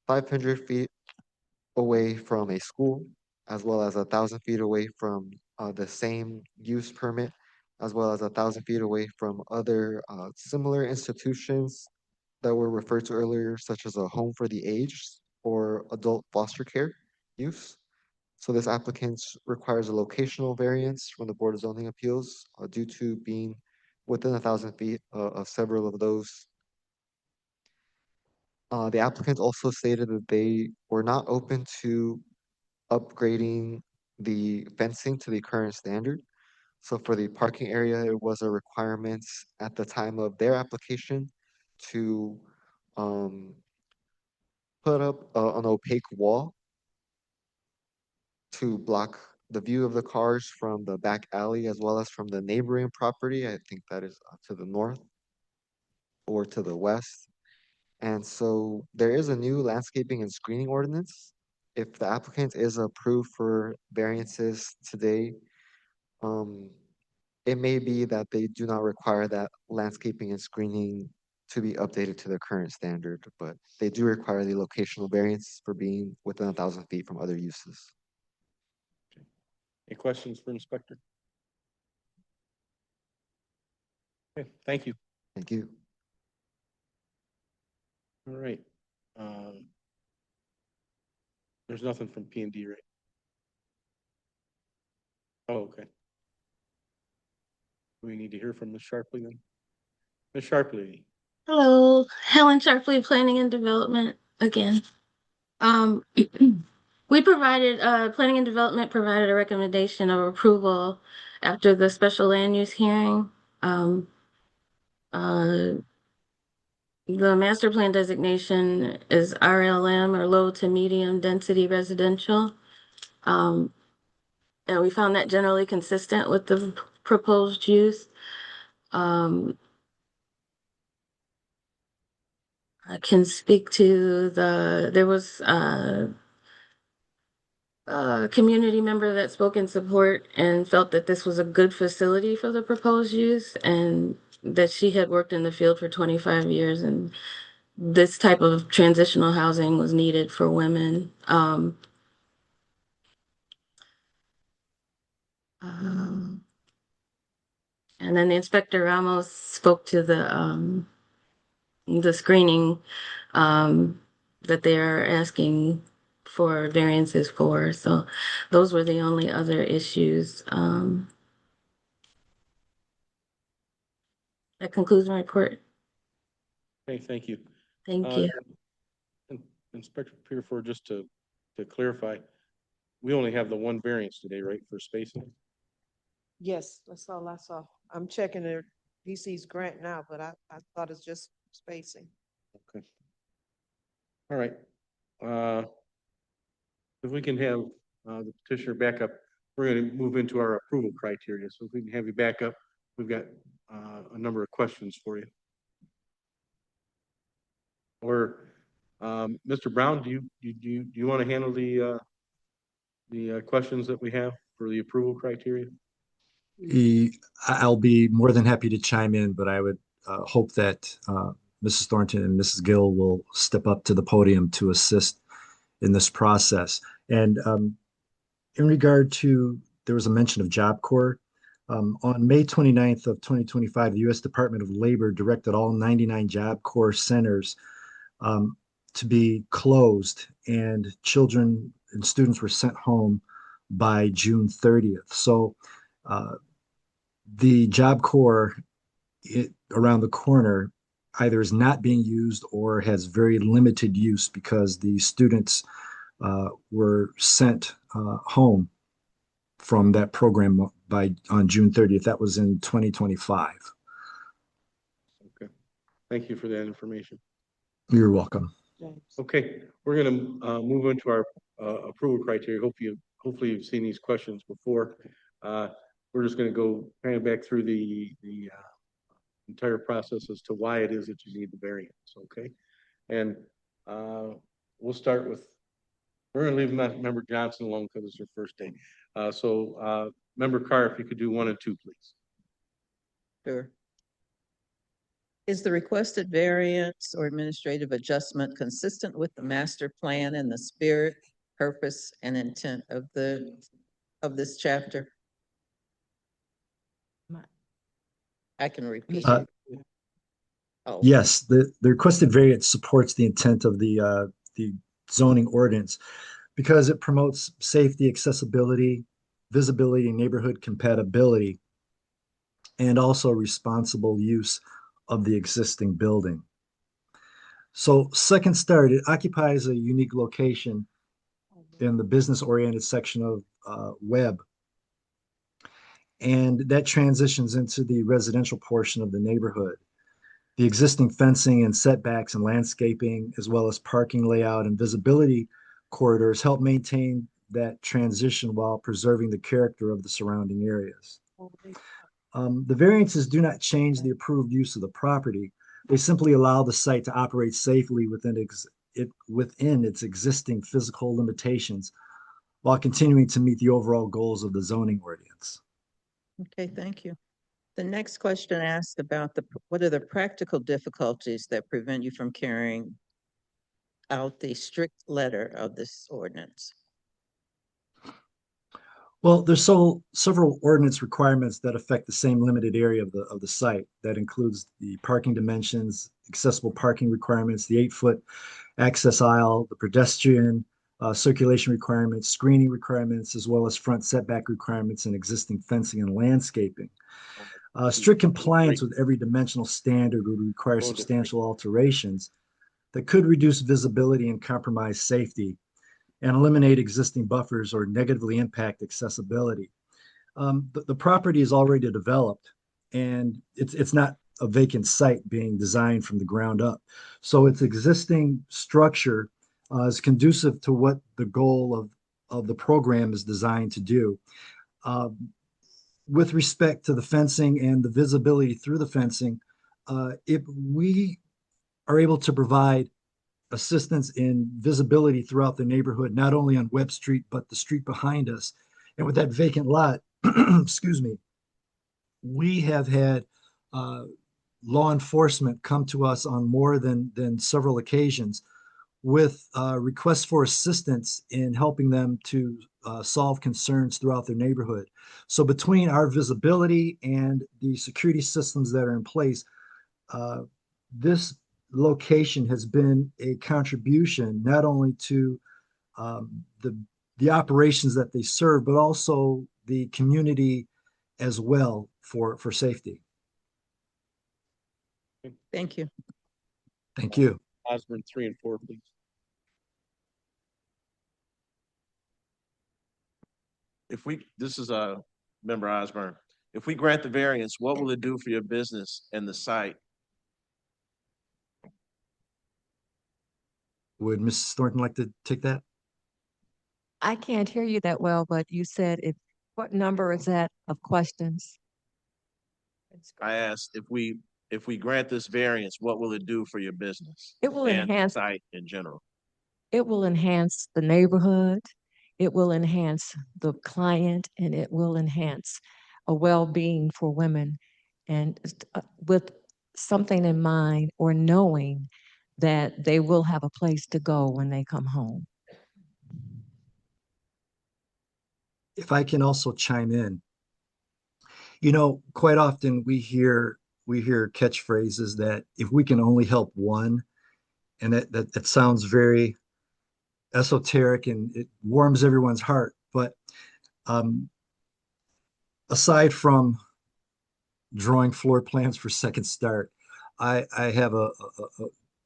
500 feet away from a school, as well as 1,000 feet away from the same use permit, as well as 1,000 feet away from other similar institutions that were referred to earlier, such as a home for the aged or adult foster care use. So this applicant requires a locational variance from the Board of Zoning Appeals due to being within 1,000 feet of several of those. The applicant also stated that they were not open to upgrading the fencing to the current standard. So for the parking area, it was a requirement at the time of their application to put up an opaque wall to block the view of the cars from the back alley as well as from the neighboring property. I think that is to the north or to the west. And so there is a new landscaping and screening ordinance. If the applicant is approved for variances today, it may be that they do not require that landscaping and screening to be updated to the current standard, but they do require the locational variance for being within 1,000 feet from other uses. Any questions for Inspector? Okay, thank you. Thank you. All right. There's nothing from P&D, right? Oh, okay. We need to hear from Ms. Sharpley then. Ms. Sharpley. Hello, Helen Sharpley, Planning and Development again. We provided, Planning and Development provided a recommendation of approval after the special land use hearing. The master plan designation is RLM, or low to medium density residential. And we found that generally consistent with the proposed use. I can speak to there was a community member that spoke in support and felt that this was a good facility for the proposed use, and that she had worked in the field for 25 years, and this type of transitional housing was needed for women. And then the Inspector Ramos spoke to the screening that they are asking for variances for. So those were the only other issues. That concludes my report. Okay, thank you. Thank you. Inspector Peterford, just to clarify, we only have the one variance today, right, for spacing? Yes, that's all I saw. I'm checking the DC's grant now, but I thought it's just spacing. Okay. All right. If we can have the petitioner back up, we're going to move into our approval criteria. So if we can have you back up, we've got a number of questions for you. Or Mr. Brown, do you want to handle the questions that we have for the approval criteria? I'll be more than happy to chime in, but I would hope that Mrs. Thornton and Mrs. Gill will step up to the podium to assist in this process. And in regard to, there was a mention of Job Corps. On May 29th of 2025, the U.S. Department of Labor directed all 99 Job Corps centers to be closed, and children and students were sent home by June 30th. So the Job Corps around the corner either is not being used or has very limited use because the students were sent home from that program on June 30th. That was in 2025. Okay, thank you for that information. You're welcome. Okay, we're going to move into our approval criteria. Hopefully you've seen these questions before. We're just going to go kind of back through the entire process as to why it is that you need the variance. Okay, and we'll start with. We're going to leave Member Johnson alone because it's her first day. Member Carr, if you could do 1 and 2, please. Sure. Is the requested variance or administrative adjustment consistent with the master plan and the spirit, purpose, and intent of this chapter? I can repeat it. Oh. Yes, the requested variance supports the intent of the zoning ordinance because it promotes safety, accessibility, visibility, and neighborhood compatibility, and also responsible use of the existing building. So Second Start, it occupies a unique location in the business-oriented section of Webb, and that transitions into the residential portion of the neighborhood. The existing fencing and setbacks and landscaping, as well as parking layout and visibility corridors, help maintain that transition while preserving the character of the surrounding areas. The variances do not change the approved use of the property. They simply allow the site to operate safely within its existing physical limitations while continuing to meet the overall goals of the zoning ordinance. Okay, thank you. The next question asks about what are the practical difficulties that prevent you from carrying out the strict letter of this ordinance? Well, there's several ordinance requirements that affect the same limited area of the site. That includes the parking dimensions, accessible parking requirements, the 8-foot access aisle, the pedestrian circulation requirements, screening requirements, as well as front setback requirements and existing fencing and landscaping. Strict compliance with every dimensional standard would require substantial alterations that could reduce visibility and compromise safety and eliminate existing buffers or negatively impact accessibility. The property is already developed and it's not a vacant site being designed from the ground up. So its existing structure is conducive to what the goal of the program is designed to do. With respect to the fencing and the visibility through the fencing, if we are able to provide assistance in visibility throughout the neighborhood, not only on Webb Street, but the street behind us. And with that vacant lot, excuse me, we have had law enforcement come to us on more than several occasions with requests for assistance in helping them to solve concerns throughout their neighborhood. So between our visibility and the security systems that are in place, this location has been a contribution not only to the operations that they serve, but also the community as well for safety. Thank you. Thank you. Osborne, 3 and 4, please. This is Member Osborne. If we grant the variance, what will it do for your business and the site? Would Mrs. Thornton like to take that? I can't hear you that well, but you said what number is that of questions? I asked if we grant this variance, what will it do for your business? It will and enhance site in general. It will enhance the neighborhood. It will enhance the client, and it will enhance a well-being for women. And with something in mind or knowing that they will have a place to go when they come home. If I can also chime in, quite often we hear catchphrases that if we can only help one, and that sounds very esoteric and it warms everyone's heart. But um, aside from drawing floor plans for Second Start, I have a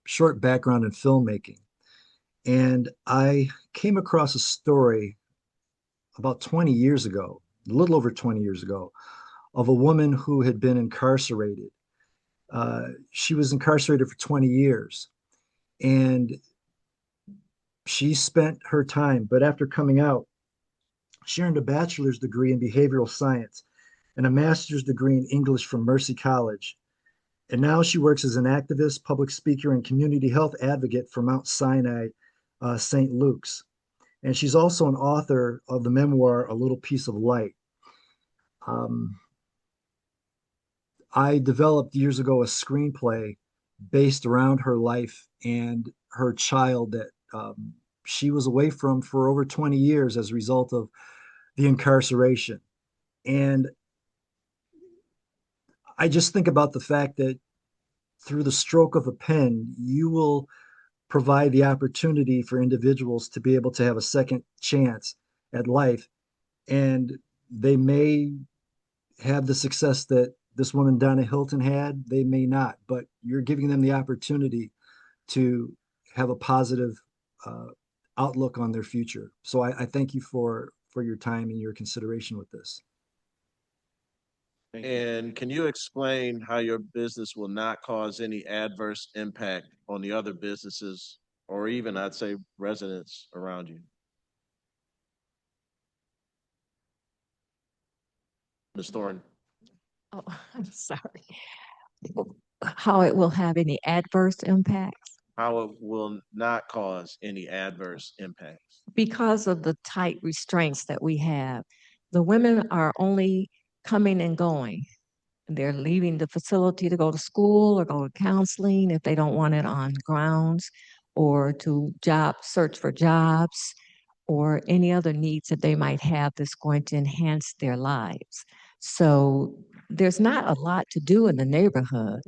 short background in filmmaking, and I came across a story about 20 years ago, a little over 20 years ago, of a woman who had been incarcerated. She was incarcerated for 20 years, and she spent her time, but after coming out, she earned a bachelor's degree in behavioral science and a master's degree in English from Mercy College. And now she works as an activist, public speaker, and community health advocate for Mount Sinai, St. Luke's. And she's also an author of the memoir, A Little Piece of Light. I developed years ago a screenplay based around her life and her child that she was away from for over 20 years as a result of the incarceration. And I just think about the fact that through the stroke of a pen, you will provide the opportunity for individuals to be able to have a second chance at life. And they may have the success that this woman, Donna Hilton, had. They may not, but you're giving them the opportunity to have a positive outlook on their future. So I thank you for your time and your consideration with this. And can you explain how your business will not cause any adverse impact on the other businesses or even, I'd say, residents around you? Ms. Thornton? Oh, I'm sorry. How it will have any adverse impacts? How it will not cause any adverse impacts? Because of the tight restraints that we have, the women are only coming and going. They're leaving the facility to go to school or go to counseling if they don't want it on grounds, or to search for jobs, or any other needs that they might have that's going to enhance their lives. So there's not a lot to do in the neighborhood.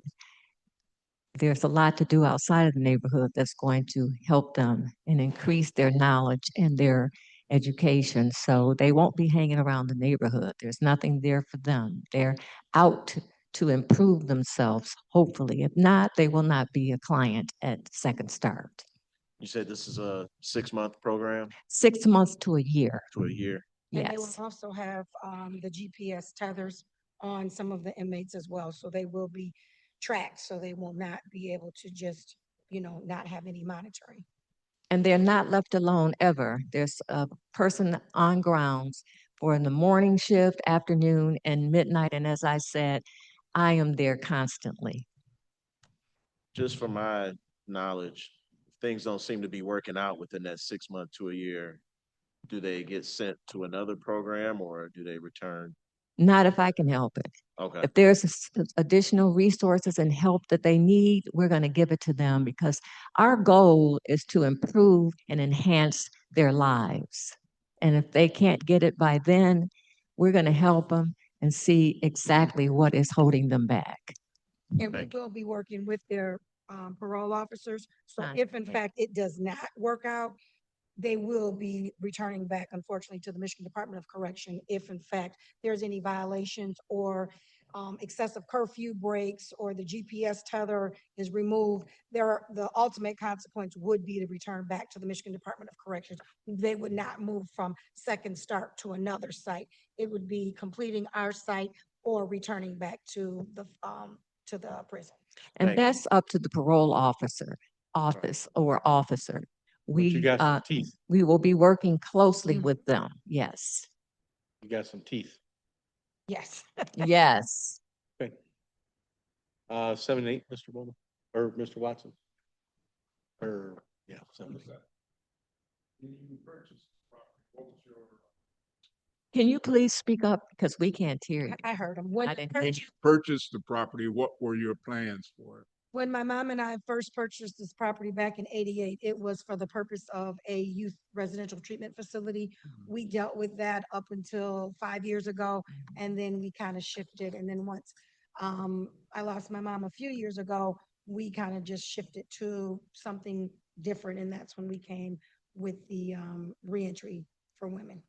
There's a lot to do outside of the neighborhood that's going to help them and increase their knowledge and their education. So they won't be hanging around the neighborhood. There's nothing there for them. They're out to improve themselves, hopefully. If not, they will not be a client at Second Start. You said this is a 6-month program? 6 months to a year. To a year? And they will Yes. also have the GPS tethers on some of the inmates as well. So they will be tracked, so they will not be able to just, not have any monitoring. And they're not left alone ever. There's a person on grounds for in the morning shift, afternoon, and midnight. And as I said, I am there constantly. Just from my knowledge, things don't seem to be working out within that 6 month to a year. Do they get sent to another program or do they return? Not if I can help it. Okay. If there's additional resources and help that they need, we're going to give it to them, because our goal is to improve and enhance their lives. And if they can't get it by then, we're going to help them and see exactly what is holding them back. And we will be working with their parole officers. So if in fact it does not work out, they will be returning back, unfortunately, to the Michigan Department of Correction if in fact there's any violations or excessive curfew breaks or the GPS tether is removed. The ultimate consequence would be to return back to the Michigan Department of Corrections. They would not move from Second Start to another site. It would be completing our site or returning back to the prison. And that's up to the parole office or officer. You got some teeth. We will be working closely with them. Yes. You got some teeth. Yes. Yes. Okay. 7 and 8, Mr. Bowman, or Mr. Watson? Or, yeah, 7 and 8. Can you please speak up because we can't hear you? I heard him. I didn't When hear you purchased the property, what were your plans for it? When my mom and I first purchased this property back in '88, it was for the purpose of a youth residential treatment facility. We dealt with that up until 5 years ago, and then we kind of shifted. And then once I lost my mom a few years ago, we kind of just shifted to something different, and that's when we came with the reentry for women.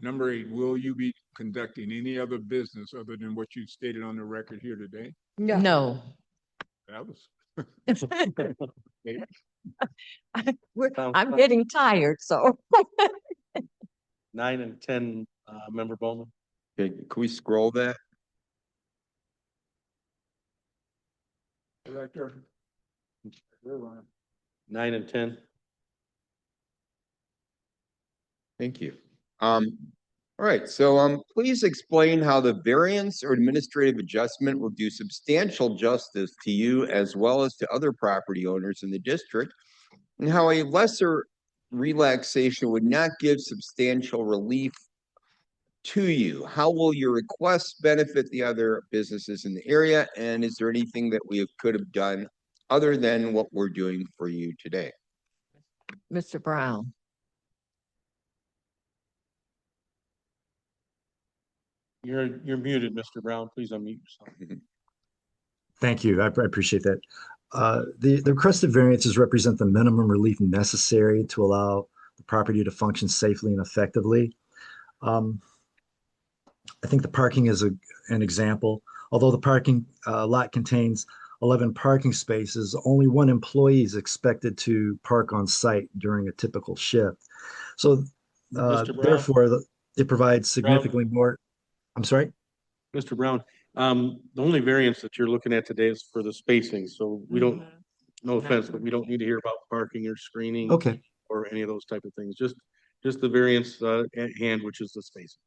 Number 8, will you be conducting any other business other than what you stated on the record here today? No. No. That was. I'm getting tired, so. 9 and 10, Member Bowman. Okay, can we scroll that? Director. 9 and 10. Thank you. All right, so please explain how the variance or administrative adjustment will do substantial justice to you as well as to other property owners in the district, and how a lesser relaxation would not give substantial relief to you. How will your request benefit the other businesses in the area, and is there anything that we could have done other than what we're doing for you today? Mr. Brown. You're muted, Mr. Brown. Please unmute yourself. Thank you. I appreciate that. The requested variances represent the minimum relief necessary to allow the property to function safely and effectively. I think the parking is an example. Although the parking lot contains 11 parking spaces, only 1 employee is expected to park on site during a typical shift. So therefore, it provides significantly more. I'm sorry? Mr. Brown, the only variance that you're looking at today is for the spacing, so we don't, no offense, but we don't need to hear about parking or screening. Okay. Or any of those type of things, just the variance at hand, which is the spacing.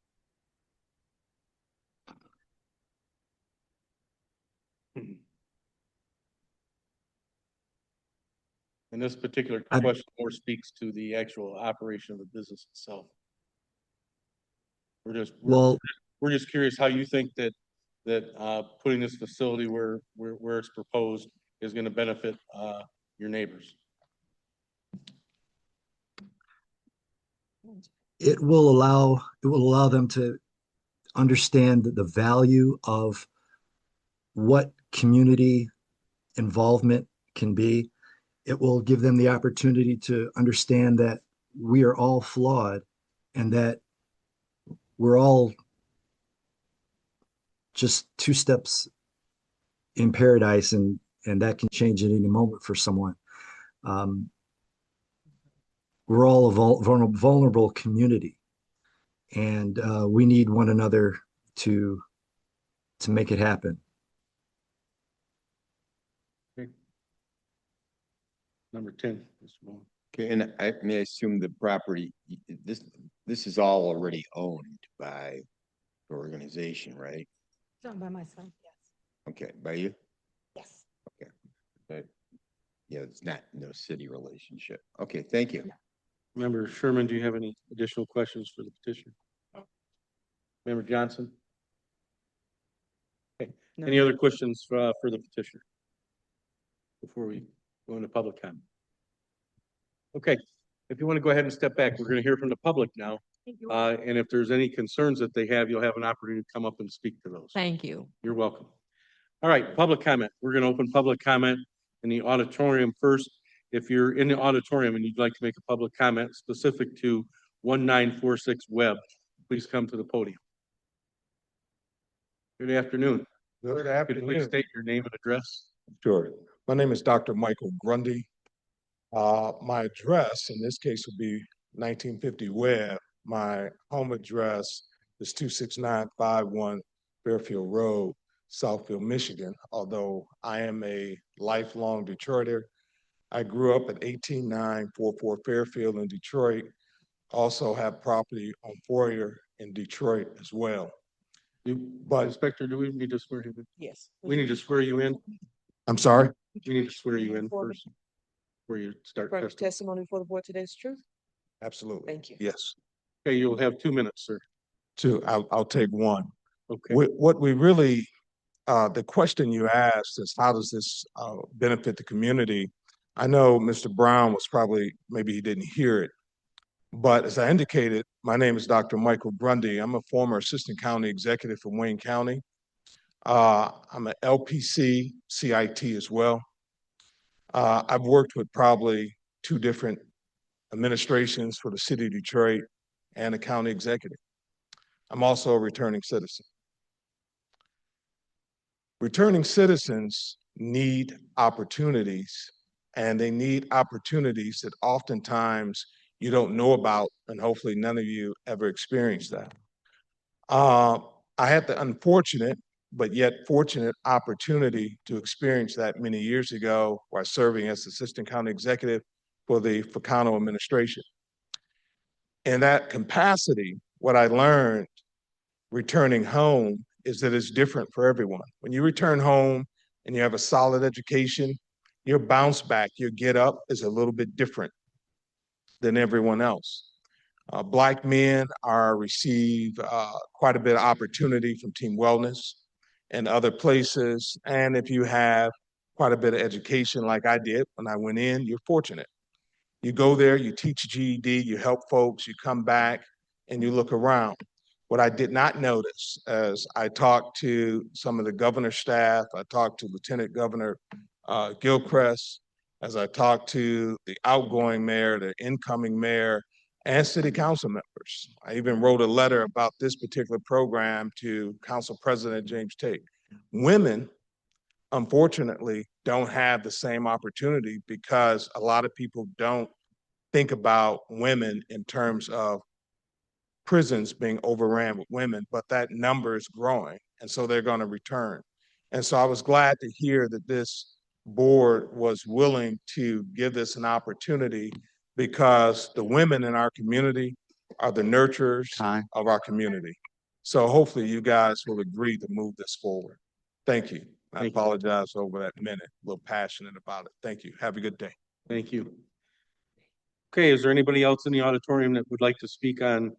And this particular question more speaks to the actual operation of the business itself. We're just curious how you think that putting this facility where it's proposed is going to benefit your neighbors. It will allow them to understand the value of what community involvement can be. It will give them the opportunity to understand that we are all flawed and that we're all just 2 steps in paradise, and that can change at any moment for someone. We're all a vulnerable community, and we need one another to make it happen. Number 10, Mr. Bowman. Okay, and I may assume the property, this is all already owned by the organization, right? It's owned by my son, yes. Okay, by you? Yes. Okay. But yeah, it's no city relationship. Okay, thank you. Member Sherman, do you have any additional questions for the petitioner? Member Johnson? Okay. No. Any other questions for the petitioner before we go into public comment? Okay, if you want to go ahead and step back, we're going to hear from the public now. And if there's any concerns that they have, you'll have an opportunity to come up and speak to those. Thank you. You're welcome. All right, public comment. We're going to open public comment in the auditorium first. If you're in the auditorium and you'd like to make a public comment specific to 1946 Webb, please come to the podium. Good afternoon. Good Could you please state your name and address? Sure. My name is Dr. Michael Grundy. My address in this case would be 1950 Webb. My home address is 26951 Fairfield Road, Southfield, Michigan. Although I am a lifelong Detroiter, I grew up at 18944 Fairfield in Detroit. Also have property on Fourier in Detroit as well. But Inspector, do we need to swear you in? Yes. We need to swear you in. I'm sorry? We need to swear you in first before you start Correct testimony. testimony before the board today is truth? Absolutely. Thank you. Yes. Okay, you'll have 2 minutes, sir. Two, I'll take one. Okay. What we really, the question you asked is how does this benefit the community? I know Mr. Brown was probably, maybe he didn't hear it, but as I indicated, my name is Dr. Michael Grundy. I'm a former assistant county executive for Wayne County. I'm an LPC CIT as well. I've worked with probably 2 different administrations for the city of Detroit and the county executive. I'm also a returning citizen. Returning citizens need opportunities, and they need opportunities that oftentimes you don't know about, and hopefully none of you ever experienced that. I had the unfortunate, but yet fortunate opportunity to experience that many years ago while serving as assistant county executive for the Ficano administration. In that capacity, what I learned returning home is that it's different for everyone. When you return home and you have a solid education, your bounce back, your get up is a little bit different than everyone else. Black men receive quite a bit of opportunity from Team Wellness and other places. And if you have quite a bit of education like I did when I went in, you're fortunate. You go there, you teach GED, you help folks, you come back and you look around. What I did not notice as I talked to some of the governor's staff, I talked to Lieutenant Governor Gilchrist, as I talked to the outgoing mayor, the incoming mayor, and city council members. I even wrote a letter about this particular program to Council President James Tate. Women, unfortunately, don't have the same opportunity because a lot of people don't think about women in terms of prisons being overran with women, but that number is growing, and so they're going to return. And so I was glad to hear that this board was willing to give this an opportunity because the women in our community are the nurturers of our community. So hopefully you guys will agree to move this forward. Thank you. I apologize over that minute, a little passionate about it. Thank you. Have a good day. Thank you. Okay, is there anybody else in the auditorium that would like to speak on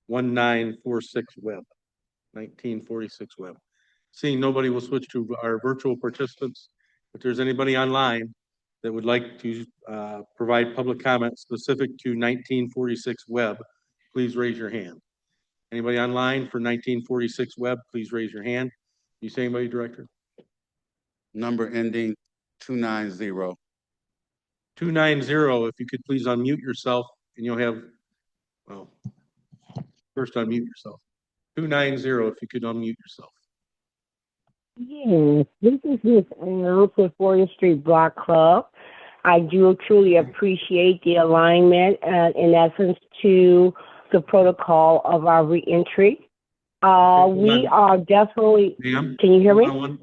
1946 Webb? 1946 Webb. Seeing nobody, will switch to our virtual participants. If there's anybody online that would like to provide public comment specific to 1946 Webb, please raise your hand. Anybody online for 1946 Webb, please raise your hand. You say anybody, Director? Number ending 290. 290, if you could please unmute yourself and you'll have, well, first unmute yourself. 290, if you could unmute yourself. Yes, this is Miss Ann with 4th Street Block Club. I do truly appreciate the alignment, in essence, to the protocol of our reentry. We are definitely. Ma'am, can you hear me?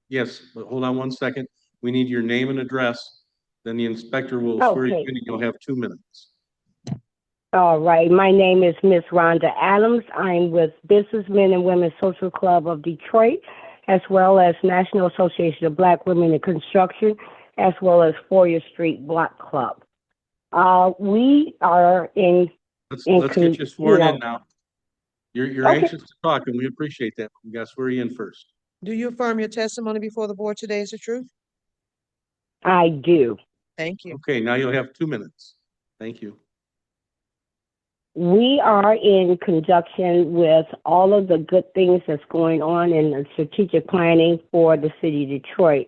Yes, but hold on 1 second. We need your name and address. Then the inspector will swear you in and you'll have 2 minutes. All right. My name is Miss Rhonda Adams. I'm with Businessmen and Women Social Club of Detroit, as well as National Association of Black Women in Construction, as well as 4th Street Block Club. We are in. Let's get you sworn in now. You're anxious to talk, and we appreciate that. We got to swear you in first. Do you affirm your testimony before the board today is the truth? I do. Thank you. Okay, now you'll have 2 minutes. Thank you. We are in conjunction with all of the good things that's going on in the strategic planning for the city of Detroit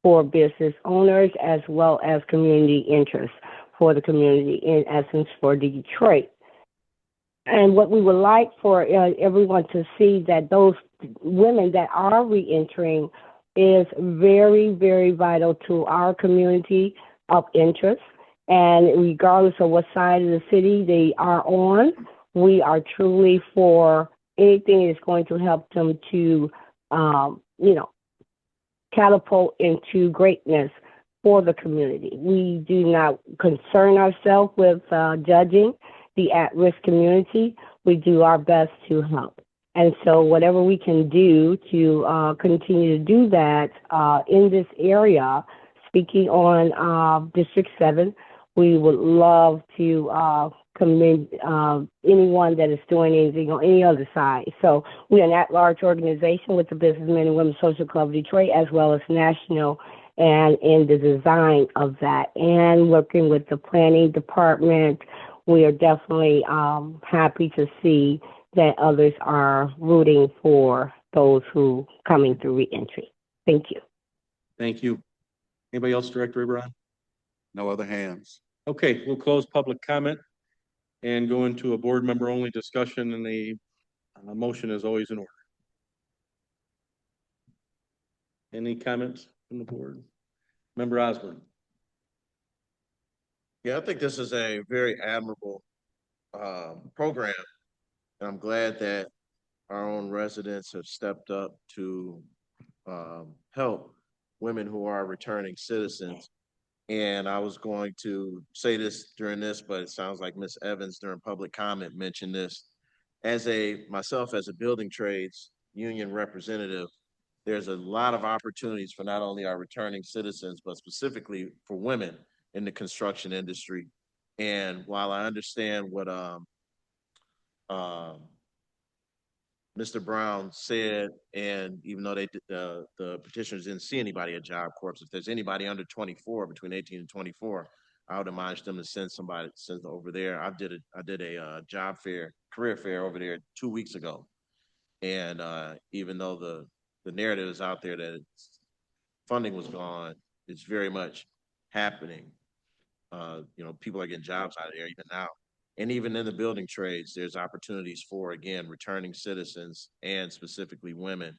for business owners as well as community interests for the community, in essence, for Detroit. And what we would like for everyone to see that those women that are reentering is very, very vital to our community of interest. And regardless of what side of the city they are on, we are truly for anything that's going to help them to, catapult into greatness for the community. We do not concern ourselves with judging the at-risk community. We do our best to help. And so whatever we can do to continue to do that in this area, speaking on District 7, we would love to anyone that is doing anything on any other side. So we are an at-large organization with the Businessmen and Women Social Club of Detroit, as well as national, and in the design of that and working with the planning department. We are definitely happy to see that others are rooting for those who coming through reentry. Thank you. Thank you. Anybody else, Director Ibrahim? No other hands. Okay, we'll close public comment and go into a board member only discussion, and the motion is always in order. Any comments from the board? Member Osborne. Yeah, I think this is a very admirable program. And I'm glad that our own residents have stepped up to help women who are returning citizens. And I was going to say this during this, but it sounds like Ms. Evans during public comment mentioned this. Myself as a building trades union representative, there's a lot of opportunities for not only our returning citizens, but specifically for women in the construction industry. And while I understand what Mr. Brown said, and even though the petitioners didn't see anybody at Job Corps, if there's anybody under 24, between 18 and 24, I would advise them to send over there. I did a job fair, career fair over there 2 weeks ago. And even though the narrative is out there that funding was gone, it's very much happening. People are getting jobs out of there even now. And even in the building trades, there's opportunities for, again, returning citizens and specifically women,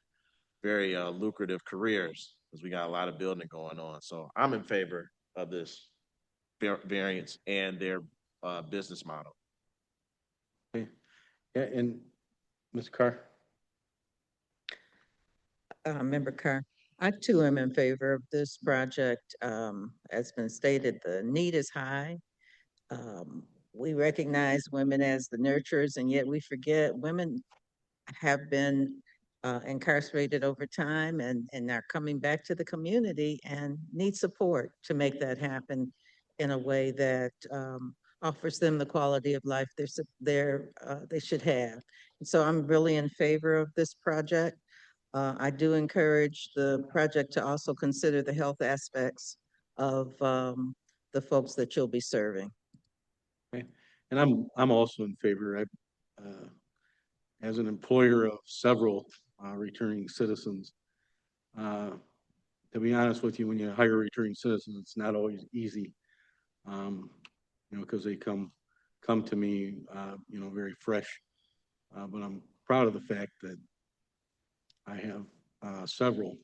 very lucrative careers, because we got a lot of building going on. So I'm in favor of this variance and their business model. Okay. Yeah, and Ms. Carr? Member Carr, I too am in favor of this project. As been stated, the need is high. We recognize women as the nurturers, and yet we forget women have been incarcerated over time and are coming back to the community and need support to make that happen in a way that offers them the quality of life they should have. And so I'm really in favor of this project. I do encourage the project to also consider the health aspects of the folks that you'll be serving. Okay. And I'm also in favor. As an employer of several returning citizens, to be honest with you, when you hire returning citizens, it's not always easy, because they come to me, very fresh. But I'm proud of the fact that I have several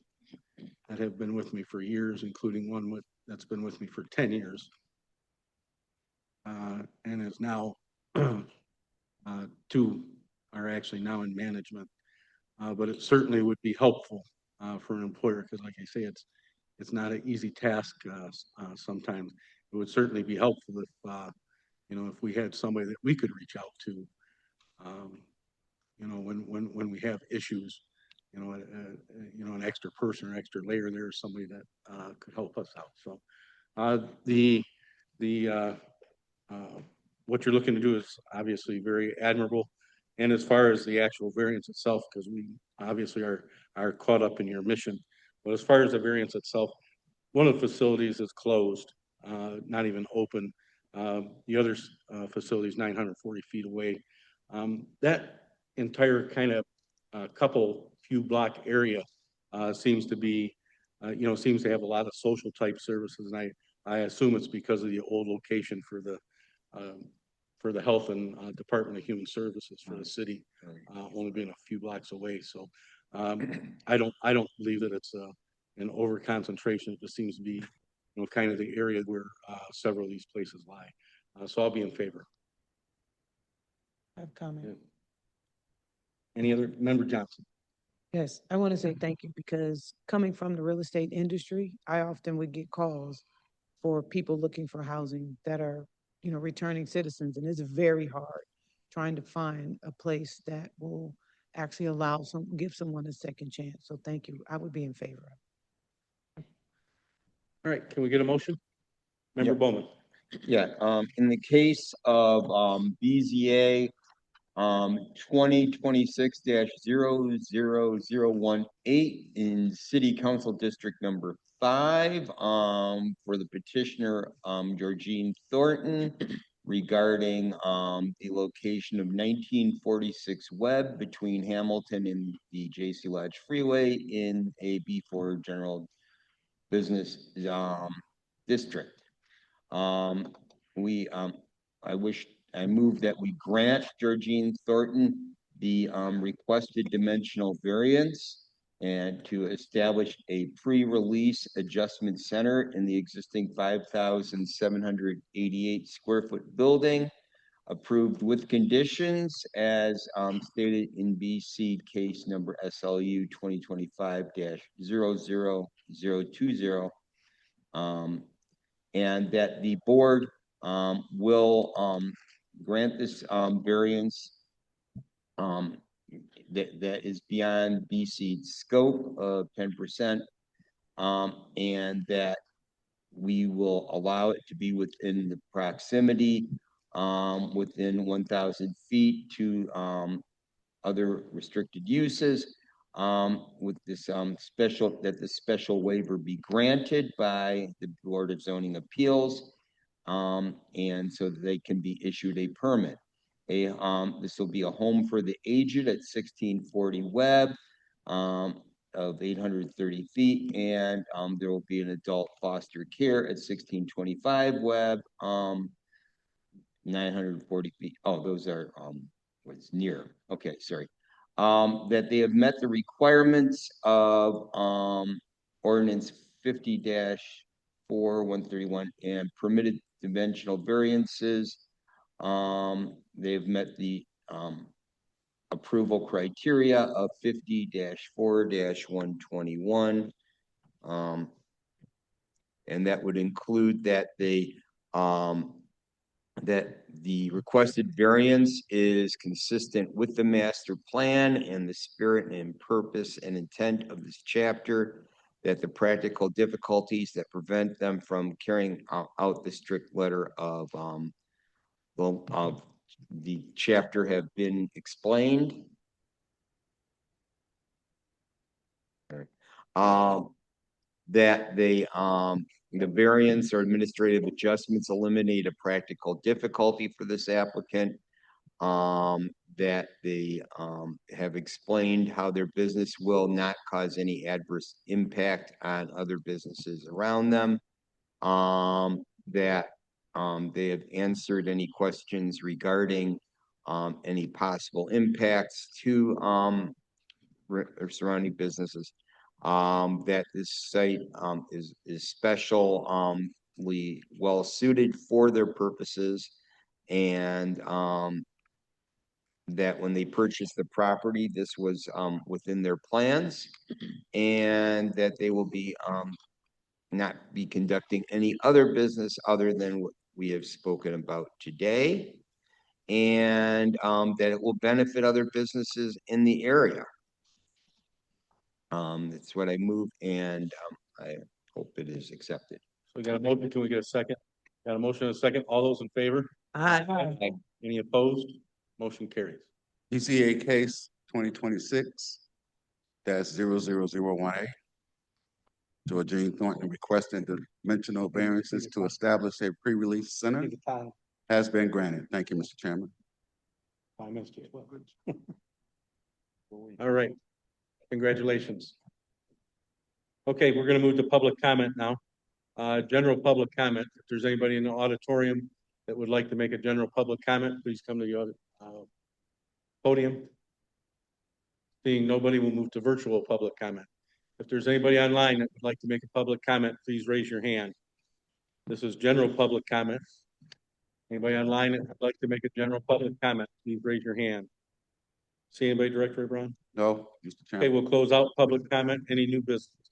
that have been with me for years, including one that's been with me for 10 years. And is now, two are actually now in management. But it certainly would be helpful for an employer, because like I say, it's not an easy task sometimes. It would certainly be helpful if we had somebody that we could reach out to, when we have issues, an extra person or extra layer there, somebody that could help us out. So what you're looking to do is obviously very admirable. And as far as the actual variance itself, because we obviously are caught up in your mission, but as far as the variance itself, one of the facilities is closed, not even open. The other facility is 940 feet away. That entire kind of few block area seems to be, seems to have a lot of social type services. And I assume it's because of the old location for the Health and Department of Human Services for the city, only being a few blocks away. So I don't believe that it's an over concentration. It just seems to be, kind of the area where several of these places lie. So I'll be in favor. I have a comment. Yeah. Any other? Member Johnson? Yes, I want to say thank you, because coming from the real estate industry, I often would get calls for people looking for housing that are, returning citizens, and it's very hard trying to find a place that will actually give someone a second chance. So thank you. I would be in favor. All right, can we get a motion? Member Bowman? Yeah, in the case of, BZA, 2026-00018 in City Council District number 5, for the petitioner, Georgine Thornton, regarding, the location of 1946 Webb between Hamilton and the J.C. Lodge Freeway in a B4 General Business, District. We, I move that we grant Georgine Thornton the, requested dimensional variance and to establish a pre-release adjustment center in the existing 5,788 square foot building, approved with conditions as, stated in BC case number SLU 2025-00020. And that the board, will, grant this, variance, that is beyond BC's scope of 10%, and that we will allow it to be within the proximity, within 1,000 feet to, other restricted uses, with this, that the special waiver be granted by the Board of Zoning Appeals, and so that they can be issued a permit. This will be a home for the aged at 1640 Webb, of 830 feet, and, there will be an adult foster care at 1625 Webb, 940 feet. Oh, those are, what's near. Okay, sorry. That they have met the requirements of, ordinance 50-4131 and permitted dimensional variances. They've met the, approval criteria of 50-4-121. And that would include that they, that the requested variance is consistent with the master plan and the spirit and purpose and intent of this chapter, that the practical difficulties that prevent them from carrying out the strict letter of, the chapter have been explained. That they, the variance or administrative adjustments eliminate a practical difficulty for this applicant. That they, have explained how their business will not cause any adverse impact on other businesses around them. That, they have answered any questions regarding, any possible impacts to, surrounding businesses. That this site, is specially well suited for their purposes, and, that when they purchased the property, this was, within their plans, and that they will be, not be conducting any other business other than what we have spoken about today, and, that it will benefit other businesses in the area. That's what I move, and, I hope it is accepted. So we got a motion. Can we get a second? Got a motion and a second. All those in favor? Aye. Any opposed? Motion carries. BZA case 2026-00018. Georgine Thornton requesting dimensional variances to establish a pre-release center has been granted. Thank you, Mr. Chairman. 5 minutes to 12. All right. Congratulations. Okay, we're going to move to public comment now. General public comment. If there's anybody in the auditorium that would like to make a general public comment, please come to the podium. Seeing nobody, we'll move to virtual public comment. If there's anybody online that would like to make a public comment, please raise your hand. This is general public comment. Anybody online that would like to make a general public comment, please raise your hand. See anybody, Director Brown? No, Mr. Chairman. Okay, we'll close out public comment. Any new business?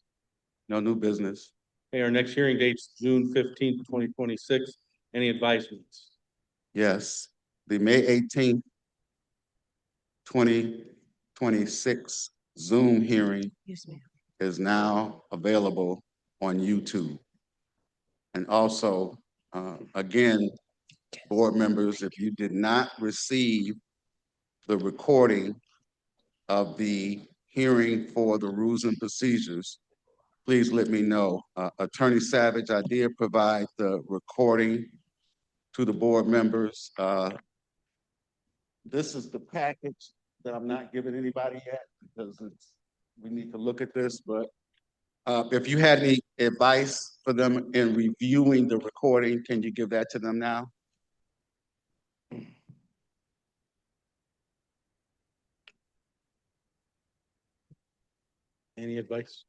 No new business. Okay, our next hearing date's June 15th, 2026. Any advisements? Yes, the May 18th, 2026 Zoom hearing is now available on YouTube. And also, Again, board members, if you did not receive the recording of the hearing for the rules and procedures, please let me know. Attorney Savage, I did provide the recording to the board members. This is the package that I'm not giving anybody yet because we need to look at this, but if you had any advice for them in reviewing the recording, can you give that to them now? Any advice?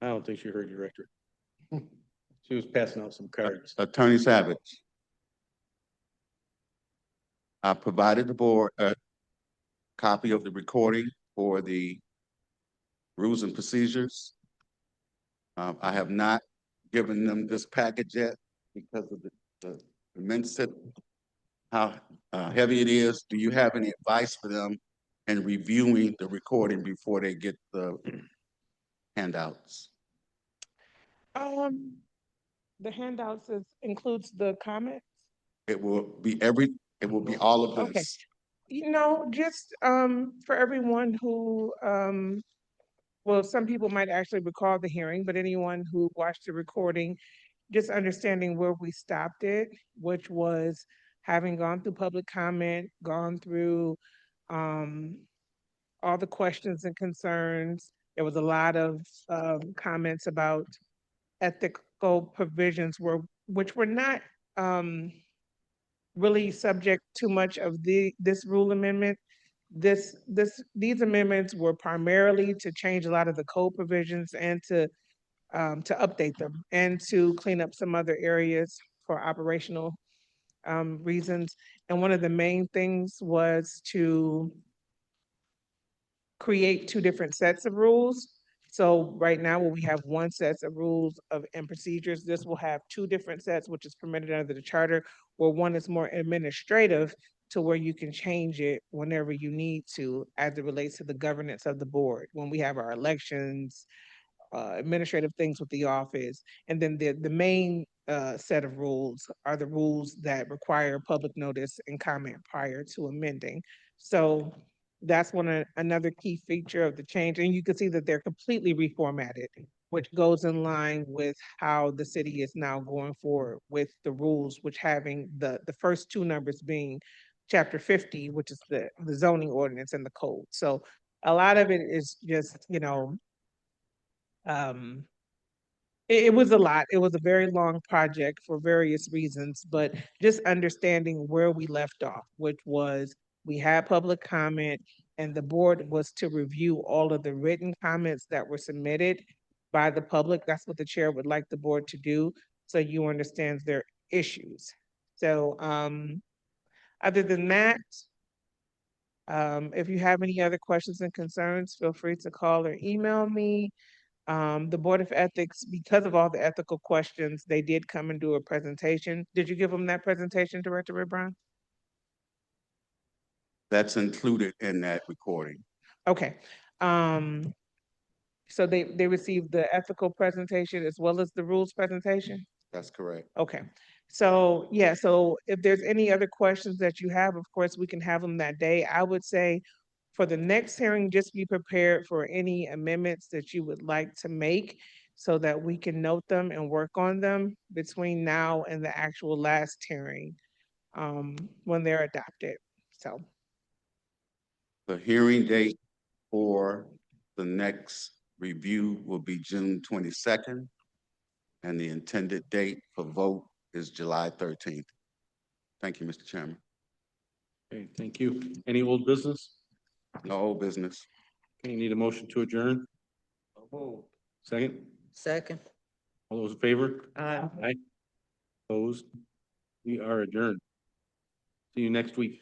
I don't think she heard you, Rector. She was passing out some cards. Attorney Savage. I provided the board a copy of the recording for the rules and procedures. I have not given them this package yet because of the immense, how heavy it is. Do you have any advice for them in reviewing the recording before they get the handouts? The handouts includes the comments. It will be all of Okay. this. You know, just for everyone who well, some people might actually recall the hearing, but anyone who watched the recording, just understanding where we stopped it, which was having gone through public comment, gone through all the questions and concerns. There was a lot of comments about ethical provisions which were not really subject too much of this rule amendment. These amendments were primarily to change a lot of the code provisions and to update them and to clean up some other areas for operational reasons. And one of the main things was to create two different sets of rules. So right now, when we have one set of rules and procedures, this will have two different sets, which is permitted under the charter, where one is more administrative to where you can change it whenever you need to as it relates to the governance of the board. When we have our elections, administrative things with the office. And then the main set of rules are the rules that require public notice and comment prior to amending. So that's another key feature of the change. And you can see that they're completely reformatted, which goes in line with how the city is now going forward with the rules, which having the first two numbers being chapter 50, which is the zoning ordinance and the code. So a lot of it is just, it was a lot. It was a very long project for various reasons, but just understanding where we left off, which was we had public comment and the board was to review all of the written comments that were submitted by the public. That's what the chair would like the board to do, so you understand their issues. So other than that, if you have any other questions and concerns, feel free to call or email me. The Board of Ethics, because of all the ethical questions, they did come and do a presentation. Did you give them that presentation, Director Ray Brown? That's included in that recording. Okay. So they received the ethical presentation as well as the rules presentation? That's correct. Okay. So yeah, so if there's any other questions that you have, of course, we can have them that day. I would say for the next hearing, just be prepared for any amendments that you would like to make so that we can note them and work on them between now and the actual last hearing when they're adopted. So The hearing date for the next review will be June 22nd, and the intended date for vote is July 13th. Thank you, Mr. Chairman. Okay, thank you. Any old business? No old business. Okay, you need a motion to adjourn? Second? Second. All those in favor? Aye. Aye. Opposed? We are adjourned. See you next week.